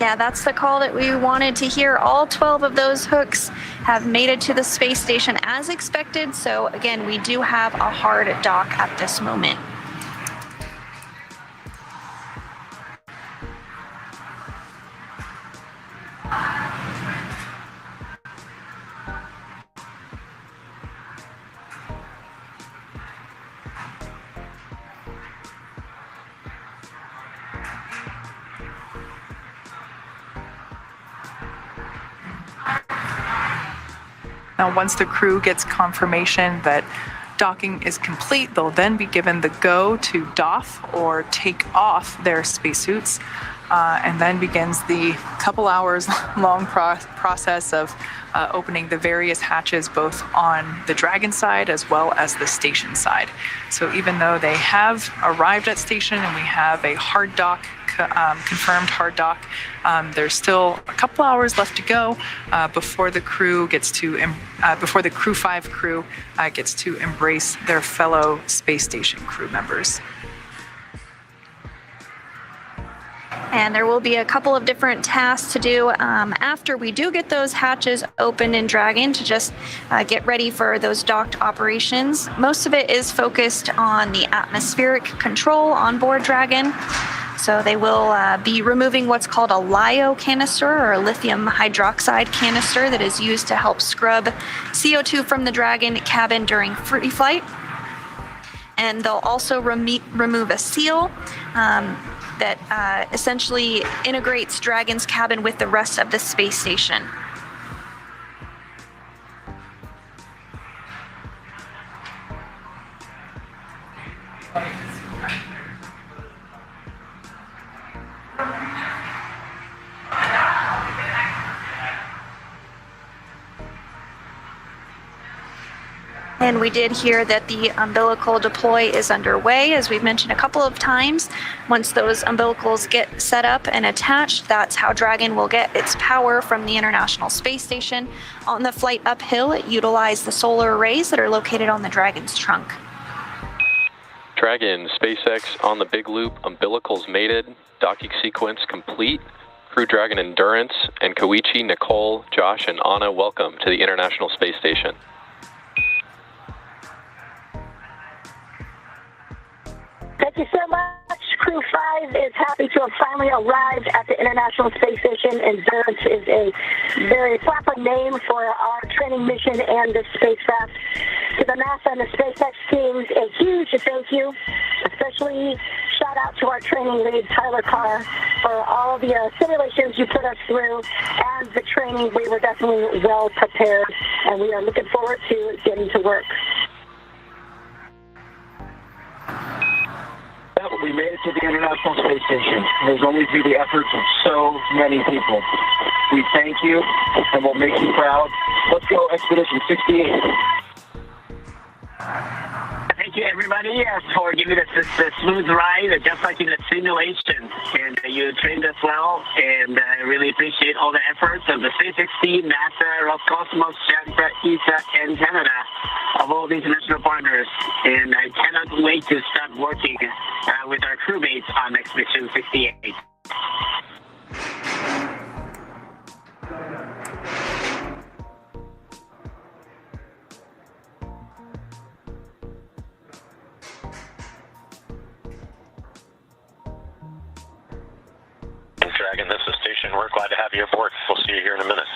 Yeah, that's the call that we wanted to hear. All 12 of those hooks have made it to the space station as expected. So again, we do have a hard dock at this moment. Now, once the crew gets confirmation that docking is complete, they'll then be given the go to doff or take off their spacesuits, and then begins the couple hours long process of opening the various hatches, both on the Dragon side as well as the station side. So even though they have arrived at station and we have a hard dock, confirmed hard dock, there's still a couple hours left to go before the crew gets to before the Crew 5 crew gets to embrace their fellow space station crew members. And there will be a couple of different tasks to do after we do get those hatches opened in Dragon to just get ready for those docked operations. Most of it is focused on the atmospheric control on board Dragon. So they will be removing what's called a LiO canister, or a lithium hydroxide canister, that is used to help scrub CO2 from the Dragon cabin during free flight. And they'll also remove a seal that essentially integrates Dragon's cabin with the rest of the space station. And we did hear that the umbilical deploy is underway, as we've mentioned a couple of times. Once those umbilicals get set up and attached, that's how Dragon will get its power from the International Space Station. On the flight uphill, it utilized the solar arrays that are located on the Dragon's trunk. Dragon, SpaceX on the big loop, umbilicals mated. Docking sequence complete. Crew Dragon Endurance and Koichi, Nicole, Josh, and Anna, welcome to the International Space Station. Thank you so much. Crew 5 is happy to have finally arrived at the International Space Station. Endurance is a very proper name for our training mission and the spacecraft. To the NASA and the SpaceX teams, a huge thank you, especially shout out to our training lead, Tyler Carr, for all of the simulations you put us through and the training. We were definitely well prepared, and we are looking forward to getting to work. We made it to the International Space Station. There's only through the efforts of so many people. We thank you, and we'll make you proud. Let's go, Expedition 68. Thank you, everybody, for giving us this smooth ride, just like in the simulation. And you trained us well, and I really appreciate all the efforts of the SpaceX team, NASA, Roscosmos, JAXA, ESA, and Canada, of all the international partners. And I cannot wait to start working with our crewmates on Expedition 68. Dragon, this is Station. We're glad to have you aboard. We'll see you here in a minute.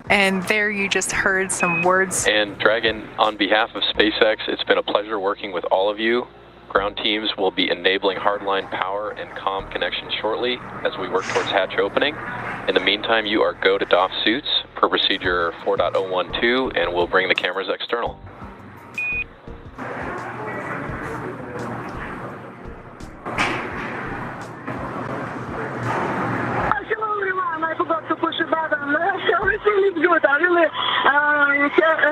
And there you just heard some words. And Dragon, on behalf of SpaceX, it's been a pleasure working with all of you. Ground teams will be enabling hardline power and comm connection shortly as we work towards hatch opening. In the meantime, you are go to doff suits per procedure 4.012, and we'll bring the cameras external. Good. I really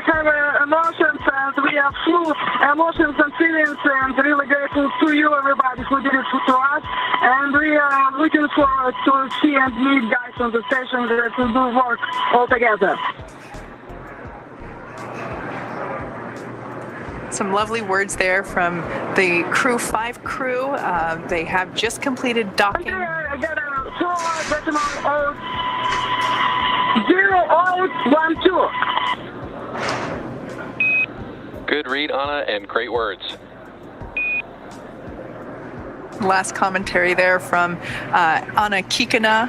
have emotions, and we have full emotions and feelings, and really grateful to you, everybody, who did it to us. And we are looking forward to see and meet guys on the station that will do work all together. Some lovely words there from the Crew 5 crew. They have just completed docking. I got a 0.12. Good read, Anna, and great words. Last commentary there from Anna Kikina.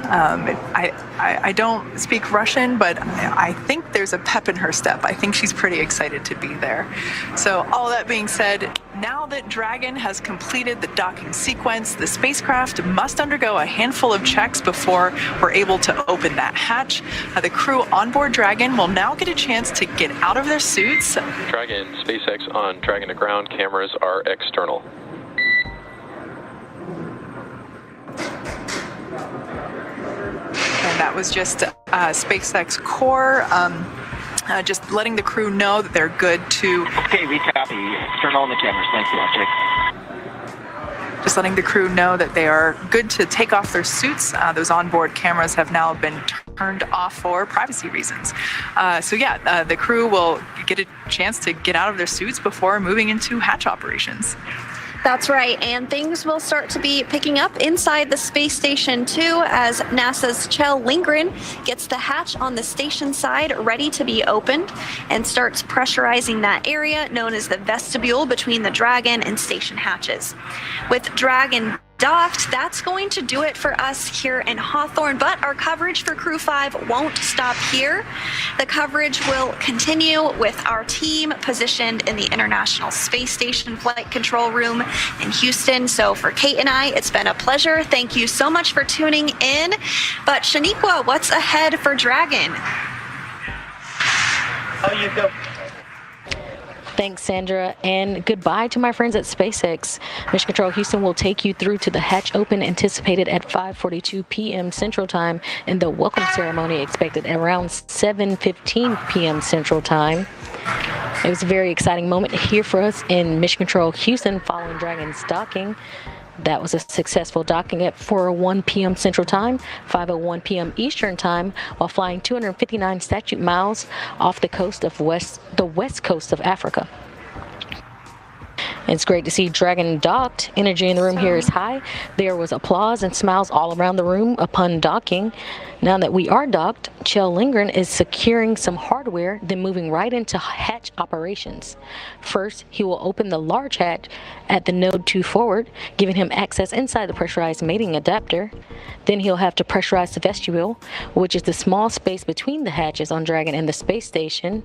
I don't speak Russian, but I think there's a pep in her step. I think she's pretty excited to be there. So all that being said, now that Dragon has completed the docking sequence, the spacecraft must undergo a handful of checks before we're able to open that hatch. The crew on board Dragon will now get a chance to get out of their suits. Dragon, SpaceX on Dragon to ground, cameras are external. And that was just SpaceX core, just letting the crew know that they're good to... Okay, we copy. Turn on the cameras. Thank you, Object. Just letting the crew know that they are good to take off their suits. Those onboard cameras have now been turned off for privacy reasons. The crew will get a chance to get out of their suits before moving into hatch operations. That's right, and things will start to be picking up inside the space station too, as NASA's Kjell Lindgren gets the hatch on the station side ready to be opened and starts pressurizing that area known as the vestibule between the Dragon and station hatches. With Dragon docked, that's going to do it for us here in Hawthorne, but our coverage for Crew 5 won't stop here. The coverage will continue with our team positioned in the International Space Station Flight Control Room in Houston. So for Kate and I, it's been a pleasure. Thank you so much for tuning in. But Shaniqua, what's ahead for Dragon? How you go? Thanks, Sandra, and goodbye to my friends at SpaceX. Mission Control Houston will take you through to the hatch open anticipated at 5:42 p.m. Central Time, and the welcome ceremony expected at around 7:15 p.m. Central Time. It was a very exciting moment here for us in Mission Control Houston following Dragon's docking. That was a successful docking at 4:01 p.m. Central Time, 5:01 p.m. Eastern Time, while flying 259 statute miles off the west coast of Africa. It's great to see Dragon docked. Energy in the room here is high. There was applause and smiles all around the room upon docking. Now that we are docked, Kjell Lindgren is securing some hardware, then moving right into hatch operations. First, he will open the large hatch at the node 2 forward, giving him access inside the pressurized mating adapter. Then he'll have to pressurize the vestibule, which is the small space between the hatches on Dragon and the space station.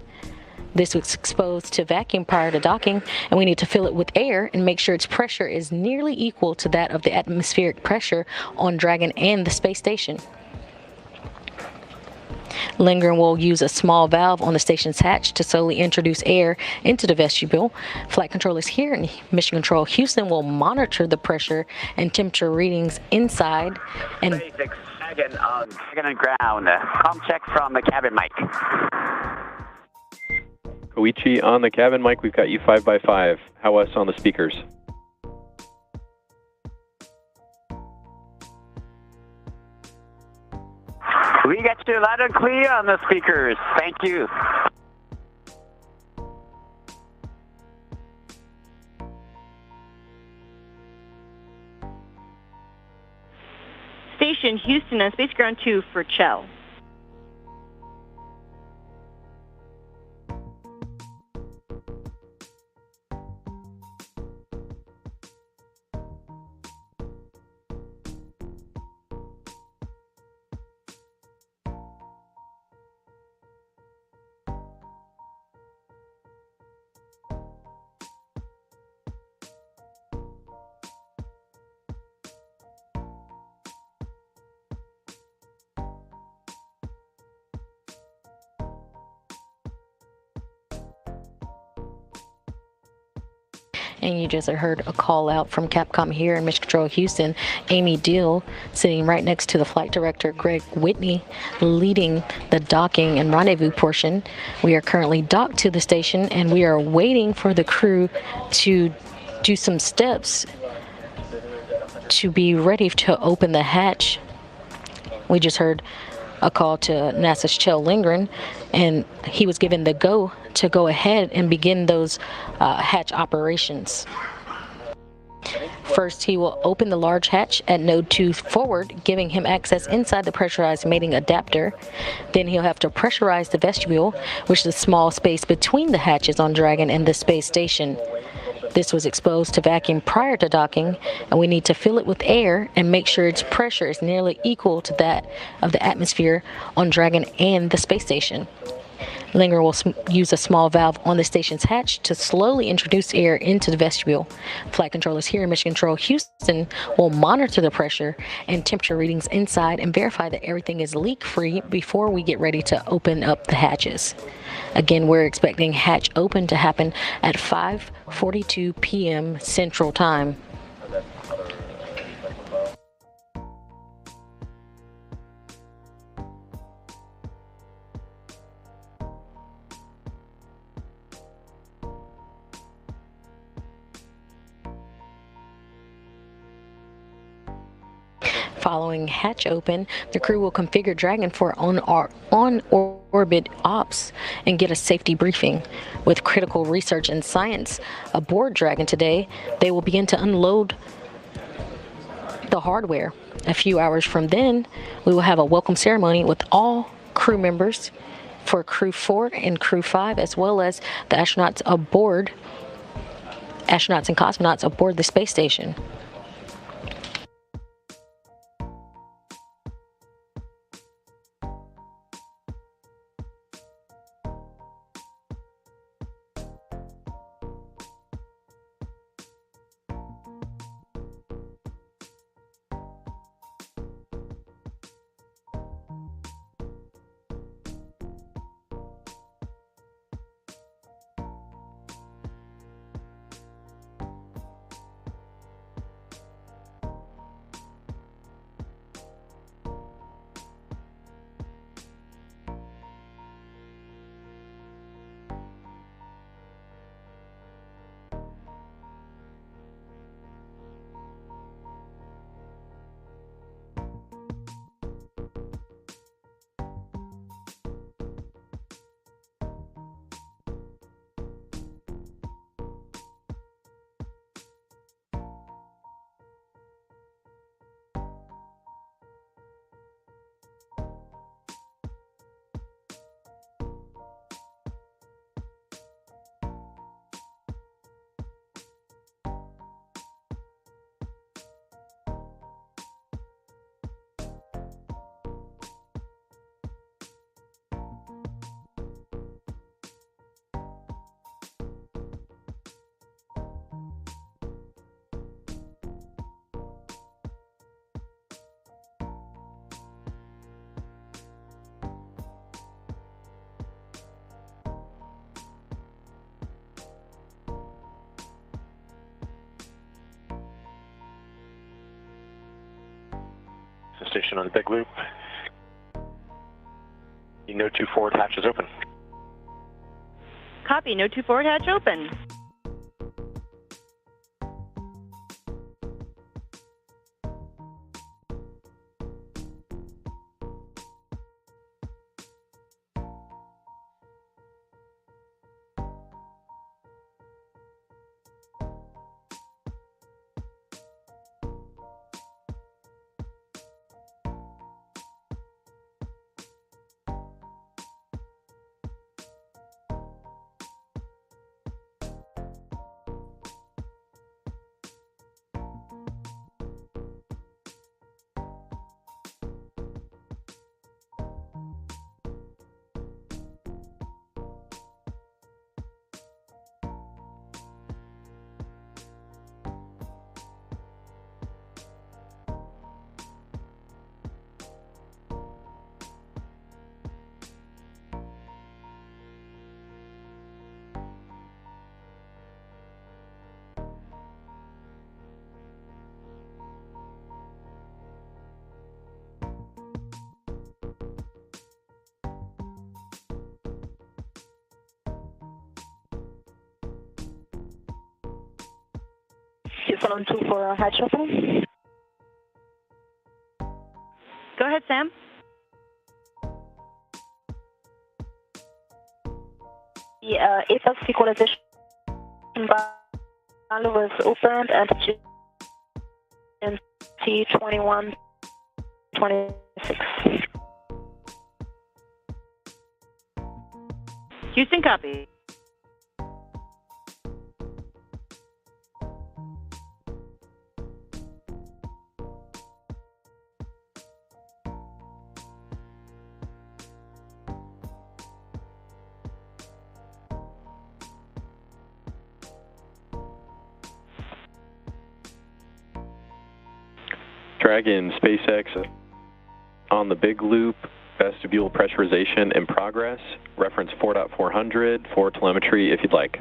This was exposed to vacuum prior to docking, and we need to fill it with air and make sure its pressure is nearly equal to that of the atmospheric pressure on Dragon and the space station. Lindgren will use a small valve on the station's hatch to slowly introduce air into the vestibule. Flight controllers here in Mission Control Houston will monitor the pressure and temperature readings inside. And Basic second on second and ground. Com check from the cabin mic. Koichi on the cabin mic, we've got you 5x5. How us on the speakers? We got you loud and clear on the speakers. Thank you. Station Houston on Space Ground 2 for Kjell. And you just heard a call out from Capcom here in Mission Control Houston. Amy Deal, sitting right next to the flight director, Greg Whitney, leading the docking and rendezvous portion. We are currently docked to the station, and we are waiting for the crew to do some steps to be ready to open the hatch. We just heard a call to NASA's Kjell Lindgren, and he was given the go to go ahead and begin those hatch operations. First, he will open the large hatch at node 2 forward, giving him access inside the pressurized mating adapter. Then he'll have to pressurize the vestibule, which is a small space between the hatches on Dragon and the space station. This was exposed to vacuum prior to docking, and we need to fill it with air and make sure its pressure is nearly equal to that of the atmosphere on Dragon and the space station. Lindgren will use a small valve on the station's hatch to slowly introduce air into the vestibule. Flight controllers here in Mission Control Houston will monitor the pressure and temperature readings inside and verify that everything is leak-free before we get ready to open up the hatches. Again, we're expecting hatch open to happen at 5:42 p.m. Central Time. Following hatch open, the crew will configure Dragon for on-orbit ops and get a safety briefing. With critical research and science aboard Dragon today, they will begin to unload the hardware. A few hours from then, we will have a welcome ceremony with all crew members for Crew 4 and Crew 5, as well as the astronauts and cosmonauts aboard the space station. station on the big loop. The No. 2 forward hatch is open. Copy, No. 2 forward hatch open. Houston 2 for hatch open. Go ahead, Sam. The ISS synchronization value was opened at T2126. Houston, copy. Dragon, SpaceX on the big loop, vestibule pressurization in progress, reference 4.400 for telemetry if you'd like.